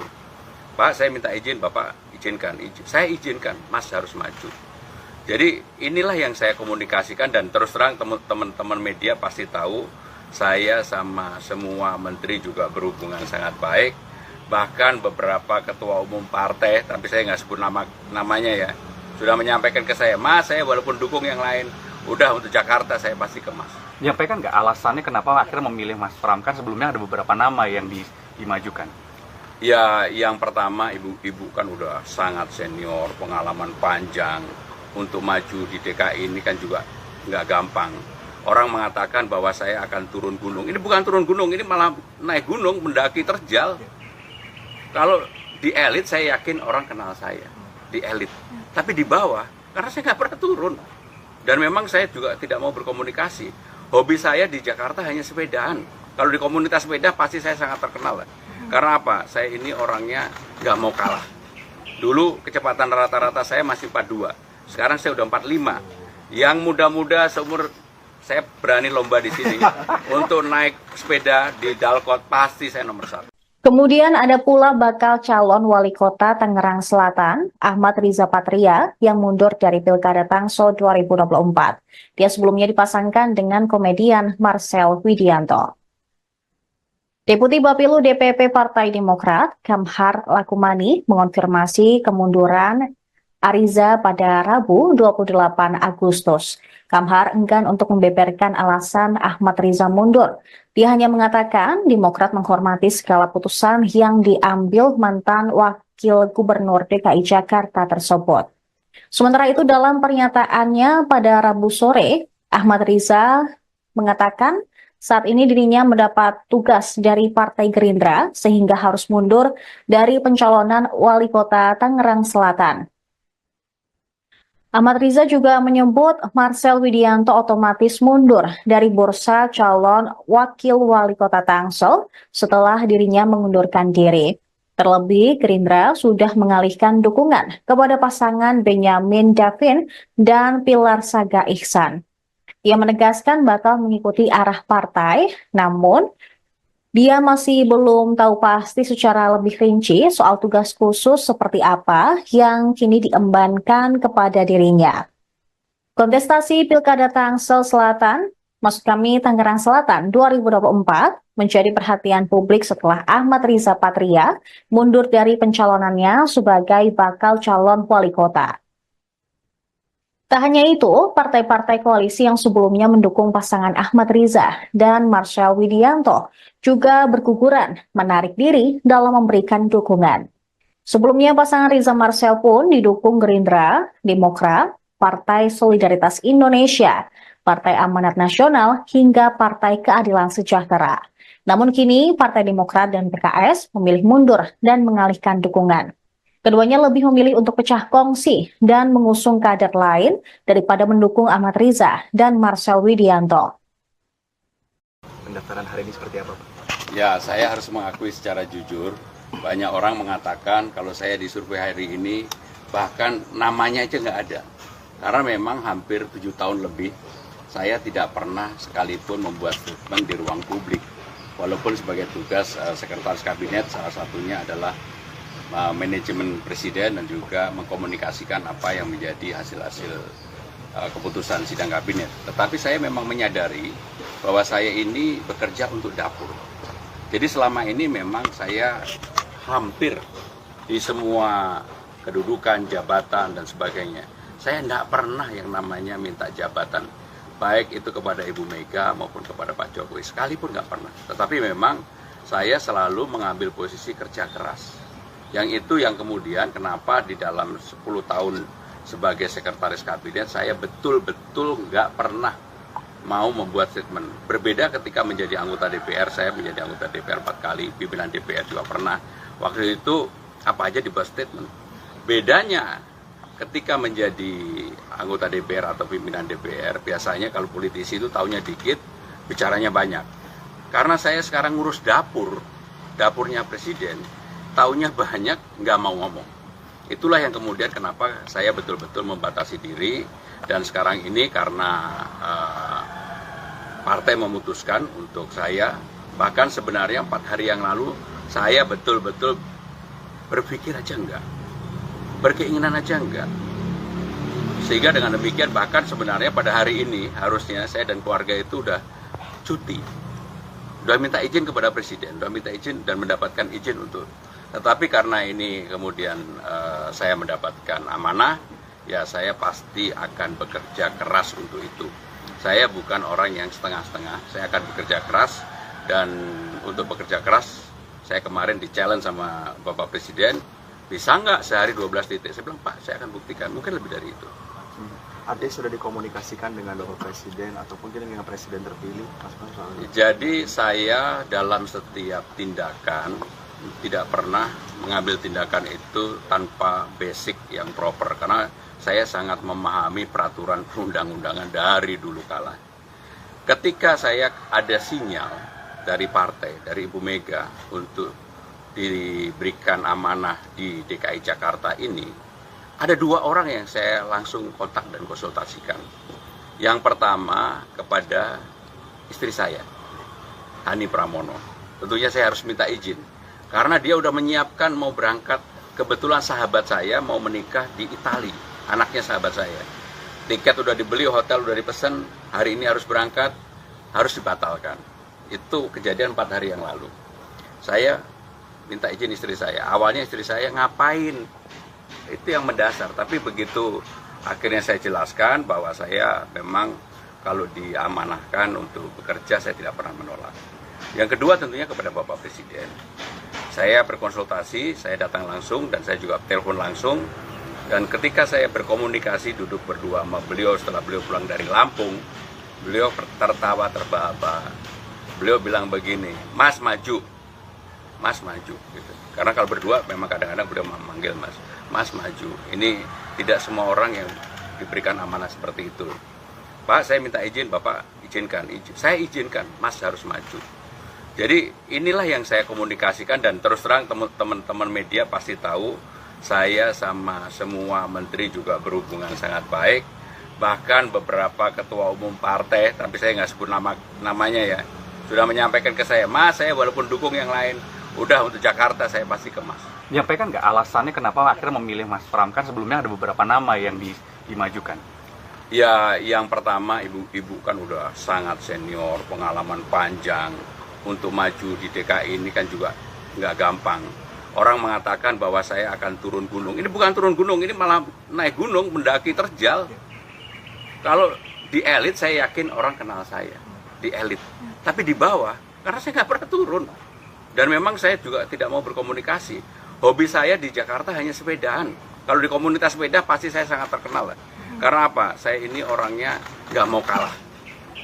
Pak, saya minta izin, Bapak izinkan. Saya izinkan, Mas harus maju. Jadi inilah yang saya komunikasikan, dan terus terang teman-teman media pasti tahu saya sama semua menteri juga berhubungan sangat baik. Bahkan beberapa ketua umum partai, tapi saya nggak sebut namanya ya, sudah menyampaikan ke saya, Mas, saya walaupun dukung yang lain, udah untuk Jakarta saya pasti ke Mas. Menyampaikan nggak alasannya kenapa akhirnya memilih Mas Pram? Kan sebelumnya ada beberapa nama yang dimajukan. Ya, yang pertama ibu-ibu kan udah sangat senior, pengalaman panjang. Untuk maju di DKI ini kan juga nggak gampang. Orang mengatakan bahwa saya akan turun gunung. Ini bukan turun gunung, ini malah naik gunung, mendaki terjal. Kalau di elit saya yakin orang kenal saya, di elit. Tapi di bawah, karena saya nggak pernah turun. Dan memang saya juga tidak mau berkomunikasi. Hobi saya di Jakarta hanya sepedaan. Kalau di komunitas sepeda pasti saya sangat terkenal. Karena apa? Saya ini orangnya nggak mau kalah. Dulu kecepatan rata-rata saya masih 42. Sekarang saya udah 45. Yang muda-muda seumur saya berani lomba di sini untuk naik sepeda di Dalkot, pasti saya nomor 1. Kemudian ada pula bakal calon wali kota Tangerang Selatan, Ahmad Riza Patria, yang mundur dari Pilkada Tangsel 2024. Dia sebelumnya dipasangkan dengan komedian Marcel Widianto. Deputi Bapilu DPP Partai Demokrat, Kamhar Lakumani, mengonfirmasi kemunduran Ariza pada Rabu 28 Agustus. Kamhar enggan untuk membeberkan alasan Ahmad Riza mundur. Dia hanya mengatakan Demokrat menghormati segala putusan yang diambil mantan Wakil Gubernur DKI Jakarta tersebut. Sementara itu dalam pernyataannya pada Rabu sore, Ahmad Riza mengatakan saat ini dirinya mendapat tugas dari Partai Gerindra sehingga harus mundur dari pencalonan Wali Kota Tangerang Selatan. Ahmad Riza juga menyebut Marcel Widianto otomatis mundur dari bursa calon wakil wali kota Tangsel setelah dirinya mengundurkan diri. Terlebih, Gerindra sudah mengalihkan dukungan kepada pasangan Benyamin Davin dan Pilar Saga Ihsan. Ia menegaskan bakal mengikuti arah partai, namun dia masih belum tahu pasti secara lebih rinci soal tugas khusus seperti apa yang kini diembankan kepada dirinya. Kontestasi Pilkada Tangsel Selatan, maksud kami Tangerang Selatan 2024, menjadi perhatian publik setelah Ahmad Riza Patria mundur dari pencalonannya sebagai bakal calon wali kota. Tak hanya itu, partai-partai koalisi yang sebelumnya mendukung pasangan Ahmad Riza dan Marcel Widianto juga berguguran menarik diri dalam memberikan dukungan. Sebelumnya pasangan Riza Marcel pun didukung Gerindra, Demokrat, Partai Solidaritas Indonesia, Partai Amanat Nasional, hingga Partai Keadilan Sejahtera. Namun kini Partai Demokrat dan PKS memilih mundur dan mengalihkan dukungan. Keduanya lebih memilih untuk pecah kongsi dan mengusung kader lain daripada mendukung Ahmad Riza dan Marcel Widianto. Pendaftaran hari ini seperti apa, Pak? Ya, saya harus mengakui secara jujur, banyak orang mengatakan kalau saya disurvei hari ini, bahkan namanya aja nggak ada. Karena memang hampir 7 tahun lebih, saya tidak pernah sekalipun membuat statement di ruang publik. Walaupun sebagai tugas Sekretaris Kabinet, salah satunya adalah manajemen presiden dan juga mengkomunikasikan apa yang menjadi hasil-hasil keputusan sidang kabinet. Tetapi saya memang menyadari bahwa saya ini bekerja untuk dapur. Jadi selama ini memang saya hampir di semua kedudukan, jabatan dan sebagainya. Saya tidak pernah yang namanya minta jabatan, baik itu kepada Ibu Mega maupun kepada Pak Jokowi, sekalipun nggak pernah. Tetapi memang saya selalu mengambil posisi kerja keras. Yang itu yang kemudian kenapa di dalam 10 tahun sebagai sekretaris kabinet saya betul-betul nggak pernah mau membuat statement. Berbeda ketika menjadi anggota DPR, saya menjadi anggota DPR 4 kali, pimpinan DPR juga pernah. Waktu itu apa aja dibuat statement. Bedanya ketika menjadi anggota DPR atau pimpinan DPR, biasanya kalau politisi itu taunya dikit, bicaranya banyak. Karena saya sekarang ngurus dapurnya presiden, taunya banyak, nggak mau ngomong. Itulah yang kemudian kenapa saya betul-betul membatasi diri, dan sekarang ini karena partai memutuskan untuk saya, bahkan sebenarnya 4 hari yang lalu, saya betul-betul berpikir aja enggak, berkeinginan aja enggak. Sehingga dengan demikian bahkan sebenarnya pada hari ini harusnya saya dan keluarga itu udah cuti. Udah minta izin kepada presiden, udah minta izin dan mendapatkan izin untuk. Tetapi karena ini kemudian saya mendapatkan amanah, ya saya pasti akan bekerja keras untuk itu. Saya bukan orang yang setengah-setengah, saya akan bekerja keras, dan untuk bekerja keras Saya kemarin di-challenge sama Bapak Presiden, bisa nggak sehari 12 titik? Saya bilang, Pak, saya akan buktikan, mungkin lebih dari itu. Artinya sudah dikomunikasikan dengan Bapak Presiden atau mungkin dengan Presiden terpilih, Mas Pram, soal ini? Jadi saya dalam setiap tindakan tidak pernah mengambil tindakan itu tanpa basic yang proper, karena saya sangat memahami peraturan perundang-undangan dari dulu kala. Ketika saya ada sinyal dari partai, dari Ibu Mega untuk diberikan amanah di DKI Jakarta ini, ada 2 orang yang saya langsung kontak dan konsultasikan. Yang pertama kepada istri saya, Hani Pramono. Tentunya saya harus minta izin, karena dia udah menyiapkan mau berangkat. Kebetulan sahabat saya mau menikah di Italia, anaknya sahabat saya. Tiket udah dibeli, hotel udah dipesan, hari ini harus berangkat, harus dibatalkan. Itu kejadian 4 hari yang lalu. Saya minta izin istri saya. Awalnya istri saya, ngapain? Itu yang mendasar. Tapi begitu akhirnya saya jelaskan bahwa saya memang kalau diamanahkan untuk bekerja, saya tidak pernah menolak. Yang kedua tentunya kepada Bapak Presiden. Saya berkonsultasi, saya datang langsung dan saya juga telepon langsung. Dan ketika saya berkomunikasi duduk berdua sama beliau setelah beliau pulang dari Lampung, beliau tertawa terbahak-bahak. Beliau bilang begini, Mas maju, Mas maju. Gitu. Karena kalau berdua memang kadang-kadang beliau memanggil Mas, Mas maju. Ini tidak semua orang yang diberikan amanah seperti itu. Pak, saya minta izin, Bapak izinkan. Saya izinkan, Mas harus maju. Jadi inilah yang saya komunikasikan dan terus terang teman-teman media pasti tahu saya sama semua menteri juga berhubungan sangat baik. Bahkan beberapa ketua umum partai, tapi saya nggak sebut namanya ya, sudah menyampaikan ke saya, Mas, saya walaupun dukung yang lain, udah untuk Jakarta saya pasti ke Mas. Menyampaikan nggak alasannya kenapa akhirnya memilih Mas Pram? Kan sebelumnya ada beberapa nama yang dimajukan. Ya, yang pertama ibu kan udah sangat senior, pengalaman panjang. Untuk maju di DKI ini kan juga nggak gampang. Orang mengatakan bahwa saya akan turun gunung. Ini bukan turun gunung, ini malah naik gunung, mendaki terjal. Kalau di elit saya yakin orang kenal saya, di elit. Tapi di bawah, karena saya nggak pernah turun. Dan memang saya juga tidak mau berkomunikasi. Hobi saya di Jakarta hanya sepedaan. Kalau di komunitas sepeda pasti saya sangat terkenal. Karena apa? Saya ini orangnya nggak mau kalah.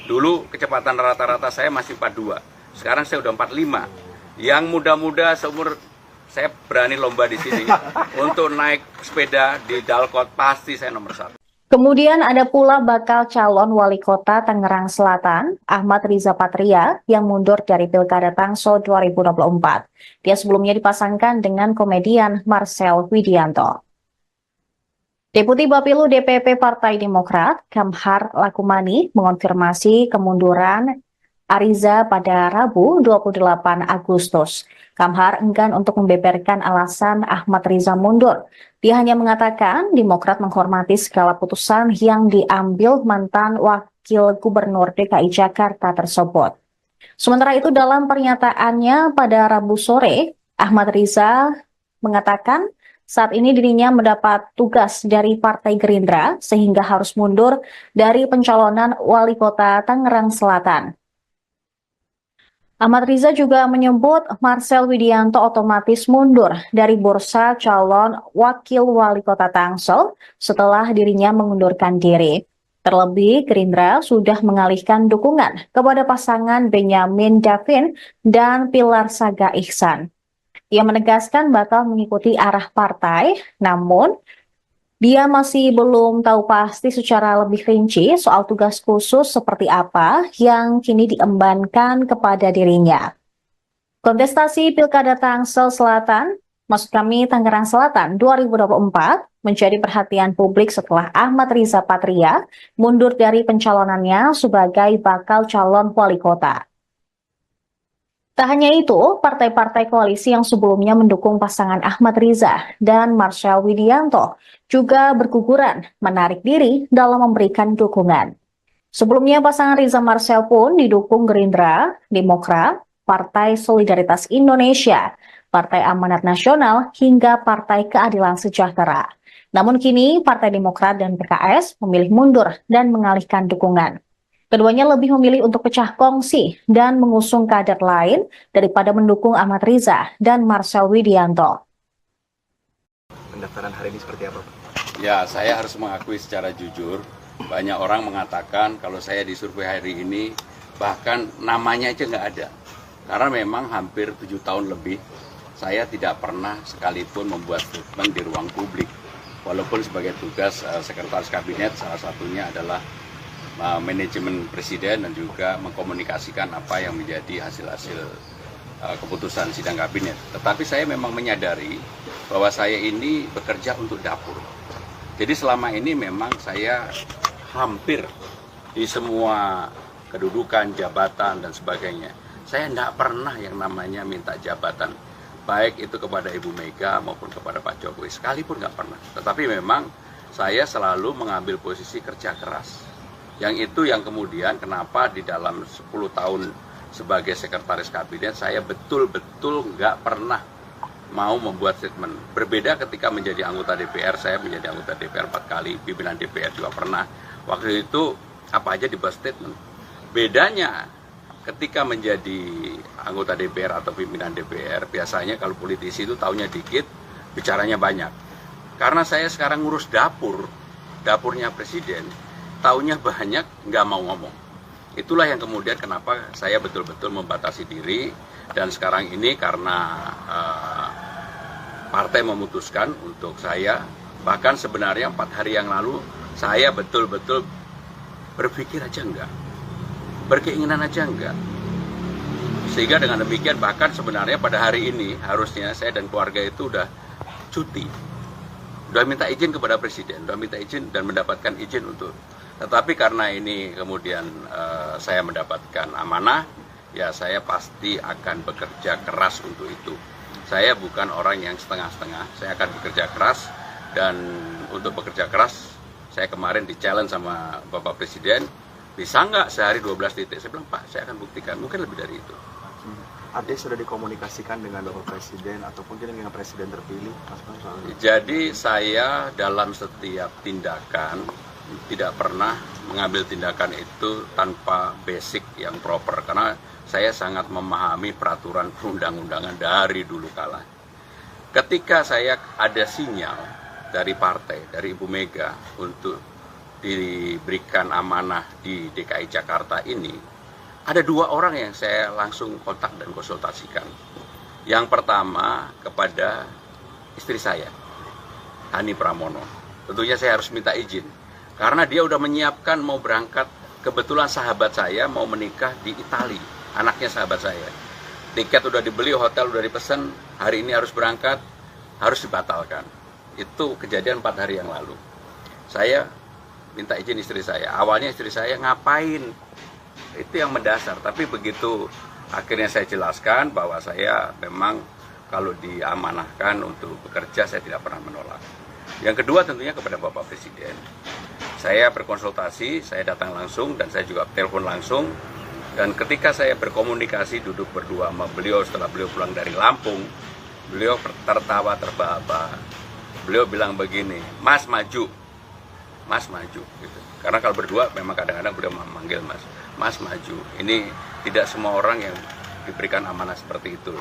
Dulu kecepatan rata-rata saya masih 42. Sekarang saya udah 45. Yang muda-muda seumur saya berani lomba di sini. Untuk naik sepeda di Dalkot pasti saya nomor 1. Kemudian ada pula bakal calon wali kota Tangerang Selatan, Ahmad Riza Patria, yang mundur dari Pilkada Tangsel 2024. Dia sebelumnya dipasangkan dengan komedian Marcel Widianto. Deputi Bapilu DPP Partai Demokrat, Kamhar Lakumani, mengonfirmasi kemunduran Ariza pada Rabu 28 Agustus. Kamhar enggan untuk membeberkan alasan Ahmad Riza mundur. Dia hanya mengatakan Demokrat menghormati segala putusan yang diambil mantan Wakil Gubernur DKI Jakarta tersebut. Sementara itu dalam pernyataannya pada Rabu sore, Ahmad Riza mengatakan saat ini dirinya mendapat tugas dari Partai Gerindra sehingga harus mundur dari pencalonan Wali Kota Tangerang Selatan. Ahmad Riza juga menyebut Marcel Widianto otomatis mundur dari bursa calon wakil wali kota Tangsel setelah dirinya mengundurkan diri. Terlebih, Gerindra sudah mengalihkan dukungan kepada pasangan Benyamin Davin dan Pilar Saga Ihsan. Ia menegaskan bakal mengikuti arah partai, namun dia masih belum tahu pasti secara lebih rinci soal tugas khusus seperti apa yang kini diembankan kepada dirinya. Kontestasi Pilkada Tangsel Selatan, maksud kami Tangerang Selatan 2024, menjadi perhatian publik setelah Ahmad Riza Patria mundur dari pencalonannya sebagai bakal calon wali kota. Tak hanya itu, partai-partai koalisi yang sebelumnya mendukung pasangan Ahmad Riza dan Marcel Widianto juga berguguran menarik diri dalam memberikan dukungan. Sebelumnya pasangan Riza Marcel pun didukung Gerindra, Demokrat, Partai Solidaritas Indonesia, Partai Amanat Nasional, hingga Partai Keadilan Sejahtera. Namun kini Partai Demokrat dan PKS memilih mundur dan mengalihkan dukungan. Keduanya lebih memilih untuk pecah kongsi dan mengusung kader lain daripada mendukung Ahmad Riza dan Marcel Widianto. Pendaftaran hari ini seperti apa, Pak? Ya, saya harus mengakui secara jujur, banyak orang mengatakan kalau saya disurvei hari ini, bahkan namanya aja nggak ada. Karena memang hampir 7 tahun lebih, saya tidak pernah sekalipun membuat statement di ruang publik. Walaupun sebagai tugas Sekretaris Kabinet, salah satunya adalah manajemen presiden dan juga mengkomunikasikan apa yang menjadi hasil-hasil keputusan sidang kabinet. Tetapi saya memang menyadari bahwa saya ini bekerja untuk dapur. Jadi selama ini memang saya hampir di semua kedudukan, jabatan dan sebagainya. Saya tidak pernah yang namanya minta jabatan, baik itu kepada Ibu Mega maupun kepada Pak Jokowi, sekalipun nggak pernah. Tetapi memang saya selalu mengambil posisi kerja keras. Yang itu yang kemudian kenapa di dalam 10 tahun sebagai Sekretaris Kabinet saya betul-betul nggak pernah mau membuat statement. Berbeda ketika menjadi anggota DPR, saya menjadi anggota DPR 4 kali, pimpinan DPR juga pernah. Waktu itu apa aja dibuat statement. Bedanya ketika menjadi anggota DPR atau pimpinan DPR, biasanya kalau politisi itu taunya dikit, bicaranya banyak. Karena saya sekarang ngurus dapurnya presiden, taunya banyak, nggak mau ngomong. Itulah yang kemudian kenapa saya betul-betul membatasi diri, dan sekarang ini karena partai memutuskan untuk saya, bahkan sebenarnya 4 hari yang lalu, saya betul-betul berpikir aja enggak, berkeinginan aja enggak. Sehingga dengan demikian bahkan sebenarnya pada hari ini harusnya saya dan keluarga itu udah cuti. Udah minta izin kepada presiden, udah minta izin dan mendapatkan izin untuk. Tetapi karena ini kemudian saya mendapatkan amanah, ya saya pasti akan bekerja keras untuk itu. Saya bukan orang yang setengah-setengah, saya akan bekerja keras. Dan untuk bekerja keras, saya kemarin di-challenge sama Bapak Presiden, bisa nggak sehari 12 titik? Saya bilang, Pak, saya akan buktikan, mungkin lebih dari itu. Ada sudah dikomunikasikan dengan Bapak Presiden ataupun dengan Presiden terpilih, Mas Bang, soalnya? Jadi saya dalam setiap tindakan tidak pernah mengambil tindakan itu tanpa basic yang proper, karena saya sangat memahami peraturan perundang-undangan dari dulu kala. Ketika saya ada sinyal dari partai, dari Ibu Mega untuk diberikan amanah di DKI Jakarta ini, ada 2 orang yang saya langsung kontak dan konsultasikan. Yang pertama kepada istri saya, Hani Pramono. Tentunya saya harus minta izin, karena dia udah menyiapkan mau berangkat. Kebetulan sahabat saya mau menikah di Italia, anaknya sahabat saya. Tiket udah dibeli, hotel udah dipesan, hari ini harus berangkat, harus dibatalkan. Itu kejadian 4 hari yang lalu. Saya minta izin istri saya. Awalnya istri saya ngapain? Itu yang mendasar. Tapi begitu akhirnya saya jelaskan bahwa saya memang kalau diamanahkan untuk bekerja, saya tidak pernah menolak. Yang kedua tentunya kepada Bapak Presiden. Saya berkonsultasi, saya datang langsung dan saya juga telepon langsung. Dan ketika saya berkomunikasi duduk berdua sama beliau setelah beliau pulang dari Lampung, beliau tertawa terbahak-bahak. Beliau bilang begini, Mas maju, Mas maju. Gitu. Karena kalau berdua memang kadang-kadang beliau memanggil Mas, Mas maju. Ini tidak semua orang yang diberikan amanah seperti itu.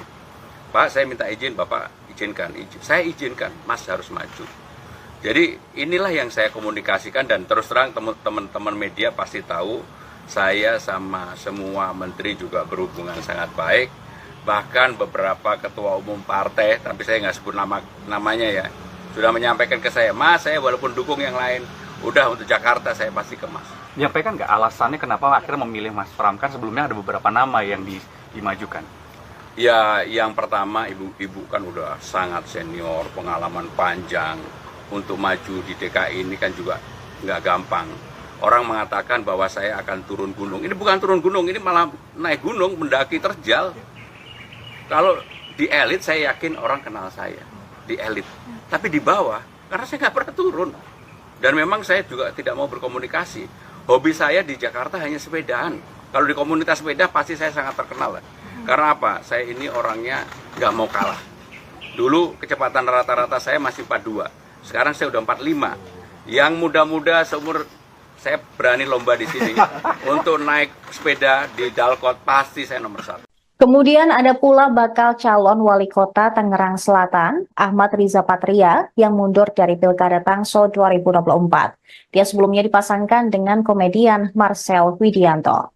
Pak, saya minta izin, Bapak izinkan. Saya izinkan, Mas harus maju. Jadi inilah yang saya komunikasikan, dan terus terang teman-teman media pasti tahu saya sama semua menteri juga berhubungan sangat baik. Bahkan beberapa ketua umum partai, tapi saya nggak sebut namanya ya, sudah menyampaikan ke saya, Mas, saya walaupun dukung yang lain, udah untuk Jakarta saya pasti ke Mas. Menyampaikan nggak alasannya kenapa akhirnya memilih Mas Pram? Kan sebelumnya ada beberapa nama yang dimajukan. Ya, yang pertama ibu kan udah sangat senior, pengalaman panjang. Untuk maju di DKI ini kan juga nggak gampang. Orang mengatakan bahwa saya akan turun gunung. Ini bukan turun gunung, ini malah naik gunung, mendaki terjal. Kalau di elit saya yakin orang kenal saya, di elit. Tapi di bawah, karena saya nggak pernah turun. Dan memang saya juga tidak mau berkomunikasi. Hobi saya di Jakarta hanya sepedaan. Kalau di komunitas sepeda pasti saya sangat terkenal. Karena apa? Saya ini orangnya nggak mau kalah. Dulu kecepatan rata-rata saya masih 42. Sekarang saya udah 45. Yang muda-muda seumur saya berani lomba di sini untuk naik sepeda di Dalkot, pasti saya nomor 1. Kemudian ada pula bakal calon wali kota Tangerang Selatan, Ahmad Riza Patria, yang mundur dari Pilkada Tangsel 2024. Dia sebelumnya dipasangkan dengan komedian Marcel Widianto.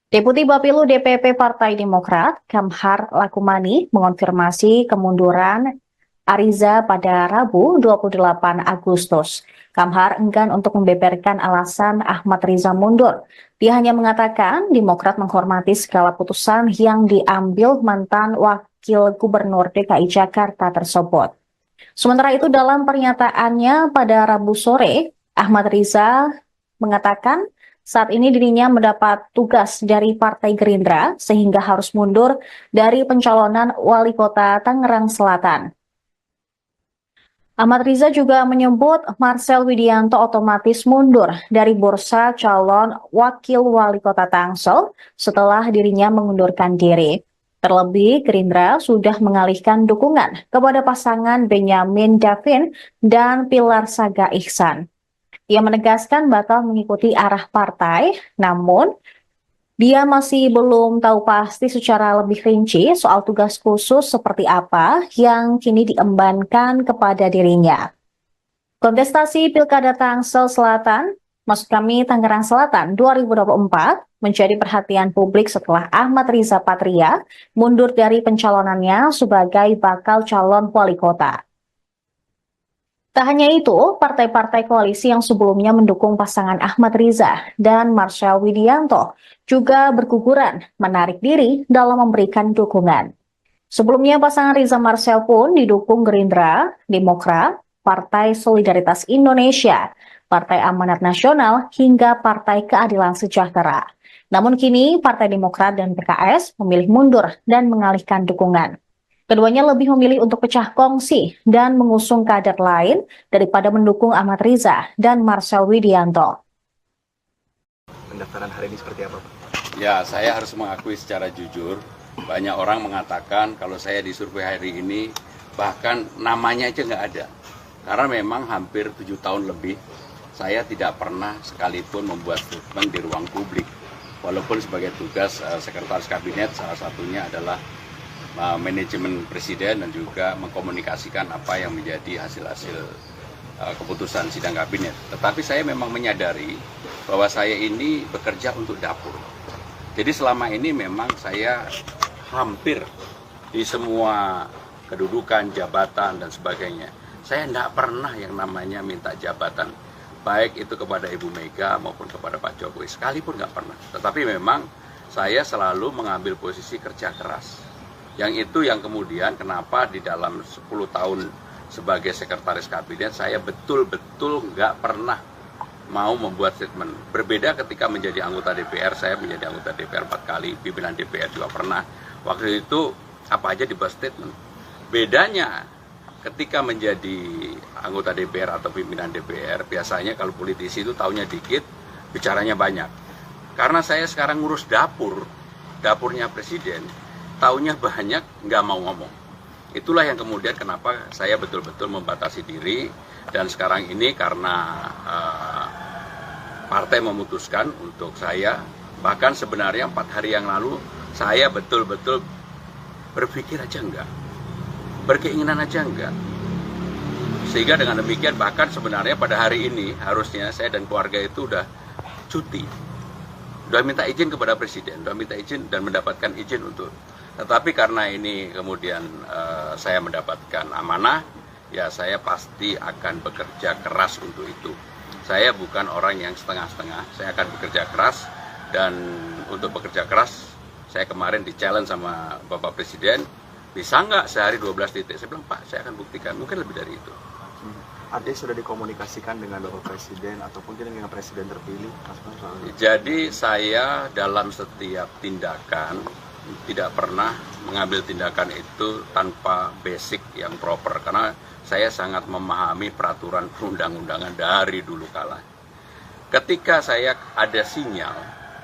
Deputi Bapilu DPP Partai Demokrat, Kamhar Lakumani, mengonfirmasi kemunduran Ariza pada Rabu 28 Agustus. Kamhar enggan untuk membeberkan alasan Ahmad Riza mundur. Dia hanya mengatakan Demokrat menghormati segala putusan yang diambil mantan Wakil Gubernur DKI Jakarta tersebut. Sementara itu dalam pernyataannya pada Rabu sore, Ahmad Riza mengatakan saat ini dirinya mendapat tugas dari Partai Gerindra sehingga harus mundur dari pencalonan Wali Kota Tangerang Selatan. Ahmad Riza juga menyebut Marcel Widianto otomatis mundur dari bursa calon wakil wali kota Tangsel setelah dirinya mengundurkan diri. Terlebih, Gerindra sudah mengalihkan dukungan kepada pasangan Benyamin Davin dan Pilar Saga Ihsan. Ia menegaskan bakal mengikuti arah partai, namun dia masih belum tahu pasti secara lebih rinci soal tugas khusus seperti apa yang kini diembankan kepada dirinya. Kontestasi Pilkada Tangsel Selatan, maksud kami Tangerang Selatan 2024, menjadi perhatian publik setelah Ahmad Riza Patria mundur dari pencalonannya sebagai bakal calon wali kota. Tak hanya itu, partai-partai koalisi yang sebelumnya mendukung pasangan Ahmad Riza dan Marcel Widianto juga berguguran menarik diri dalam memberikan dukungan. Sebelumnya pasangan Riza Marcel pun didukung Gerindra, Demokrat, Partai Solidaritas Indonesia, Partai Amanat Nasional, hingga Partai Keadilan Sejahtera. Namun kini Partai Demokrat dan PKS memilih mundur dan mengalihkan dukungan. Keduanya lebih memilih untuk pecah kongsi dan mengusung kader lain daripada mendukung Ahmad Riza dan Marcel Widianto. Pendaftaran hari ini seperti apa, Pak? Ya, saya harus mengakui secara jujur, banyak orang mengatakan kalau saya disurvei hari ini, bahkan namanya aja nggak ada. Karena memang hampir 7 tahun lebih, saya tidak pernah sekalipun membuat statement di ruang publik. Walaupun sebagai tugas Sekretaris Kabinet, salah satunya adalah manajemen presiden dan juga mengkomunikasikan apa yang menjadi hasil-hasil keputusan sidang kabinet. Tetapi saya memang menyadari bahwa saya ini bekerja untuk dapur. Jadi selama ini memang saya hampir di semua kedudukan, jabatan dan sebagainya. Saya tidak pernah yang namanya minta jabatan, baik itu kepada Ibu Mega maupun kepada Pak Jokowi, sekalipun nggak pernah. Tetapi memang saya selalu mengambil posisi kerja keras. Yang itu yang kemudian kenapa di dalam 10 tahun sebagai sekretaris kabinet saya betul-betul nggak pernah mau membuat statement. Berbeda ketika menjadi anggota DPR, saya menjadi anggota DPR 4 kali, pimpinan DPR juga pernah. Waktu itu apa aja dibuat statement. Bedanya ketika menjadi anggota DPR atau pimpinan DPR, biasanya kalau politisi itu taunya dikit, bicaranya banyak. Karena saya sekarang ngurus dapurnya presiden, taunya banyak, nggak mau ngomong. Itulah yang kemudian kenapa saya betul-betul membatasi diri. Dan sekarang ini karena partai memutuskan untuk saya, bahkan sebenarnya 4 hari yang lalu, saya betul-betul berpikir aja enggak, berkeinginan aja enggak. Sehingga dengan demikian bahkan sebenarnya pada hari ini harusnya saya dan keluarga itu udah cuti. Udah minta izin kepada presiden, udah minta izin dan mendapatkan izin untuk. Tetapi karena ini kemudian saya mendapatkan amanah, ya saya pasti akan bekerja keras untuk itu. Saya bukan orang yang setengah-setengah, saya akan bekerja keras. Dan untuk bekerja keras, saya kemarin di-challenge sama Bapak Presiden, bisa nggak sehari 12 titik? Saya bilang, Pak, saya akan buktikan, mungkin lebih dari itu. Artinya sudah dikomunikasikan dengan Bapak Presiden ataupun dengan Presiden terpilih? Jadi saya dalam setiap tindakan, tidak pernah mengambil tindakan itu tanpa basic yang proper, karena saya sangat memahami peraturan perundang-undangan dari dulu kala. Ketika saya ada sinyal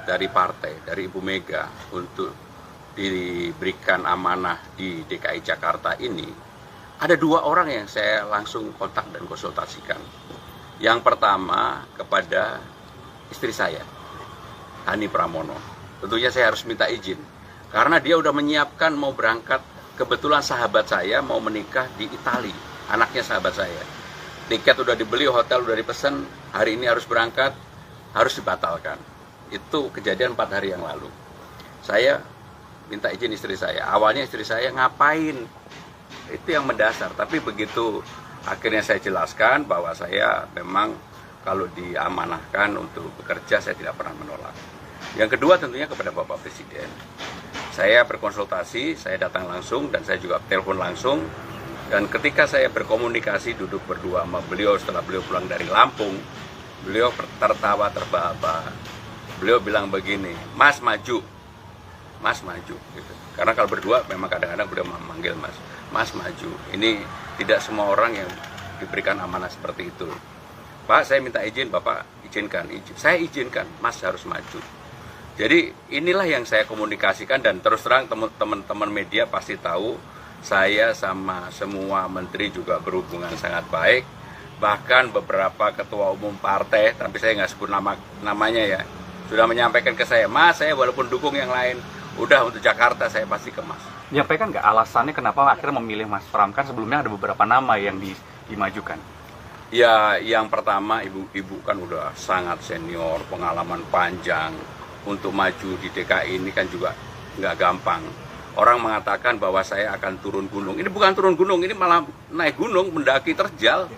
dari partai, dari Ibu Mega untuk diberikan amanah di DKI Jakarta ini, ada 2 orang yang saya langsung kontak dan konsultasikan. Yang pertama kepada istri saya, Hani Pramono. Tentunya saya harus minta izin, karena dia udah menyiapkan mau berangkat. Kebetulan sahabat saya mau menikah di Italia, anaknya sahabat saya. Tiket udah dibeli, hotel udah dipesan, hari ini harus berangkat, harus dibatalkan. Itu kejadian 4 hari yang lalu. Saya minta izin istri saya. Awalnya istri saya ngapain? Itu yang mendasar. Tapi begitu akhirnya saya jelaskan bahwa saya memang kalau diamanahkan untuk bekerja, saya tidak pernah menolak. Yang kedua tentunya kepada Bapak Presiden. Saya berkonsultasi, saya datang langsung dan saya juga telepon langsung. Dan ketika saya berkomunikasi duduk berdua sama beliau setelah beliau pulang dari Lampung, beliau tertawa terbahak-bahak. Beliau bilang begini, Mas maju, Mas maju. Gitu. Karena kalau berdua memang kadang-kadang beliau memanggil Mas, Mas maju. Ini tidak semua orang yang diberikan amanah seperti itu. Pak, saya minta izin, Bapak izinkan. Saya izinkan, Mas harus maju. Jadi inilah yang saya komunikasikan dan terus terang teman-teman media pasti tahu saya sama semua menteri juga berhubungan sangat baik. Bahkan beberapa ketua umum partai, tapi saya nggak sebut namanya ya, sudah menyampaikan ke saya, Mas saya walaupun dukung yang lain, udah untuk Jakarta saya pasti ke Mas. Menyampaikan nggak alasannya kenapa akhirnya memilih Mas Pram? Kan sebelumnya ada beberapa nama yang dimajukan. Ya, yang pertama ibu kan udah sangat senior, pengalaman panjang. Untuk maju di DKI ini kan juga nggak gampang. Orang mengatakan bahwa saya akan turun gunung. Ini bukan turun gunung, ini malah naik gunung, mendaki terjal.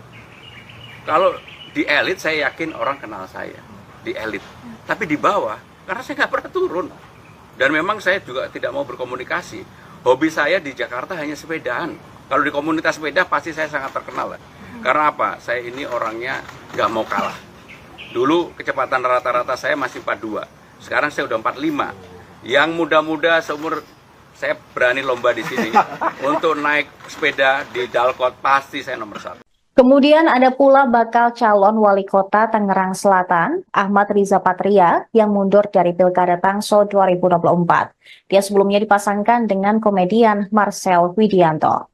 Kalau di elit saya yakin orang kenal saya, di elit. Tapi di bawah, karena saya nggak pernah turun. Dan memang saya juga tidak mau berkomunikasi. Hobi saya di Jakarta hanya sepedaan. Kalau di komunitas sepeda pasti saya sangat terkenal. Karena apa? Saya ini orangnya nggak mau kalah. Dulu kecepatan rata-rata saya masih 42. Sekarang saya udah 45. Yang muda-muda seumur saya berani lomba di sini untuk naik sepeda di Dalkot pasti saya nomor 1. Kemudian ada pula bakal calon wali kota Tangerang Selatan, Ahmad Riza Patria, yang mundur dari Pilkada Tangsel 2024. Dia sebelumnya dipasangkan dengan komedian Marcel Widianto.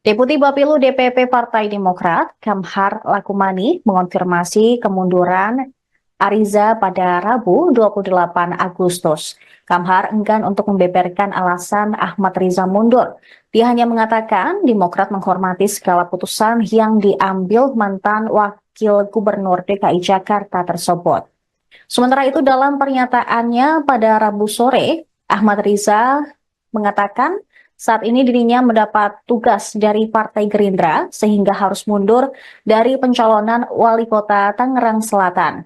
Deputi Bapilu DPP Partai Demokrat, Kamhar Lakumani, mengonfirmasi kemunduran Ariza pada Rabu 28 Agustus. Kamhar enggan untuk membeberkan alasan Ahmad Riza mundur. Dia hanya mengatakan Demokrat menghormati segala putusan yang diambil mantan Wakil Gubernur DKI Jakarta tersebut. Sementara itu dalam pernyataannya pada Rabu sore, Ahmad Riza mengatakan saat ini dirinya mendapat tugas dari Partai Gerindra sehingga harus mundur dari pencalonan Wali Kota Tangerang Selatan.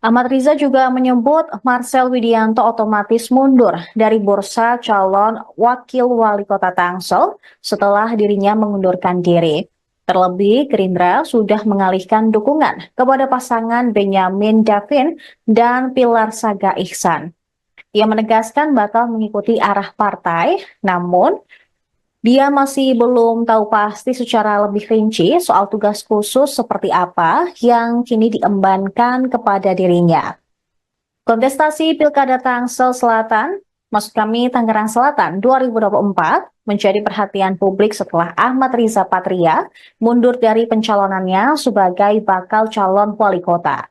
Ahmad Riza juga menyebut Marcel Widianto otomatis mundur dari bursa calon wakil wali kota Tangsel setelah dirinya mengundurkan diri. Terlebih, Gerindra sudah mengalihkan dukungan kepada pasangan Benyamin Davin dan Pilar Saga Ihsan. Ia menegaskan bakal mengikuti arah partai, namun dia masih belum tahu pasti secara lebih rinci soal tugas khusus seperti apa yang kini diembankan kepada dirinya. Kontestasi Pilkada Tangsel Selatan, maksud kami Tangerang Selatan 2024, menjadi perhatian publik setelah Ahmad Riza Patria mundur dari pencalonannya sebagai bakal calon wali kota.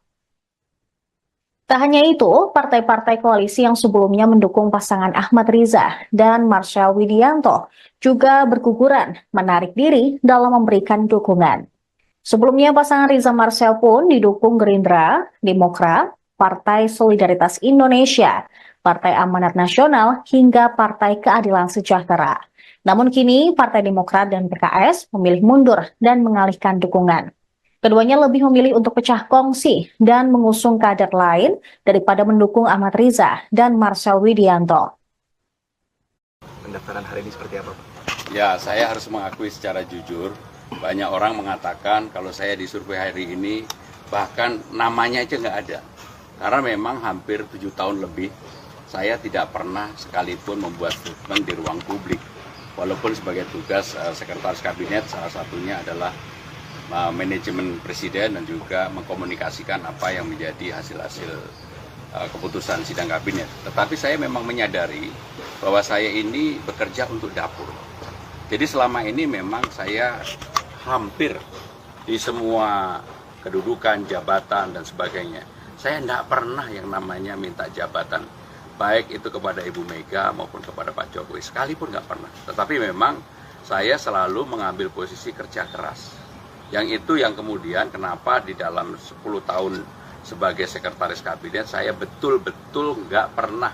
Tak hanya itu, partai-partai koalisi yang sebelumnya mendukung pasangan Ahmad Riza dan Marcel Widianto juga berguguran menarik diri dalam memberikan dukungan. Sebelumnya pasangan Riza Marcel pun didukung Gerindra, Demokrat, Partai Solidaritas Indonesia, Partai Amanat Nasional, hingga Partai Keadilan Sejahtera. Namun kini Partai Demokrat dan PKS memilih mundur dan mengalihkan dukungan. Keduanya lebih memilih untuk pecah kongsi dan mengusung kader lain daripada mendukung Ahmad Riza dan Marcel Widianto. Pendaftaran hari ini seperti apa, Pak? Ya, saya harus mengakui secara jujur, banyak orang mengatakan kalau saya disurvei hari ini, bahkan namanya aja nggak ada. Karena memang hampir 7 tahun lebih, saya tidak pernah sekalipun membuat statement di ruang publik. Walaupun sebagai tugas Sekretaris Kabinet, salah satunya adalah manajemen presiden dan juga mengkomunikasikan apa yang menjadi hasil-hasil keputusan sidang kabinet. Tetapi saya memang menyadari bahwa saya ini bekerja untuk dapur. Jadi selama ini memang saya hampir di semua kedudukan, jabatan, dan sebagainya. Saya tidak pernah yang namanya minta jabatan, baik itu kepada Ibu Mega maupun kepada Pak Jokowi, sekalipun nggak pernah. Tetapi memang saya selalu mengambil posisi kerja keras. Yang itu yang kemudian kenapa di dalam 10 tahun sebagai sekretaris kabinet, saya betul-betul nggak pernah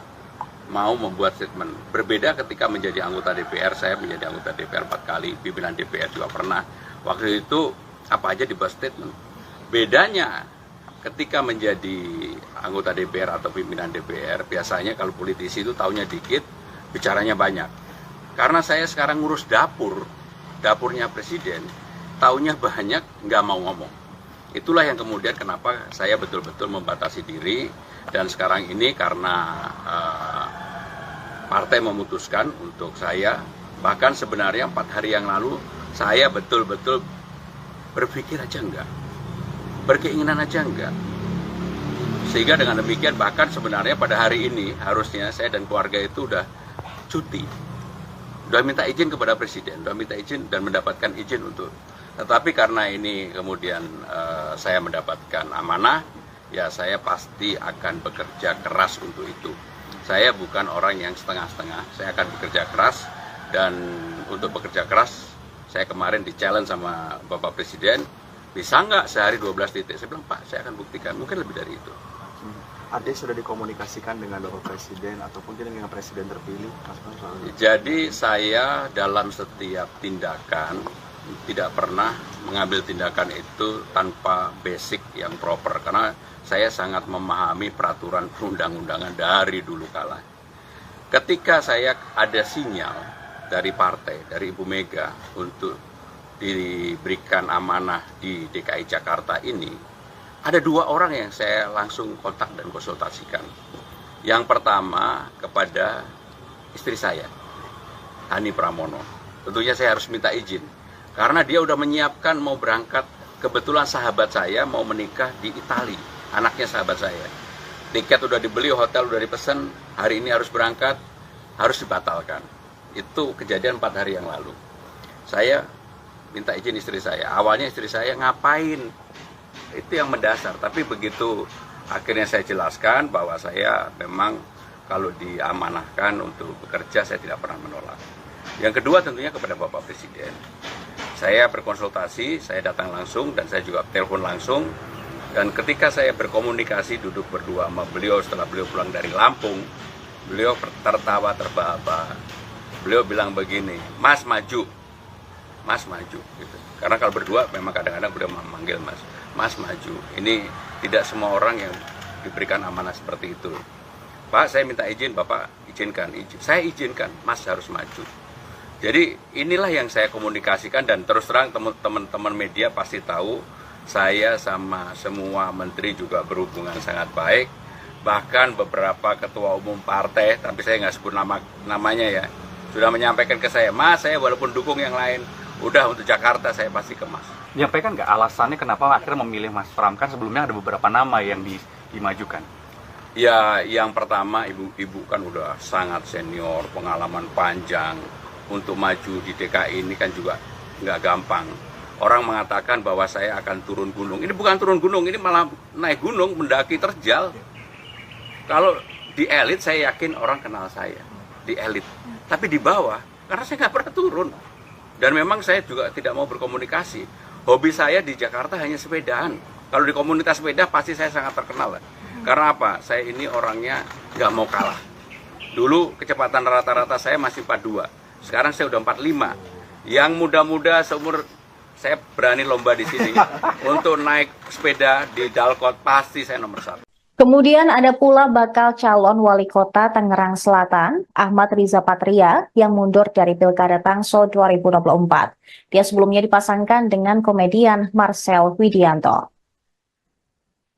mau membuat statement. Berbeda ketika menjadi anggota DPR, saya menjadi anggota DPR 4 kali, pimpinan DPR juga pernah. Waktu itu apa aja dibuat statement. Bedanya ketika menjadi anggota DPR atau pimpinan DPR, biasanya kalau politisi itu taunya dikit, bicaranya banyak. Karena saya sekarang ngurus dapurnya presiden, taunya banyak, nggak mau ngomong. Itulah yang kemudian kenapa saya betul-betul membatasi diri, dan sekarang ini karena partai memutuskan untuk saya, bahkan sebenarnya 4 hari yang lalu, saya betul-betul berpikir aja enggak, berkeinginan aja enggak. Sehingga dengan demikian bahkan sebenarnya pada hari ini harusnya saya dan keluarga itu udah cuti. Udah minta izin kepada presiden, udah minta izin dan mendapatkan izin untuk. Tetapi karena ini kemudian saya mendapatkan amanah, ya saya pasti akan bekerja keras untuk itu. Saya bukan orang yang setengah-setengah, saya akan bekerja keras, dan untuk bekerja keras saya kemarin di-challenge sama Bapak Presiden, bisa nggak sehari 12 titik? Saya bilang, Pak, saya akan buktikan, mungkin lebih dari itu. Ada sudah dikomunikasikan dengan Bapak Presiden ataupun dengan Presiden terpilih, Mas Pram, soal ini? Jadi saya dalam setiap tindakan tidak pernah mengambil tindakan itu tanpa basic yang proper, karena saya sangat memahami peraturan perundang-undangan dari dulu kala. Ketika saya ada sinyal dari partai, dari Ibu Mega untuk diberikan amanah di DKI Jakarta ini, ada 2 orang yang saya langsung kontak dan konsultasikan. Yang pertama kepada istri saya, Hani Pramono. Tentunya saya harus minta izin, karena dia udah menyiapkan mau berangkat. Kebetulan sahabat saya mau menikah di Italia, anaknya sahabat saya. Tiket udah dibeli, hotel udah dipesan, hari ini harus berangkat, harus dibatalkan. Itu kejadian 4 hari yang lalu. Saya minta izin istri saya. Awalnya istri saya, ngapain? Itu yang mendasar. Tapi begitu akhirnya saya jelaskan bahwa saya memang kalau diamanahkan untuk bekerja, saya tidak pernah menolak. Yang kedua tentunya kepada Bapak Presiden. Saya berkonsultasi, saya datang langsung, dan saya juga telepon langsung. Dan ketika saya berkomunikasi, duduk berdua sama beliau setelah beliau pulang dari Lampung, beliau tertawa terbahak-bahak. Beliau bilang begini, Mas maju, Mas maju. Gitu. Karena kalau berdua memang kadang-kadang beliau memanggil Mas, Mas maju. Ini tidak semua orang yang diberikan amanah seperti itu. Pak, saya minta izin, Bapak izinkan. Saya izinkan, Mas harus maju. Jadi inilah yang saya komunikasikan, dan terus terang teman-teman media pasti tahu, saya sama semua menteri juga berhubungan sangat baik. Bahkan beberapa ketua umum partai, tapi saya nggak sebut namanya ya, sudah menyampaikan ke saya, Mas, saya walaupun dukung yang lain, udah untuk Jakarta saya pasti ke Mas. Menyampaikan nggak alasannya kenapa akhirnya memilih Mas Pram? Kan sebelumnya ada beberapa nama yang dimajukan. Ya, yang pertama ibu kan udah sangat senior, pengalaman panjang. Untuk maju di DKI ini kan juga nggak gampang. Orang mengatakan bahwa saya akan turun gunung. Ini bukan turun gunung, ini malah naik gunung, mendaki terjal. Kalau di elit saya yakin orang kenal saya, di elit. Tapi di bawah, karena saya nggak pernah turun. Dan memang saya juga tidak mau berkomunikasi. Hobi saya di Jakarta hanya sepedaan. Kalau di komunitas sepeda pasti saya sangat terkenal. Karena apa? Saya ini orangnya nggak mau kalah. Dulu kecepatan rata-rata saya masih 42. Sekarang saya udah 45. Yang muda-muda seumur saya berani lomba di sini untuk naik sepeda di Dalkot, pasti saya nomor 1. Kemudian ada pula bakal calon wali kota Tangerang Selatan, Ahmad Riza Patria, yang mundur dari Pilkada Tangsel 2024. Dia sebelumnya dipasangkan dengan komedian Marcel Widianto.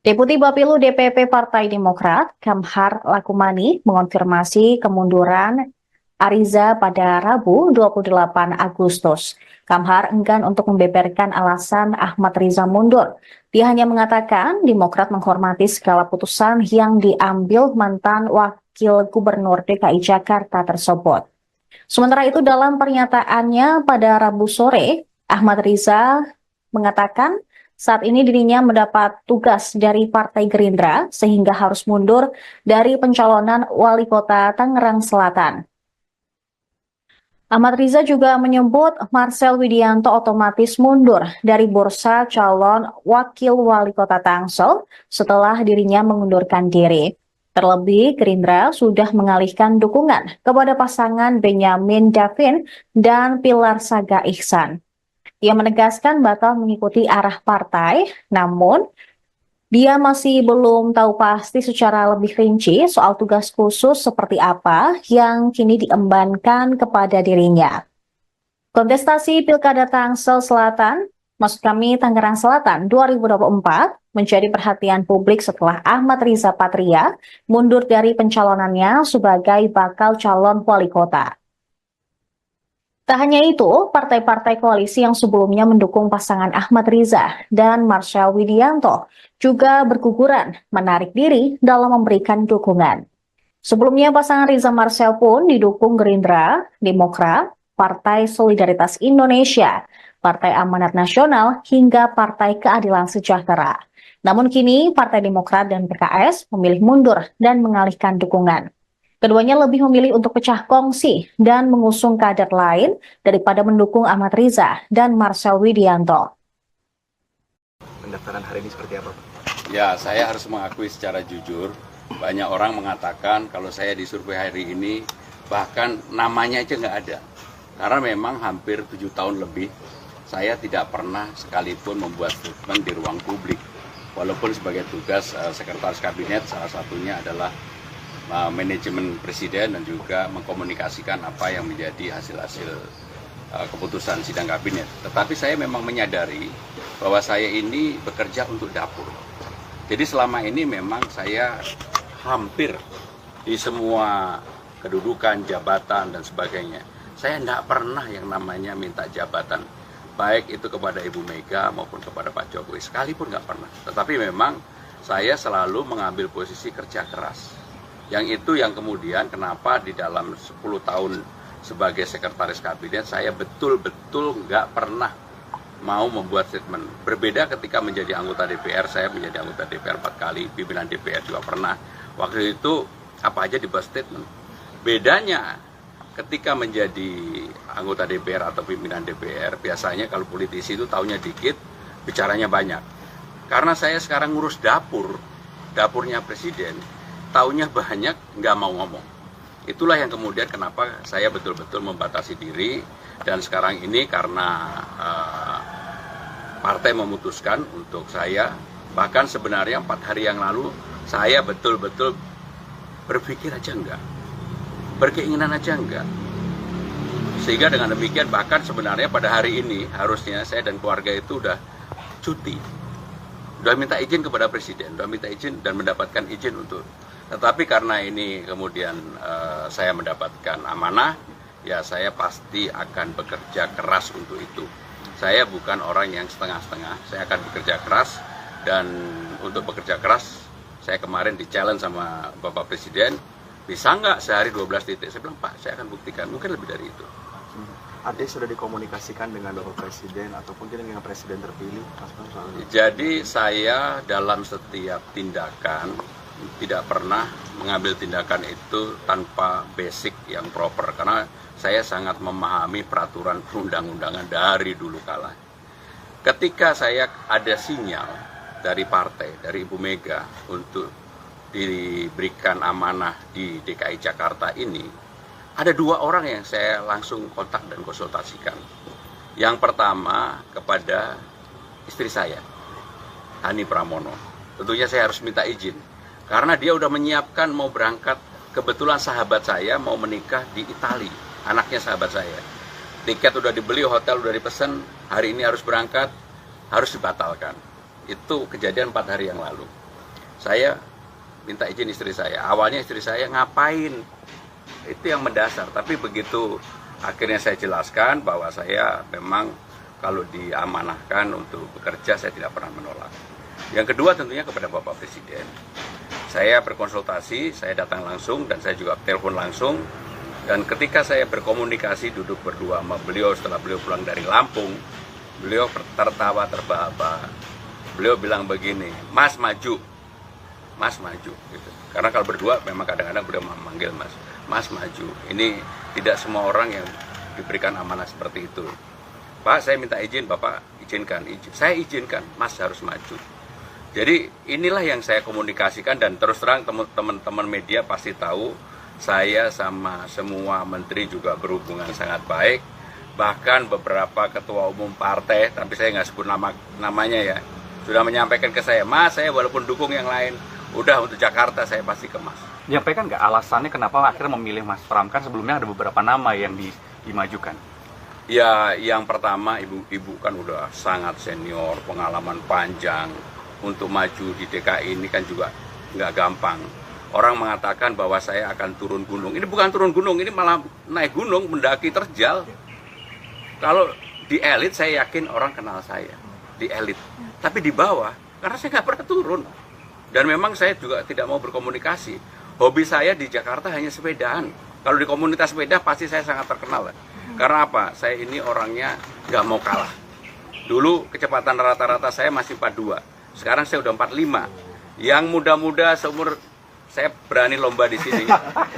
Deputi Bapilu DPP Partai Demokrat, Kamhar Lakumani, mengonfirmasi kemunduran Ariza pada Rabu 28 Agustus. Kamhar enggan untuk membeberkan alasan Ahmad Riza mundur. Dia hanya mengatakan Demokrat menghormati segala putusan yang diambil mantan Wakil Gubernur DKI Jakarta tersebut. Sementara itu dalam pernyataannya pada Rabu sore, Ahmad Riza mengatakan saat ini dirinya mendapat tugas dari Partai Gerindra sehingga harus mundur dari pencalonan Wali Kota Tangerang Selatan. Ahmad Riza juga menyebut Marcel Widianto otomatis mundur dari bursa calon Wakil Wali Kota Tangsel setelah dirinya mengundurkan diri. Terlebih, Gerindra sudah mengalihkan dukungan kepada pasangan Benyamin Davin dan Pilar Saga Ihsan. Ia menegaskan bakal mengikuti arah partai, namun dia masih belum tahu pasti secara lebih rinci soal tugas khusus seperti apa yang kini diembankan kepada dirinya. Kontestasi Pilkada Tangsel Selatan, maksud kami Tangerang Selatan 2024, menjadi perhatian publik setelah Ahmad Riza Patria mundur dari pencalonannya sebagai bakal calon wali kota. Tak hanya itu, partai-partai koalisi yang sebelumnya mendukung pasangan Ahmad Riza dan Marcel Widianto juga berguguran menarik diri dalam memberikan dukungan. Sebelumnya pasangan Riza Marcel pun didukung Gerindra, Demokrat, Partai Solidaritas Indonesia, Partai Amanat Nasional, hingga Partai Keadilan Sejahtera. Namun kini Partai Demokrat dan PKS memilih mundur dan mengalihkan dukungan. Keduanya lebih memilih untuk pecah kongsi dan mengusung kader lain daripada mendukung Ahmad Riza dan Marcel Widianto. Pendaftaran hari ini seperti apa, Pak? Ya, saya harus mengakui secara jujur, banyak orang mengatakan kalau saya disurvei hari ini, bahkan namanya aja nggak ada. Karena memang hampir 7 tahun lebih, saya tidak pernah sekalipun membuat statement di ruang publik. Walaupun sebagai tugas Sekretaris Kabinet, salah satunya adalah manajemen presiden dan juga mengkomunikasikan apa yang menjadi hasil-hasil keputusan sidang kabinet. Tetapi saya memang menyadari bahwa saya ini bekerja untuk dapur. Jadi selama ini memang saya hampir di semua kedudukan, jabatan dan sebagainya. Saya tidak pernah yang namanya minta jabatan, baik itu kepada Ibu Mega maupun kepada Pak Jokowi, sekalipun nggak pernah. Tetapi memang saya selalu mengambil posisi kerja keras. Yang itu yang kemudian kenapa di dalam 10 tahun sebagai sekretaris kabinet saya betul-betul nggak pernah mau membuat statement. Berbeda ketika menjadi anggota DPR, saya menjadi anggota DPR 4 kali, pimpinan DPR juga pernah. Waktu itu apa aja dibuat statement. Bedanya ketika menjadi anggota DPR atau pimpinan DPR, biasanya kalau politisi itu taunya dikit, bicaranya banyak. Karena saya sekarang ngurus dapurnya presiden, taunya banyak, nggak mau ngomong. Itulah yang kemudian kenapa saya betul-betul membatasi diri, dan sekarang ini karena partai memutuskan untuk saya, bahkan sebenarnya 4 hari yang lalu saya betul-betul berpikir aja enggak, berkeinginan aja enggak. Sehingga dengan demikian bahkan sebenarnya pada hari ini harusnya saya dan keluarga itu udah cuti, udah minta izin kepada presiden, udah minta izin dan mendapatkan izin untuk. Tetapi karena ini kemudian saya mendapatkan amanah, ya saya pasti akan bekerja keras untuk itu. Saya bukan orang yang setengah-setengah, saya akan bekerja keras, dan untuk bekerja keras, saya kemarin di-challenge sama Bapak Presiden, bisa nggak sehari 12 titik? Saya bilang, Pak, saya akan buktikan, mungkin lebih dari itu. Ada sudah dikomunikasikan dengan Bapak Presiden ataupun dengan Presiden terpilih? Jadi saya dalam setiap tindakan, tidak pernah mengambil tindakan itu tanpa basic yang proper, karena saya sangat memahami peraturan perundang-undangan dari dulu kala. Ketika saya ada sinyal dari partai, dari Ibu Mega untuk diberikan amanah di DKI Jakarta ini, ada 2 orang yang saya langsung kontak dan konsultasikan. Yang pertama kepada istri saya, Hani Pramono. Tentunya saya harus minta izin, karena dia udah menyiapkan mau berangkat, kebetulan sahabat saya mau menikah di Italia, anaknya sahabat saya. Tiket udah dibeli, hotel udah dipesan, hari ini harus berangkat, harus dibatalkan. Itu kejadian 4 hari yang lalu. Saya minta izin istri saya. Awalnya istri saya ngapain? Itu yang mendasar. Tapi begitu akhirnya saya jelaskan bahwa saya memang kalau diamanahkan untuk bekerja, saya tidak pernah menolak. Yang kedua tentunya kepada Bapak Presiden. Saya berkonsultasi, saya datang langsung dan saya juga telepon langsung. Dan ketika saya berkomunikasi duduk berdua sama beliau setelah beliau pulang dari Lampung, beliau tertawa terbahak-bahak. Beliau bilang begini, Mas maju, Mas maju. Gitu. Karena kalau berdua memang kadang-kadang beliau memanggil Mas, Mas maju. Ini tidak semua orang yang diberikan amanah seperti itu. Pak, saya minta izin, Bapak izinkan. Saya izinkan, Mas harus maju. Jadi inilah yang saya komunikasikan, dan terus terang teman-teman media pasti tahu saya sama semua menteri juga berhubungan sangat baik. Bahkan beberapa ketua umum partai, tapi saya nggak sebut namanya ya, sudah menyampaikan ke saya, Mas, saya walaupun dukung yang lain, udah untuk Jakarta saya pasti ke Mas. Menyampaikan nggak alasannya kenapa akhirnya memilih Mas Pram? Kan sebelumnya ada beberapa nama yang dimajukan. Ya, yang pertama ibu kan udah sangat senior, pengalaman panjang. Untuk maju di DKI ini kan juga nggak gampang. Orang mengatakan bahwa saya akan turun gunung. Ini bukan turun gunung, ini malah naik gunung, mendaki terjal. Kalau di elit saya yakin orang kenal saya, di elit. Tapi di bawah, karena saya nggak pernah turun. Dan memang saya juga tidak mau berkomunikasi. Hobi saya di Jakarta hanya sepedaan. Kalau di komunitas sepeda pasti saya sangat terkenal. Karena apa? Saya ini orangnya nggak mau kalah. Dulu kecepatan rata-rata saya masih 42. Sekarang saya udah 45. Yang muda-muda seumur saya berani lomba di sini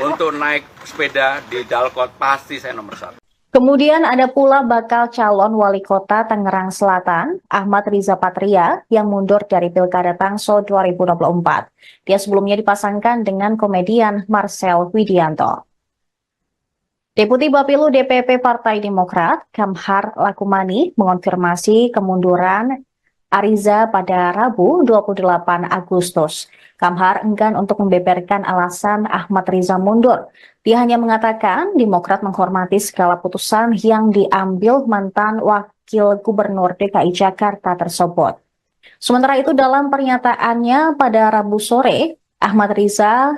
untuk naik sepeda di Dalkot, pasti saya nomor 1. Kemudian ada pula bakal calon wali kota Tangerang Selatan, Ahmad Riza Patria, yang mundur dari Pilkada Tangsel 2024. Dia sebelumnya dipasangkan dengan komedian Marcel Widianto. Deputi Bapilu DPP Partai Demokrat, Kamhar Lakumani, mengonfirmasi kemunduran Ariza pada Rabu 28 Agustus. Kamhar enggan untuk membeberkan alasan Ahmad Riza mundur. Dia hanya mengatakan Demokrat menghormati segala putusan yang diambil mantan Wakil Gubernur DKI Jakarta tersebut. Sementara itu dalam pernyataannya pada Rabu sore, Ahmad Riza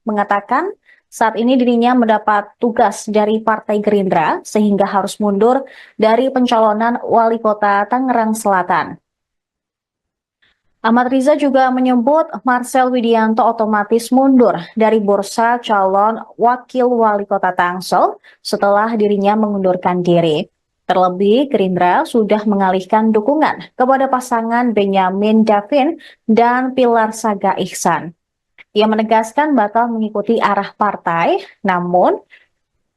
mengatakan saat ini dirinya mendapat tugas dari Partai Gerindra sehingga harus mundur dari pencalonan Wali Kota Tangerang Selatan. Ahmad Riza juga menyebut Marcel Widianto otomatis mundur dari bursa calon wakil wali kota Tangsel setelah dirinya mengundurkan diri. Terlebih, Gerindra sudah mengalihkan dukungan kepada pasangan Benyamin Davin dan Pilar Saga Ihsan. Ia menegaskan bakal mengikuti arah partai, namun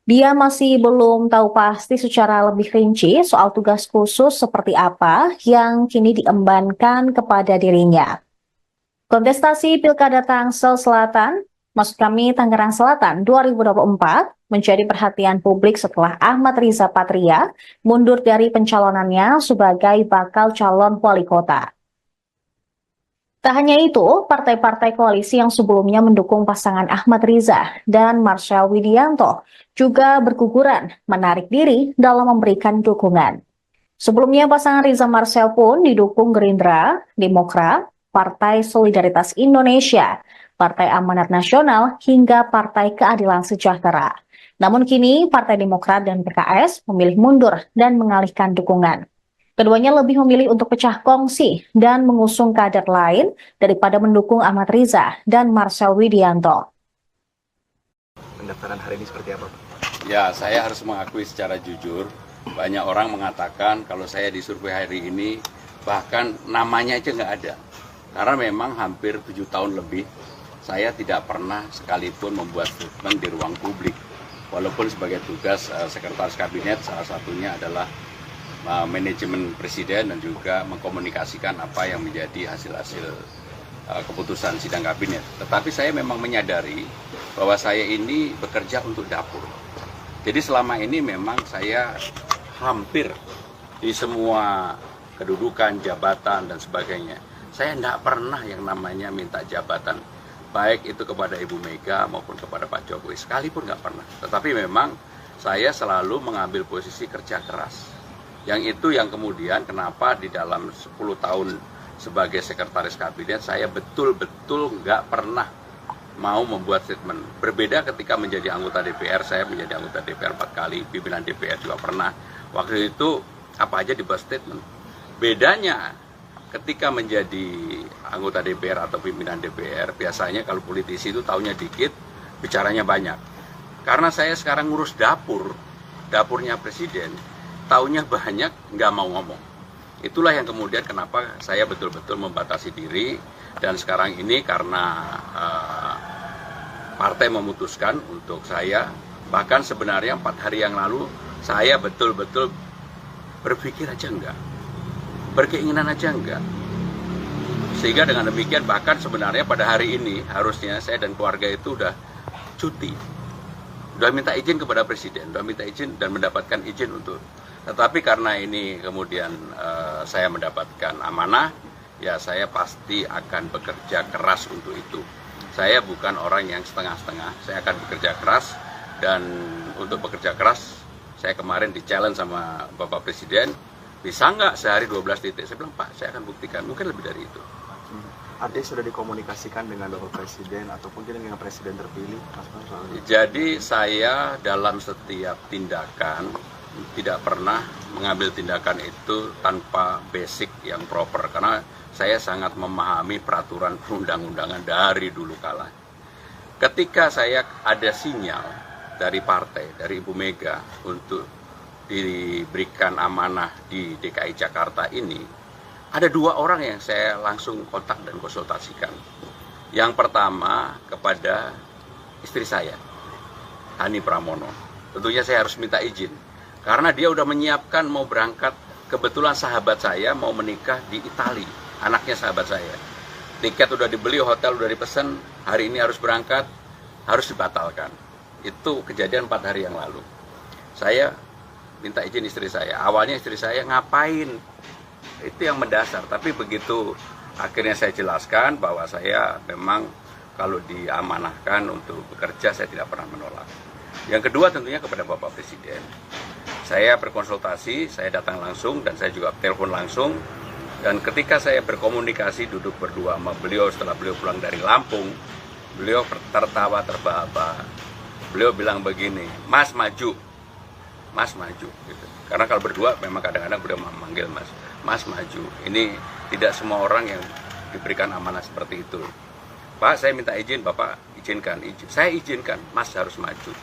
dia masih belum tahu pasti secara lebih rinci soal tugas khusus seperti apa yang kini diembankan kepada dirinya. Kontestasi Pilkada Tangsel Selatan, maksud kami Tangerang Selatan 2024, menjadi perhatian publik setelah Ahmad Riza Patria mundur dari pencalonannya sebagai bakal calon wali kota. Tak hanya itu, partai-partai koalisi yang sebelumnya mendukung pasangan Ahmad Riza dan Marcel Widianto juga berguguran menarik diri dalam memberikan dukungan. Sebelumnya pasangan Riza Marcel pun didukung Gerindra, Demokrat, Partai Solidaritas Indonesia, Partai Amanat Nasional, hingga Partai Keadilan Sejahtera. Namun kini Partai Demokrat dan PKS memilih mundur dan mengalihkan dukungan. Keduanya lebih memilih untuk pecah kongsi dan mengusung kader lain daripada mendukung Ahmad Riza dan Marcel Widianto. Pendaftaran hari ini seperti apa, Pak? Ya, saya harus mengakui secara jujur, banyak orang mengatakan kalau saya disurvei hari ini, bahkan namanya aja nggak ada. Karena memang hampir 7 tahun lebih, saya tidak pernah sekalipun membuat statement di ruang publik. Walaupun sebagai tugas Sekretaris Kabinet, salah satunya adalah manajemen presiden dan juga mengkomunikasikan apa yang menjadi hasil-hasil keputusan sidang kabinet. Tetapi saya memang menyadari bahwa saya ini bekerja untuk dapur. Jadi selama ini memang saya hampir di semua kedudukan, jabatan dan sebagainya. Saya tidak pernah yang namanya minta jabatan, baik itu kepada Ibu Mega maupun kepada Pak Jokowi, sekalipun nggak pernah. Tetapi memang saya selalu mengambil posisi kerja keras. Yang itu yang kemudian kenapa di dalam 10 tahun sebagai sekretaris kabinet saya betul-betul nggak pernah mau membuat statement. Berbeda ketika menjadi anggota DPR, saya menjadi anggota DPR 4 kali, pimpinan DPR juga pernah. Waktu itu apa aja dibuat statement. Bedanya ketika menjadi anggota DPR atau pimpinan DPR, biasanya kalau politisi itu taunya dikit, bicaranya banyak. Karena saya sekarang ngurus dapurnya presiden, taunya banyak, nggak mau ngomong. Itulah yang kemudian kenapa saya betul-betul membatasi diri, dan sekarang ini karena partai memutuskan untuk saya, bahkan sebenarnya 4 hari yang lalu saya betul-betul berpikir aja enggak, berkeinginan aja enggak. Sehingga dengan demikian bahkan sebenarnya pada hari ini harusnya saya dan keluarga itu udah cuti. Udah minta izin kepada Presiden, udah minta izin dan mendapatkan izin untuk. Tetapi karena ini kemudian saya mendapatkan amanah, ya saya pasti akan bekerja keras untuk itu. Saya bukan orang yang setengah-setengah, saya akan bekerja keras, dan untuk bekerja keras saya kemarin di-challenge sama Bapak Presiden, bisa nggak sehari 12 titik? Saya bilang, Pak, saya akan buktikan, mungkin lebih dari itu. Artinya sudah dikomunikasikan dengan Bapak Presiden ataupun dengan Presiden terpilih, Mas Pram, soal itu? Jadi saya dalam setiap tindakan tidak pernah mengambil tindakan itu tanpa basic yang proper, karena saya sangat memahami peraturan perundang-undangan dari dulu kala. Ketika saya ada sinyal dari partai, dari Ibu Mega untuk diberikan amanah di DKI Jakarta ini, ada 2 orang yang saya langsung kontak dan konsultasikan. Yang pertama kepada istri saya, Ani Pramono. Tentunya saya harus minta izin, karena dia udah menyiapkan mau berangkat. Kebetulan sahabat saya mau menikah di Italia, anaknya sahabat saya. Tiket udah dibeli, hotel udah dipesan, hari ini harus berangkat, harus dibatalkan. Itu kejadian 4 hari yang lalu. Saya minta izin istri saya. Awalnya istri saya, ngapain? Itu yang mendasar. Tapi begitu akhirnya saya jelaskan bahwa saya memang kalau diamanahkan untuk bekerja, saya tidak pernah menolak. Yang kedua tentunya kepada Bapak Presiden. Saya berkonsultasi, saya datang langsung, dan saya juga telepon langsung. Dan ketika saya berkomunikasi, duduk berdua sama beliau setelah beliau pulang dari Lampung, beliau tertawa terbahak-bahak. Beliau bilang begini, Mas maju, Mas maju. Gitu. Karena kalau berdua memang kadang-kadang beliau memanggil Mas, Mas maju. Ini tidak semua orang yang diberikan amanah seperti itu. Pak, saya minta izin, Bapak izinkan. Saya izinkan, Mas harus maju.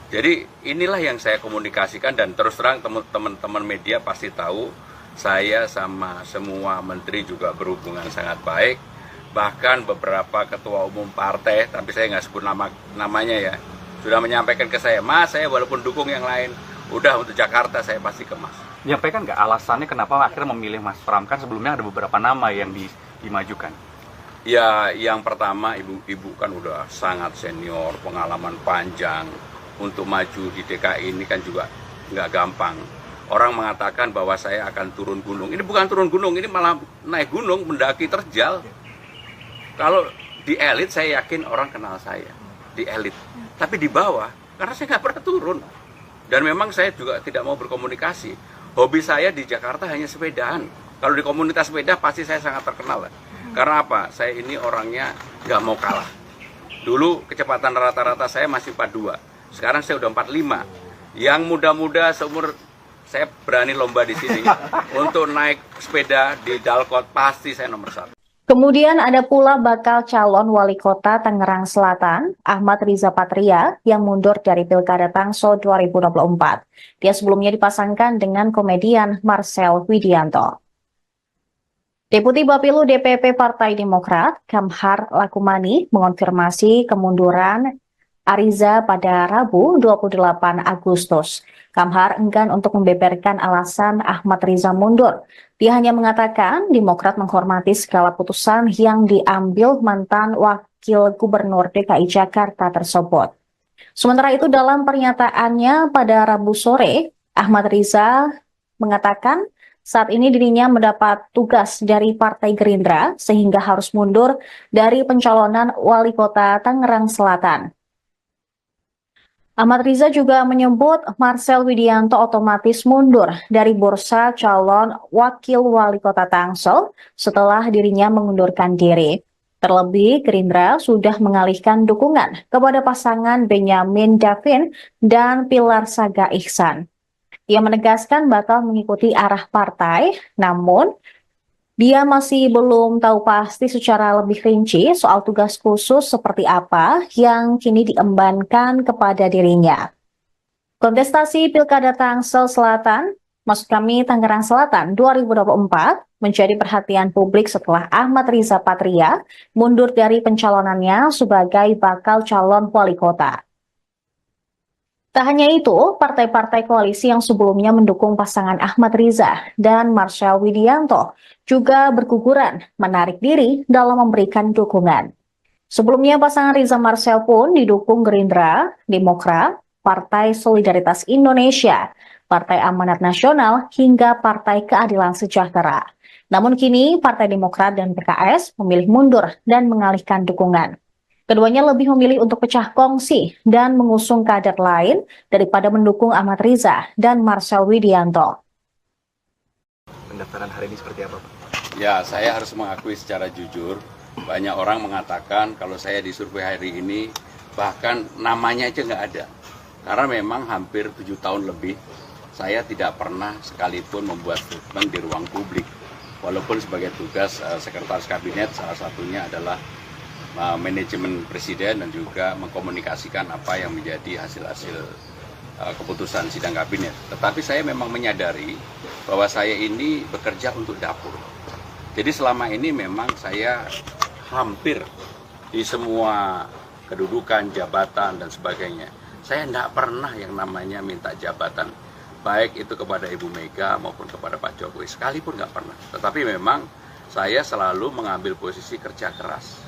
Jadi inilah yang saya komunikasikan, dan terus terang teman-teman media pasti tahu saya sama semua menteri juga berhubungan sangat baik. Bahkan beberapa ketua umum partai, tapi saya nggak sebut namanya ya, sudah menyampaikan ke saya, Mas, saya walaupun dukung yang lain, udah untuk Jakarta saya pasti ke Mas. Menyampaikan nggak alasannya kenapa akhirnya memilih Mas Pram? Kan sebelumnya ada beberapa nama yang dimajukan. Ya, yang pertama ibu kan udah sangat senior, pengalaman panjang. Untuk maju di DKI ini kan juga nggak gampang. Orang mengatakan bahwa saya akan turun gunung. Ini bukan turun gunung, ini malah naik gunung, mendaki terjal. Kalau di elit saya yakin orang kenal saya, di elit. Tapi di bawah, karena saya nggak pernah turun. Dan memang saya juga tidak mau berkomunikasi. Hobi saya di Jakarta hanya sepedaan. Kalau di komunitas sepeda pasti saya sangat terkenal. Karena apa? Saya ini orangnya nggak mau kalah. Dulu kecepatan rata-rata saya masih 42. Sekarang saya udah 45. Yang muda-muda seumur saya berani lomba di sini untuk naik sepeda di Dalkot, pasti saya nomor 1. Kemudian ada pula bakal calon wali kota Tangerang Selatan, Ahmad Riza Patria, yang mundur dari Pilkada Tangsel 2024. Dia sebelumnya dipasangkan dengan komedian Marcel Widianto. Deputi Bapilu DPP Partai Demokrat, Kamhar Lakumani, mengonfirmasi kemunduran Ariza pada Rabu 28 Agustus. Kamhar enggan untuk membeberkan alasan Ahmad Riza mundur. Dia hanya mengatakan Demokrat menghormati segala putusan yang diambil mantan Wakil Gubernur DKI Jakarta tersebut. Sementara itu dalam pernyataannya pada Rabu sore, Ahmad Riza mengatakan saat ini dirinya mendapat tugas dari Partai Gerindra sehingga harus mundur dari pencalonan Wali Kota Tangerang Selatan. Ahmad Riza juga menyebut Marcel Widianto otomatis mundur dari bursa calon Wakil Wali Kota Tangsel setelah dirinya mengundurkan diri. Terlebih, Gerindra sudah mengalihkan dukungan kepada pasangan Benyamin Davin dan Pilar Saga Ihsan. Ia menegaskan bakal mengikuti arah partai, namun dia masih belum tahu pasti secara lebih rinci soal tugas khusus seperti apa yang kini diembankan kepada dirinya. Kontestasi Pilkada Tangsel Selatan maksud kami Tangerang Selatan 2024, menjadi perhatian publik setelah Ahmad Riza Patria mundur dari pencalonannya sebagai bakal calon wali kota. Tak hanya itu, partai-partai koalisi yang sebelumnya mendukung pasangan Ahmad Riza dan Marcel Widianto juga berguguran menarik diri dalam memberikan dukungan. Sebelumnya pasangan Riza Marcel pun didukung Gerindra, Demokrat, Partai Solidaritas Indonesia, Partai Amanat Nasional, hingga Partai Keadilan Sejahtera. Namun kini Partai Demokrat dan PKS memilih mundur dan mengalihkan dukungan. Keduanya lebih memilih untuk pecah kongsi dan mengusung kader lain daripada mendukung Ahmad Riza dan Marcel Widianto. Pendaftaran hari ini seperti apa, Pak? Ya, saya harus mengakui secara jujur, banyak orang mengatakan kalau saya disurvei hari ini, bahkan namanya aja nggak ada. Karena memang hampir 7 tahun lebih, saya tidak pernah sekalipun membuat statement di ruang publik. Walaupun sebagai tugas Sekretaris Kabinet, salah satunya adalah manajemen presiden dan juga mengkomunikasikan apa yang menjadi hasil-hasil keputusan sidang kabinet. Tetapi saya memang menyadari bahwa saya ini bekerja untuk dapur. Jadi selama ini memang saya hampir di semua kedudukan, jabatan dan sebagainya. Saya tidak pernah yang namanya minta jabatan, baik itu kepada Ibu Mega maupun kepada Pak Jokowi, sekalipun nggak pernah. Tetapi memang saya selalu mengambil posisi kerja keras.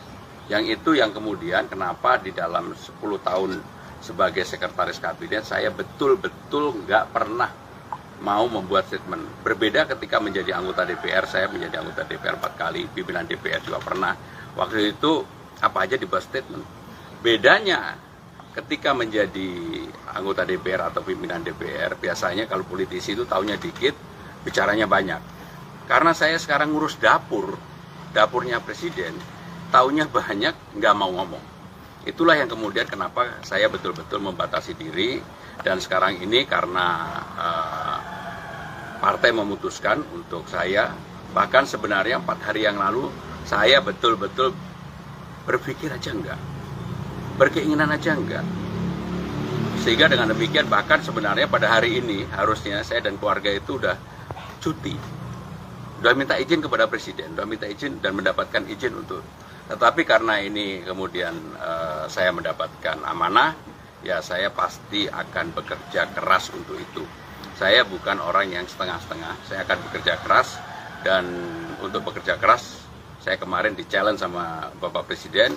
Yang itu yang kemudian kenapa di dalam 10 tahun sebagai sekretaris kabinet saya betul-betul nggak pernah mau membuat statement. Berbeda ketika menjadi anggota DPR, saya menjadi anggota DPR 4 kali, pimpinan DPR juga pernah. Waktu itu apa aja dibuat statement. Bedanya ketika menjadi anggota DPR atau pimpinan DPR, biasanya kalau politisi itu taunya dikit, bicaranya banyak. Karena saya sekarang ngurus dapurnya presiden, taunya banyak, nggak mau ngomong. Itulah yang kemudian kenapa saya betul-betul membatasi diri, dan sekarang ini karena partai memutuskan untuk saya, bahkan sebenarnya 4 hari yang lalu, saya betul-betul berpikir aja enggak, berkeinginan aja enggak. Sehingga dengan demikian bahkan sebenarnya pada hari ini harusnya saya dan keluarga itu udah cuti. Udah minta izin kepada presiden, udah minta izin dan mendapatkan izin untuk. Tetapi karena ini kemudian saya mendapatkan amanah, ya saya pasti akan bekerja keras untuk itu. Saya bukan orang yang setengah-setengah, saya akan bekerja keras. Dan untuk bekerja keras, saya kemarin di-challenge sama Bapak Presiden,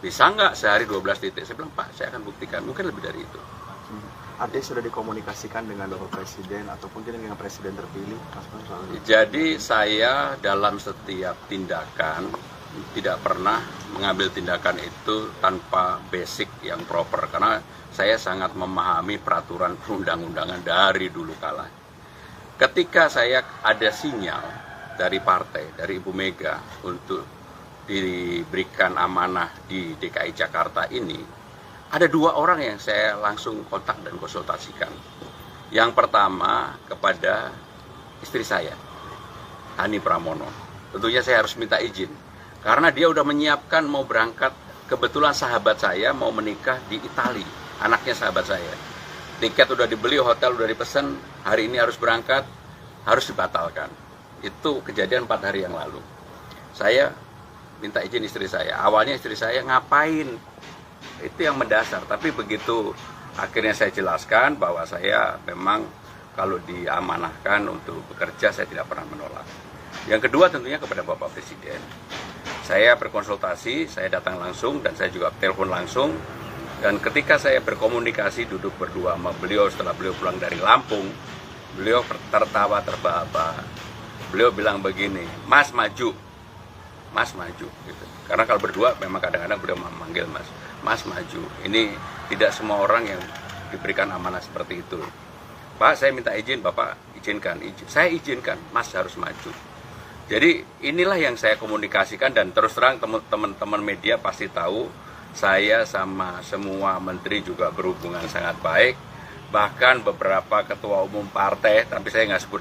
bisa nggak sehari 12 titik? Saya bilang, Pak, saya akan buktikan, mungkin lebih dari itu. Artinya sudah dikomunikasikan dengan Bapak Presiden ataupun dengan Presiden terpilih, Mas Bang? Jadi saya dalam setiap tindakan, tidak pernah mengambil tindakan itu tanpa basic yang proper, karena saya sangat memahami peraturan perundang-undangan dari dulu kala. Ketika saya ada sinyal dari partai, dari Ibu Mega untuk diberikan amanah di DKI Jakarta ini, ada 2 orang yang saya langsung kontak dan konsultasikan. Yang pertama kepada istri saya, Hani Pramono. Tentunya saya harus minta izin, karena dia udah menyiapkan mau berangkat, kebetulan sahabat saya mau menikah di Italia, anaknya sahabat saya. Tiket udah dibeli, hotel udah dipesan, hari ini harus berangkat, harus dibatalkan. Itu kejadian 4 hari yang lalu. Saya minta izin istri saya. Awalnya istri saya ngapain? Itu yang mendasar. Tapi begitu akhirnya saya jelaskan bahwa saya memang kalau diamanahkan untuk bekerja, saya tidak pernah menolak. Yang kedua tentunya kepada Bapak Presiden. Saya berkonsultasi, saya datang langsung dan saya juga telepon langsung. Dan ketika saya berkomunikasi duduk berdua sama beliau setelah beliau pulang dari Lampung, beliau tertawa terbahak-bahak. Beliau bilang begini, Mas maju, Mas maju. Gitu. Karena kalau berdua memang kadang-kadang beliau memanggil Mas, Mas maju. Ini tidak semua orang yang diberikan amanah seperti itu. Pak, saya minta izin, Bapak izinkan. Saya izinkan, Mas harus maju. Jadi inilah yang saya komunikasikan, dan terus terang teman-teman media pasti tahu saya sama semua menteri juga berhubungan sangat baik. Bahkan beberapa ketua umum partai, tapi saya nggak sebut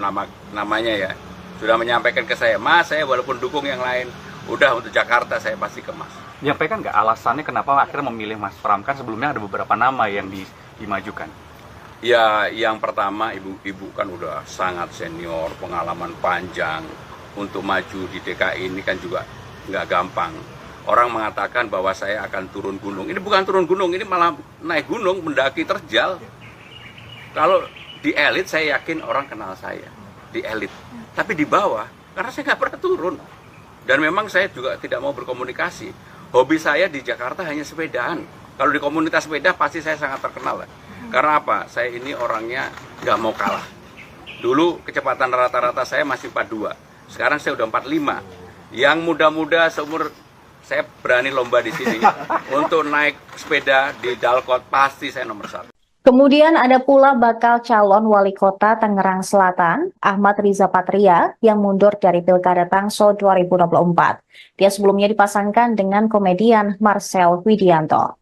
namanya ya, sudah menyampaikan ke saya, Mas, saya walaupun dukung yang lain, udah untuk Jakarta saya pasti ke Mas. Menyampaikan nggak alasannya kenapa akhirnya memilih Mas Pram? Kan sebelumnya ada beberapa nama yang dimajukan. Ya, yang pertama ibu-ibu kan udah sangat senior, pengalaman panjang. Untuk maju di DKI ini kan juga nggak gampang. Orang mengatakan bahwa saya akan turun gunung. Ini bukan turun gunung, ini malah naik gunung, mendaki terjal. Kalau di elit saya yakin orang kenal saya, di elit. Tapi di bawah, karena saya nggak pernah turun. Dan memang saya juga tidak mau berkomunikasi. Hobi saya di Jakarta hanya sepedaan. Kalau di komunitas sepeda pasti saya sangat terkenal. Karena apa? Saya ini orangnya nggak mau kalah. Dulu kecepatan rata-rata saya masih 42. Sekarang saya udah 45. Yang muda-muda seumur saya berani lomba di sini untuk naik sepeda di Dalkot pasti saya nomor 1. Kemudian ada pula bakal calon wali kota Tangerang Selatan, Ahmad Riza Patria, yang mundur dari Pilkada Tangsel 2024. Dia sebelumnya dipasangkan dengan komedian Marcel Widianto.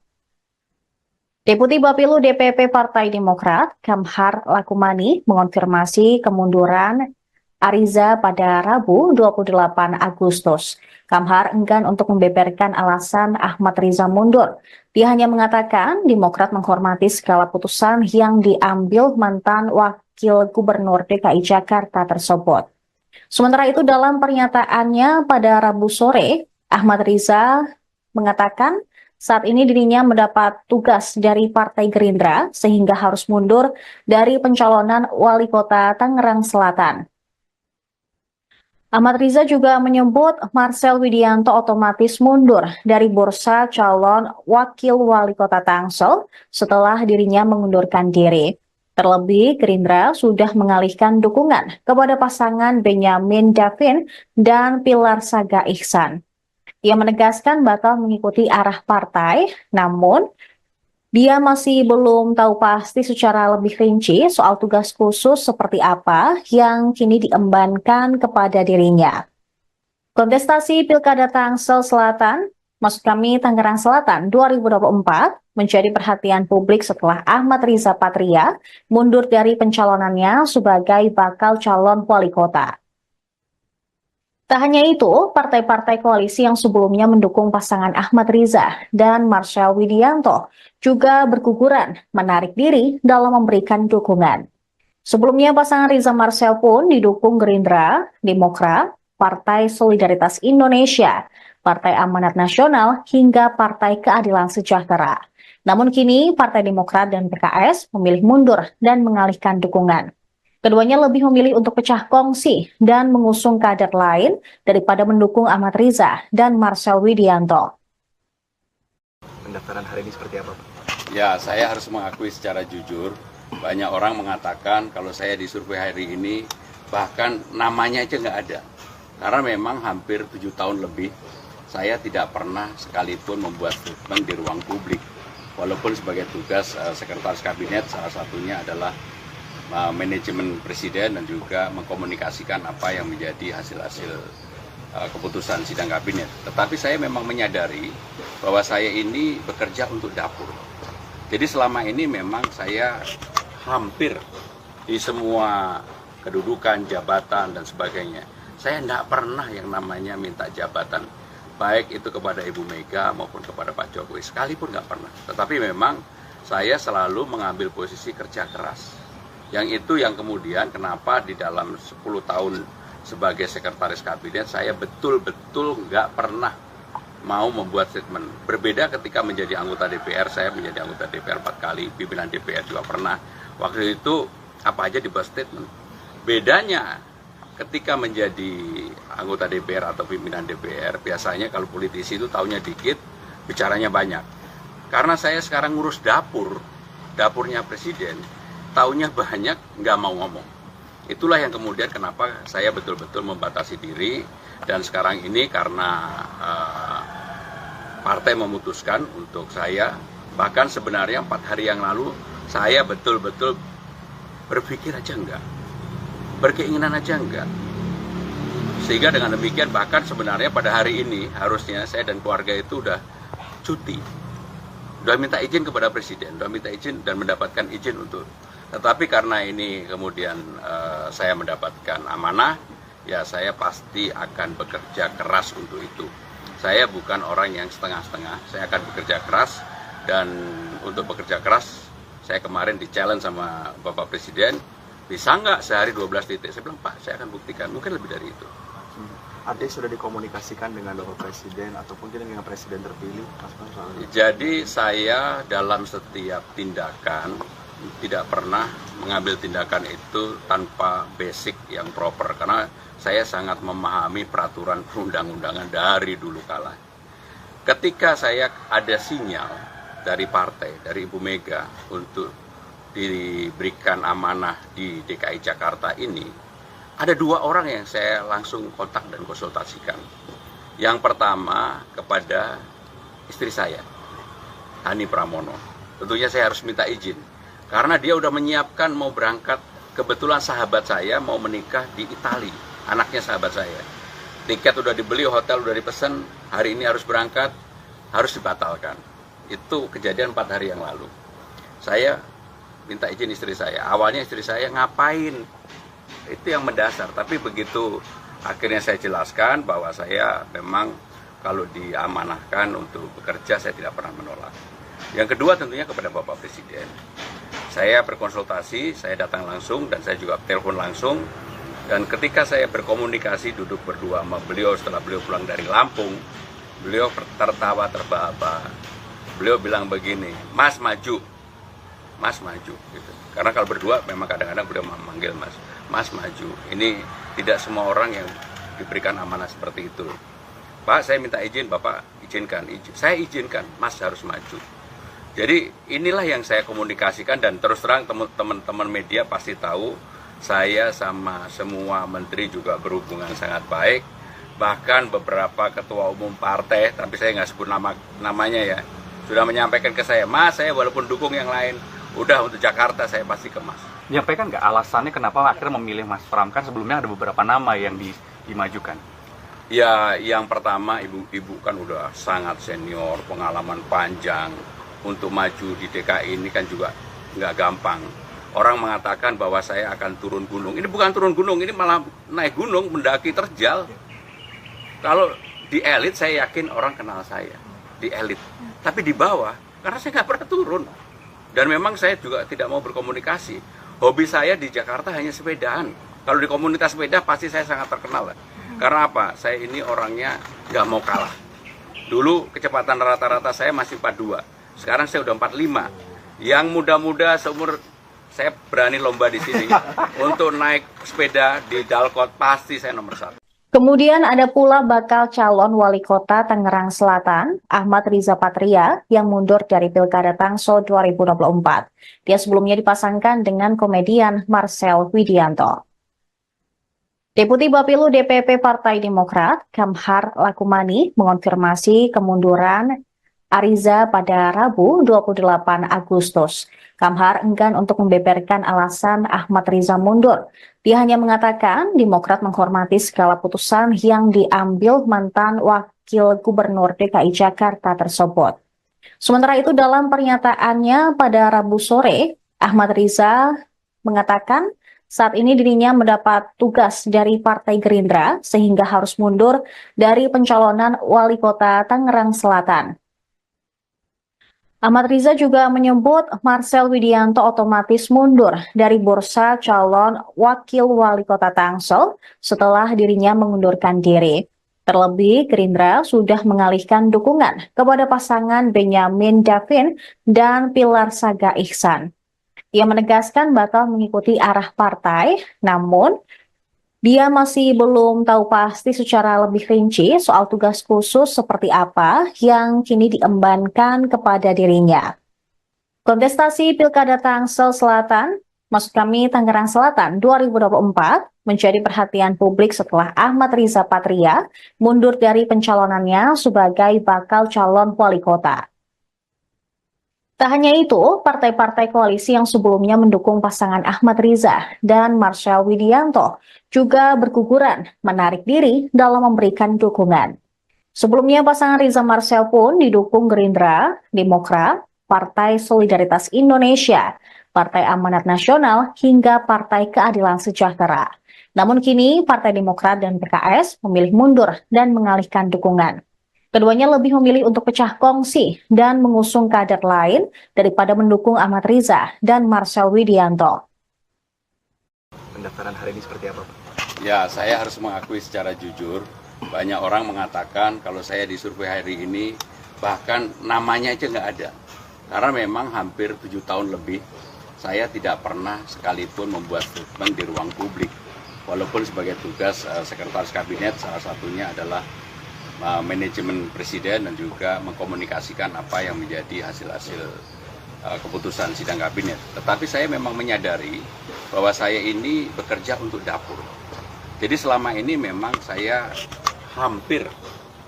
Deputi Bapilu DPP Partai Demokrat, Kamhar Lakumani, mengonfirmasi kemunduran Ariza pada Rabu 28 Agustus. Kamhar enggan untuk membeberkan alasan Ahmad Riza mundur. Dia hanya mengatakan Demokrat menghormati segala putusan yang diambil mantan Wakil Gubernur DKI Jakarta tersebut. Sementara itu dalam pernyataannya pada Rabu sore, Ahmad Riza mengatakan saat ini dirinya mendapat tugas dari Partai Gerindra sehingga harus mundur dari pencalonan Wali Kota Tangerang Selatan. Ahmad Riza juga menyebut Marcel Widianto otomatis mundur dari bursa calon wakil wali kota Tangsel setelah dirinya mengundurkan diri. Terlebih, Gerindra sudah mengalihkan dukungan kepada pasangan Benyamin Davin dan Pilar Saga Ihsan. Ia menegaskan bakal mengikuti arah partai, namun dia masih belum tahu pasti secara lebih rinci soal tugas khusus seperti apa yang kini diembankan kepada dirinya. Kontestasi Pilkada Tangsel Selatan, maksud kami Tangerang Selatan 2024, menjadi perhatian publik setelah Ahmad Riza Patria mundur dari pencalonannya sebagai bakal calon wali kota. Tak hanya itu, partai-partai koalisi yang sebelumnya mendukung pasangan Ahmad Riza dan Marcel Widianto juga berguguran menarik diri dalam memberikan dukungan. Sebelumnya pasangan Riza Marcel pun didukung Gerindra, Demokrat, Partai Solidaritas Indonesia, Partai Amanat Nasional, hingga Partai Keadilan Sejahtera. Namun kini Partai Demokrat dan PKS memilih mundur dan mengalihkan dukungan. Keduanya lebih memilih untuk pecah kongsi dan mengusung kader lain daripada mendukung Ahmad Riza dan Marcel Widianto. Pendaftaran hari ini seperti apa, Pak? Ya, saya harus mengakui secara jujur, banyak orang mengatakan kalau saya di survei hari ini, bahkan namanya aja nggak ada. Karena memang hampir 7 tahun lebih, saya tidak pernah sekalipun membuat statement di ruang publik. Walaupun sebagai tugas Sekretaris Kabinet, salah satunya adalah manajemen presiden dan juga mengkomunikasikan apa yang menjadi hasil-hasil keputusan sidang kabinet. Tetapi saya memang menyadari bahwa saya ini bekerja untuk dapur. Jadi selama ini memang saya hampir di semua kedudukan, jabatan dan sebagainya. Saya tidak pernah yang namanya minta jabatan, baik itu kepada Ibu Mega maupun kepada Pak Jokowi, sekalipun nggak pernah. Tetapi memang saya selalu mengambil posisi kerja keras. Yang itu yang kemudian kenapa di dalam 10 tahun sebagai sekretaris kabinet saya betul-betul nggak pernah mau membuat statement. Berbeda ketika menjadi anggota DPR, saya menjadi anggota DPR 4 kali, pimpinan DPR juga pernah. Waktu itu apa aja dibuat statement. Bedanya ketika menjadi anggota DPR atau pimpinan DPR, biasanya kalau politisi itu taunya dikit, bicaranya banyak. Karena saya sekarang ngurus dapurnya presiden, taunya banyak, nggak mau ngomong. Itulah yang kemudian kenapa saya betul-betul membatasi diri. Dan sekarang ini karena partai memutuskan untuk saya, bahkan sebenarnya 4 hari yang lalu, saya betul-betul berpikir aja enggak, berkeinginan aja enggak. Sehingga dengan demikian bahkan sebenarnya pada hari ini harusnya saya dan keluarga itu udah cuti. Udah minta izin kepada presiden, udah minta izin dan mendapatkan izin untuk. Tetapi karena ini kemudian saya mendapatkan amanah, ya saya pasti akan bekerja keras untuk itu. Saya bukan orang yang setengah-setengah, saya akan bekerja keras dan untuk bekerja keras Saya kemarin di-challenge sama Bapak Presiden, bisa nggak sehari 12 titik? Saya bilang, Pak, saya akan buktikan, mungkin lebih dari itu. Artinya sudah dikomunikasikan dengan Bapak Presiden ataupun mungkin dengan Presiden terpilih, Mas Pram, soal ini? Jadi saya dalam setiap tindakan tidak pernah mengambil tindakan itu tanpa basic yang proper, karena saya sangat memahami peraturan perundang-undangan dari dulu kala. Ketika saya ada sinyal dari partai, dari Ibu Mega untuk diberikan amanah di DKI Jakarta ini, ada 2 orang yang saya langsung kontak dan konsultasikan. Yang pertama kepada istri saya, Hani Pramono. Tentunya saya harus minta izin, karena dia udah menyiapkan mau berangkat. Kebetulan sahabat saya mau menikah di Italia, anaknya sahabat saya. Tiket udah dibeli, hotel udah dipesan, hari ini harus berangkat, harus dibatalkan. Itu kejadian 4 hari yang lalu. Saya minta izin istri saya. Awalnya istri saya, ngapain? Itu yang mendasar. Tapi begitu akhirnya saya jelaskan bahwa saya memang kalau diamanahkan untuk bekerja, saya tidak pernah menolak. Yang kedua tentunya kepada Bapak Presiden. Saya berkonsultasi, saya datang langsung dan saya juga telepon langsung. Dan ketika saya berkomunikasi, duduk berdua sama beliau setelah beliau pulang dari Lampung, beliau tertawa terbahak-bahak. Beliau bilang begini, Mas maju, Mas maju. Gitu. Karena kalau berdua memang kadang-kadang beliau memanggil Mas, Mas maju. Ini tidak semua orang yang diberikan amanah seperti itu. Pak, saya minta izin, Bapak izinkan. Saya izinkan, Mas harus maju. Jadi inilah yang saya komunikasikan, dan terus terang teman-teman media pasti tahu, saya sama semua menteri juga berhubungan sangat baik. Bahkan beberapa ketua umum partai, tapi saya nggak sebut namanya ya, sudah menyampaikan ke saya, Mas, saya walaupun dukung yang lain, udah untuk Jakarta saya pasti ke Mas. Menyampaikan nggak alasannya kenapa akhirnya memilih Mas Pram? Kan sebelumnya ada beberapa nama yang dimajukan. Ya, yang pertama ibu-ibu kan udah sangat senior, pengalaman panjang. Untuk maju di DKI ini kan juga nggak gampang. Orang mengatakan bahwa saya akan turun gunung. Ini bukan turun gunung, ini malah naik gunung, mendaki terjal. Kalau di elit saya yakin orang kenal saya, di elit. Tapi di bawah, karena saya nggak pernah turun. Dan memang saya juga tidak mau berkomunikasi. Hobi saya di Jakarta hanya sepedaan. Kalau di komunitas sepeda pasti saya sangat terkenal. Karena apa? Saya ini orangnya nggak mau kalah. Dulu kecepatan rata-rata saya masih 42. Sekarang saya udah 45. Yang muda-muda seumur saya berani lomba di sini. Untuk naik sepeda di Dalkot pasti saya nomor 1. Kemudian ada pula bakal calon wali kota Tangerang Selatan, Ahmad Riza Patria, yang mundur dari Pilkada Tangsel 2024. Dia sebelumnya dipasangkan dengan komedian Marcel Widianto. Deputi Bapilu DPP Partai Demokrat, Kamhar Lakumani, mengonfirmasi kemunduran Ariza pada Rabu 28 Agustus. Kamhar enggan untuk membeberkan alasan Ahmad Riza mundur. Dia hanya mengatakan Demokrat menghormati segala putusan yang diambil mantan Wakil Gubernur DKI Jakarta tersebut. Sementara itu dalam pernyataannya pada Rabu sore, Ahmad Riza mengatakan saat ini dirinya mendapat tugas dari Partai Gerindra sehingga harus mundur dari pencalonan Wali Kota Tangerang Selatan. Ahmad Riza juga menyebut Marcel Widianto otomatis mundur dari bursa calon Wakil Wali Kota Tangsel setelah dirinya mengundurkan diri. Terlebih, Gerindra sudah mengalihkan dukungan kepada pasangan Benyamin Davin dan Pilar Saga Ihsan. Ia menegaskan bakal mengikuti arah partai, namun dia masih belum tahu pasti secara lebih rinci soal tugas khusus seperti apa yang kini diembankan kepada dirinya. Kontestasi Pilkada Tangsel Selatan, maksud kami Tangerang Selatan 2024, menjadi perhatian publik setelah Ahmad Riza Patria mundur dari pencalonannya sebagai bakal calon wali kota. Tak hanya itu, partai-partai koalisi yang sebelumnya mendukung pasangan Ahmad Riza dan Marcel Widianto juga berguguran menarik diri dalam memberikan dukungan. Sebelumnya pasangan Riza Marcel pun didukung Gerindra, Demokrat, Partai Solidaritas Indonesia, Partai Amanat Nasional, hingga Partai Keadilan Sejahtera. Namun kini Partai Demokrat dan PKS memilih mundur dan mengalihkan dukungan. Keduanya lebih memilih untuk pecah kongsi dan mengusung kader lain daripada mendukung Ahmad Riza dan Marcel Widianto. Pendaftaran hari ini seperti apa, Pak? Ya, saya harus mengakui secara jujur, banyak orang mengatakan kalau saya di survei hari ini, bahkan namanya aja nggak ada. Karena memang hampir 7 tahun lebih, saya tidak pernah sekalipun membuat statement di ruang publik. Walaupun sebagai tugas Sekretaris Kabinet, salah satunya adalah manajemen presiden dan juga mengkomunikasikan apa yang menjadi hasil-hasil keputusan sidang kabinet. Tetapi saya memang menyadari bahwa saya ini bekerja untuk dapur. Jadi selama ini memang saya hampir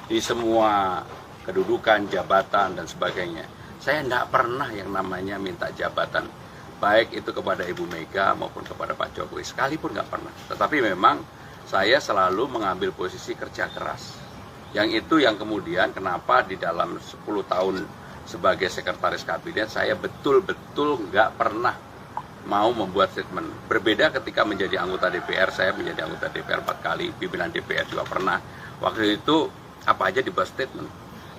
di semua kedudukan, jabatan dan sebagainya. Saya tidak pernah yang namanya minta jabatan, baik itu kepada Ibu Mega maupun kepada Pak Jokowi, sekalipun nggak pernah. Tetapi memang saya selalu mengambil posisi kerja keras. Yang itu yang kemudian kenapa di dalam 10 tahun sebagai sekretaris kabinet saya betul-betul nggak pernah mau membuat statement. Berbeda ketika menjadi anggota DPR, saya menjadi anggota DPR 4 kali, pimpinan DPR juga pernah. Waktu itu apa aja dibuat statement.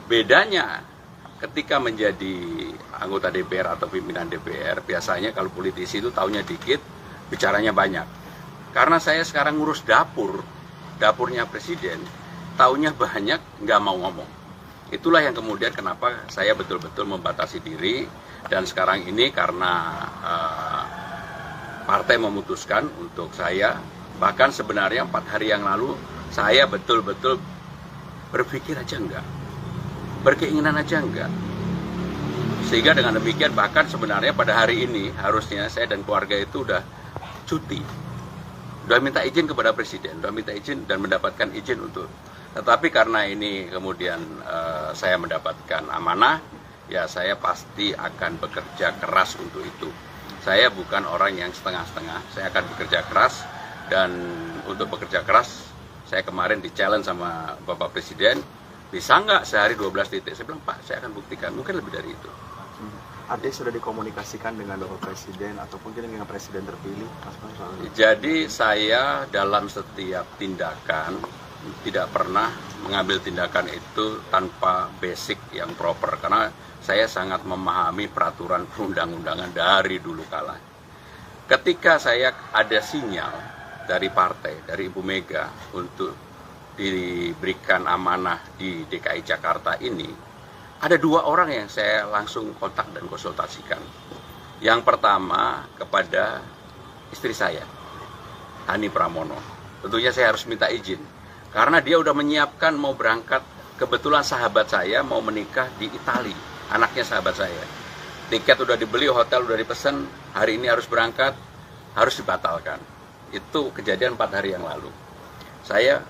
Bedanya ketika menjadi anggota DPR atau pimpinan DPR, biasanya kalau politisi itu taunya dikit, bicaranya banyak. Karena saya sekarang ngurus dapurnya presiden, taunya banyak, nggak mau ngomong. Itulah yang kemudian kenapa saya betul-betul membatasi diri, dan sekarang ini karena partai memutuskan untuk saya, bahkan sebenarnya 4 hari yang lalu, saya betul-betul berpikir aja enggak, berkeinginan aja enggak. Sehingga dengan demikian bahkan sebenarnya pada hari ini harusnya saya dan keluarga itu udah cuti. Udah minta izin kepada presiden, udah minta izin dan mendapatkan izin untuk. Tetapi karena ini kemudian saya mendapatkan amanah, ya saya pasti akan bekerja keras untuk itu. Saya bukan orang yang setengah-setengah, saya akan bekerja keras. Dan untuk bekerja keras, saya kemarin di-challenge sama Bapak Presiden, bisa nggak sehari 12 titik? Saya bilang, Pak, saya akan buktikan, mungkin lebih dari itu. Artinya sudah dikomunikasikan dengan Bapak Presiden ataupun dengan Presiden terpilih, Mas Bang, soalnya. Jadi saya dalam setiap tindakan tidak pernah mengambil tindakan itu tanpa basic yang proper, karena saya sangat memahami peraturan perundang-undangan dari dulu kala. Ketika saya ada sinyal dari partai, dari Ibu Mega untuk diberikan amanah di DKI Jakarta ini, ada 2 orang yang saya langsung kontak dan konsultasikan. Yang pertama kepada istri saya, Hani Pramono. Tentunya saya harus minta izin, karena dia udah menyiapkan mau berangkat, kebetulan sahabat saya mau menikah di Italia, anaknya sahabat saya. Tiket udah dibeli, hotel udah dipesan, hari ini harus berangkat, harus dibatalkan. Itu kejadian 4 hari yang lalu. Saya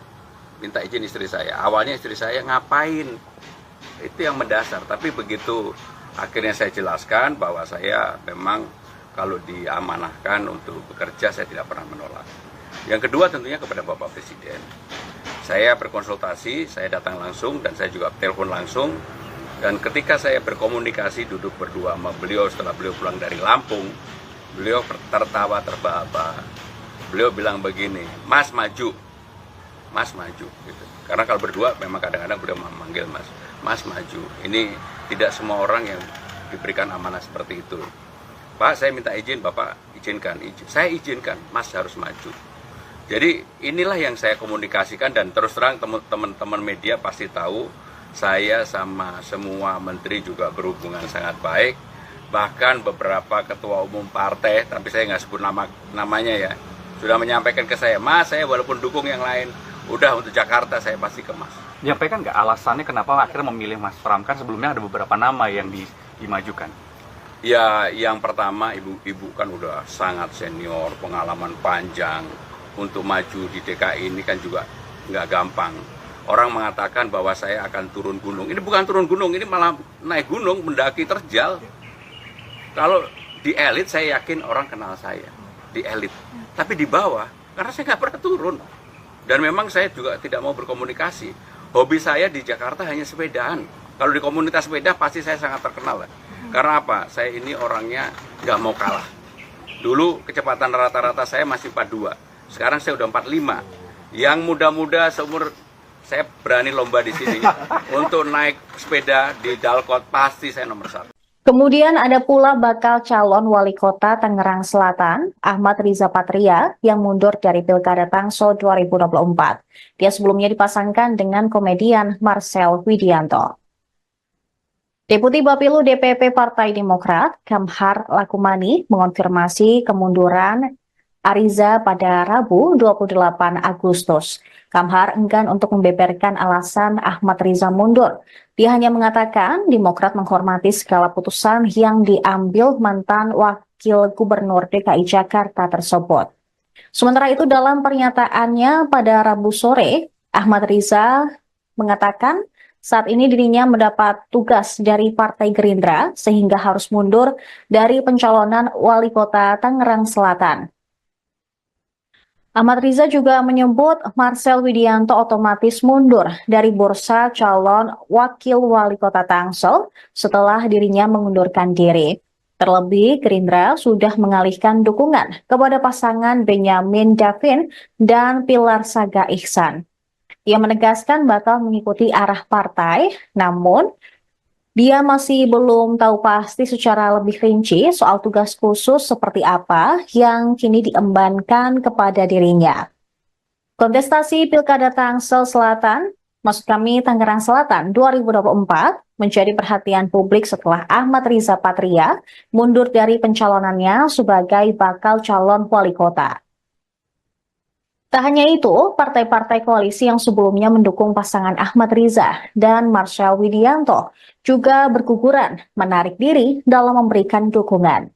minta izin istri saya. Awalnya istri saya ngapain? Itu yang mendasar. Tapi begitu akhirnya saya jelaskan bahwa saya memang kalau diamanahkan untuk bekerja, saya tidak pernah menolak. Yang kedua tentunya kepada Bapak Presiden. Saya berkonsultasi, saya datang langsung dan saya juga telepon langsung. Dan ketika saya berkomunikasi duduk berdua sama beliau setelah beliau pulang dari Lampung, beliau tertawa terbahak-bahak. Beliau bilang begini, Mas maju, Mas maju. Gitu. Karena kalau berdua memang kadang-kadang beliau memanggil Mas, Mas maju. Ini tidak semua orang yang diberikan amanah seperti itu. Pak, saya minta izin, Bapak izinkan. Saya izinkan, Mas harus maju. Jadi inilah yang saya komunikasikan, dan terus terang teman-teman media pasti tahu saya sama semua menteri juga berhubungan sangat baik. Bahkan beberapa ketua umum partai, tapi saya nggak sebut namanya ya, sudah menyampaikan ke saya, Mas, saya walaupun dukung yang lain, udah untuk Jakarta saya pasti ke Mas. Menyampaikan nggak alasannya kenapa akhirnya memilih Mas Pram? Kan sebelumnya ada beberapa nama yang dimajukan. Ya, yang pertama ibu kan udah sangat senior, pengalaman panjang. Untuk maju di DKI ini kan juga nggak gampang. Orang mengatakan bahwa saya akan turun gunung. Ini bukan turun gunung, ini malah naik gunung, mendaki terjal. Kalau di elit saya yakin orang kenal saya, di elit. Tapi di bawah, karena saya nggak pernah turun. Dan memang saya juga tidak mau berkomunikasi. Hobi saya di Jakarta hanya sepedaan. Kalau di komunitas sepeda pasti saya sangat terkenal. Karena apa? Saya ini orangnya nggak mau kalah. Dulu kecepatan rata-rata saya masih 42. Sekarang saya udah 45. Yang muda-muda seumur saya berani lomba di sini untuk naik sepeda di Dalkot, pasti saya nomor 1. Kemudian ada pula bakal calon wali kota Tangerang Selatan, Ahmad Riza Patria, yang mundur dari Pilkada Tangsel 2024. Dia sebelumnya dipasangkan dengan komedian Marcel Widianto. Deputi Bapilu DPP Partai Demokrat, Kamhar Lakumani, mengonfirmasi kemunduran Ariza pada Rabu 28 Agustus. Kamhar enggan untuk membeberkan alasan Ahmad Riza mundur. Dia hanya mengatakan Demokrat menghormati segala putusan yang diambil mantan Wakil Gubernur DKI Jakarta tersebut. Sementara itu dalam pernyataannya pada Rabu sore, Ahmad Riza mengatakan saat ini dirinya mendapat tugas dari Partai Gerindra sehingga harus mundur dari pencalonan Wali Kota Tangerang Selatan. Ahmad Riza juga menyebut Marcel Widianto otomatis mundur dari bursa calon Wakil Wali Kota Tangsel setelah dirinya mengundurkan diri. Terlebih, Gerindra sudah mengalihkan dukungan kepada pasangan Benyamin Davin dan Pilar Saga Ihsan. Ia menegaskan bakal mengikuti arah partai, namun dia masih belum tahu pasti secara lebih rinci soal tugas khusus seperti apa yang kini diembankan kepada dirinya. Kontestasi Pilkada Tangsel Selatan, maksud kami Tangerang Selatan 2024, menjadi perhatian publik setelah Ahmad Riza Patria mundur dari pencalonannya sebagai bakal calon wali kota. Tak hanya itu, partai-partai koalisi yang sebelumnya mendukung pasangan Ahmad Riza dan Marcel Widianto juga berguguran menarik diri dalam memberikan dukungan.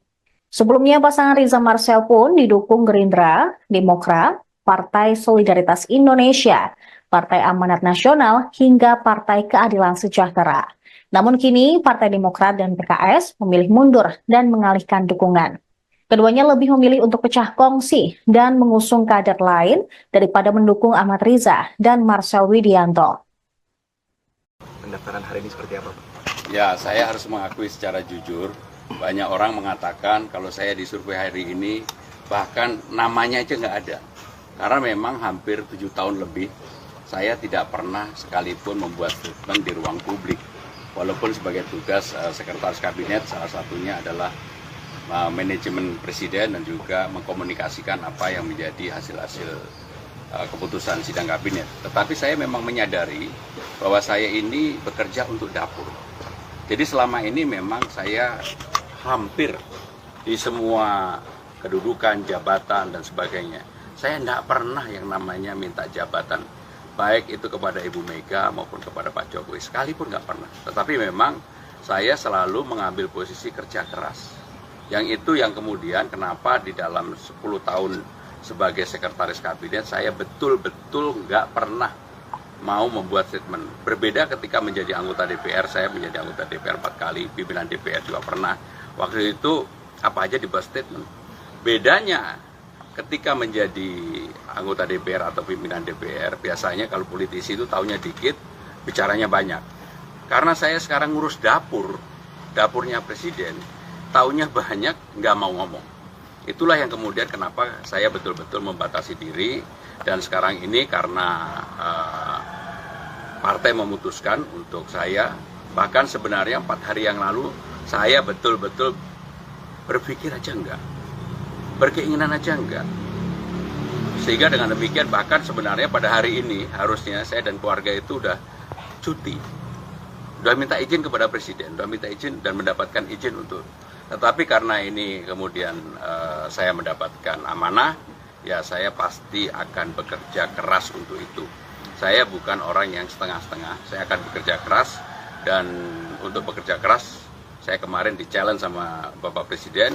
Sebelumnya pasangan Riza Marcel pun didukung Gerindra, Demokrat, Partai Solidaritas Indonesia, Partai Amanat Nasional, hingga Partai Keadilan Sejahtera. Namun kini Partai Demokrat dan PKS memilih mundur dan mengalihkan dukungan. Keduanya lebih memilih untuk pecah kongsi dan mengusung kader lain daripada mendukung Ahmad Riza dan Marcel Widianto. Pendaftaran hari ini seperti apa, Pak? Ya, saya harus mengakui secara jujur, banyak orang mengatakan kalau saya disurvei hari ini, bahkan namanya aja nggak ada. Karena memang hampir 7 tahun lebih, saya tidak pernah sekalipun membuat statement di ruang publik. Walaupun sebagai tugas Sekretaris Kabinet, salah satunya adalah manajemen presiden dan juga mengkomunikasikan apa yang menjadi hasil-hasil keputusan sidang kabinet. Tetapi saya memang menyadari bahwa saya ini bekerja untuk dapur. Jadi selama ini memang saya hampir di semua kedudukan, jabatan dan sebagainya. Saya tidak pernah yang namanya minta jabatan, baik itu kepada Ibu Mega maupun kepada Pak Jokowi, sekalipun nggak pernah. Tetapi memang saya selalu mengambil posisi kerja keras. Yang itu yang kemudian kenapa di dalam 10 tahun sebagai sekretaris kabinet saya betul-betul nggak pernah mau membuat statement. Berbeda ketika menjadi anggota DPR, saya menjadi anggota DPR 4 kali, pimpinan DPR juga pernah. Waktu itu apa aja dibuat statement. Bedanya ketika menjadi anggota DPR atau pimpinan DPR, biasanya kalau politisi itu taunya dikit, bicaranya banyak. Karena saya sekarang ngurus dapurnya presiden, taunya banyak, nggak mau ngomong. Itulah yang kemudian kenapa saya betul-betul membatasi diri, dan sekarang ini karena partai memutuskan untuk saya, bahkan sebenarnya 4 hari yang lalu saya betul-betul berpikir aja enggak, berkeinginan aja enggak. Sehingga dengan demikian bahkan sebenarnya pada hari ini harusnya saya dan keluarga itu udah cuti, udah minta izin kepada presiden, udah minta izin dan mendapatkan izin untuk. Tetapi karena ini kemudian saya mendapatkan amanah, ya saya pasti akan bekerja keras untuk itu. Saya bukan orang yang setengah-setengah, saya akan bekerja keras, dan untuk bekerja keras, saya kemarin di-challenge sama Bapak Presiden,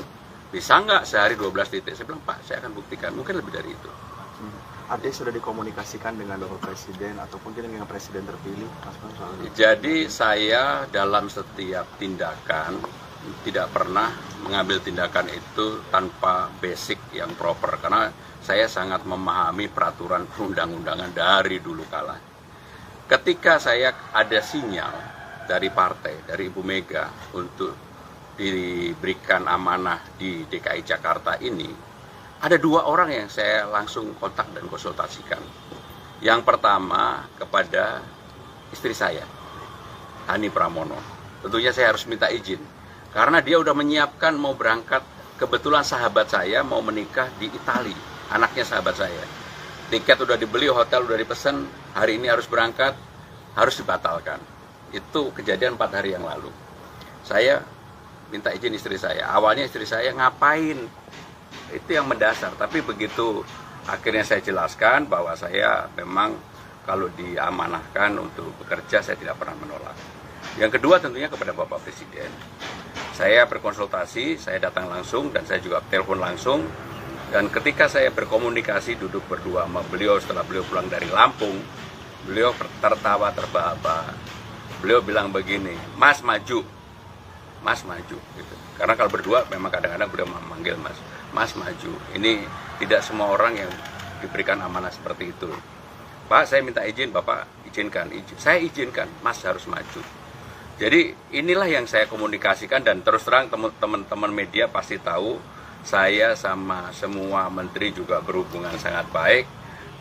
bisa nggak sehari 12 titik? Saya bilang, Pak, saya akan buktikan, mungkin lebih dari itu. Artinya sudah dikomunikasikan dengan Bapak Presiden ataupun dengan Presiden terpilih, Mas Bang, soal itu? Jadi saya dalam setiap tindakan, tidak pernah mengambil tindakan itu tanpa basic yang proper, karena saya sangat memahami peraturan perundang-undangan dari dulu kala. Ketika saya ada sinyal dari partai, dari Ibu Mega untuk diberikan amanah di DKI Jakarta ini, ada 2 orang yang saya langsung kontak dan konsultasikan. Yang pertama kepada istri saya, Hani Pramono. Tentunya saya harus minta izin, karena dia udah menyiapkan mau berangkat. Kebetulan sahabat saya mau menikah di Italia, anaknya sahabat saya. Tiket udah dibeli, hotel udah dipesan, hari ini harus berangkat, harus dibatalkan. Itu kejadian 4 hari yang lalu. Saya minta izin istri saya. Awalnya istri saya ngapain? Itu yang mendasar. Tapi begitu akhirnya saya jelaskan bahwa saya memang kalau diamanahkan untuk bekerja, saya tidak pernah menolak. Yang kedua tentunya kepada Bapak Presiden. Saya berkonsultasi, saya datang langsung dan saya juga telepon langsung. Dan ketika saya berkomunikasi duduk berdua sama beliau setelah beliau pulang dari Lampung, beliau tertawa terbahak-bahak. Beliau bilang begini, Mas maju, Mas maju. Gitu. Karena kalau berdua memang kadang-kadang beliau memanggil Mas, Mas maju. Ini tidak semua orang yang diberikan amanah seperti itu. Pak, saya minta izin, Bapak izinkan. Saya izinkan, Mas harus maju. Jadi inilah yang saya komunikasikan dan terus terang teman-teman media pasti tahu saya sama semua menteri juga berhubungan sangat baik.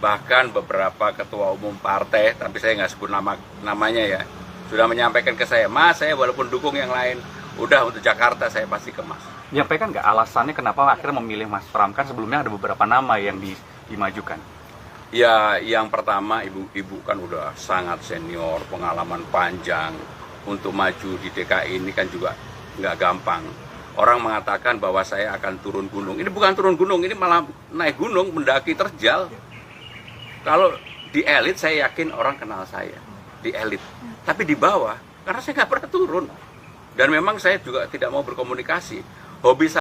Bahkan beberapa ketua umum partai, tapi saya nggak sebut namanya ya, sudah menyampaikan ke saya, Mas, saya walaupun dukung yang lain, udah untuk Jakarta saya pasti ke Mas. Menyampaikan nggak alasannya kenapa akhirnya memilih Mas Pram? Kan sebelumnya ada beberapa nama yang dimajukan. Ya, yang pertama ibu kan udah sangat senior, pengalaman panjang. Untuk maju di DKI ini kan juga nggak gampang. Orang mengatakan bahwa saya akan turun gunung. Ini bukan turun gunung, ini malah naik gunung, mendaki terjal. Kalau di elit saya yakin orang kenal saya, di elit. Tapi di bawah, karena saya nggak pernah turun. Dan memang saya juga tidak mau berkomunikasi. Hobi saya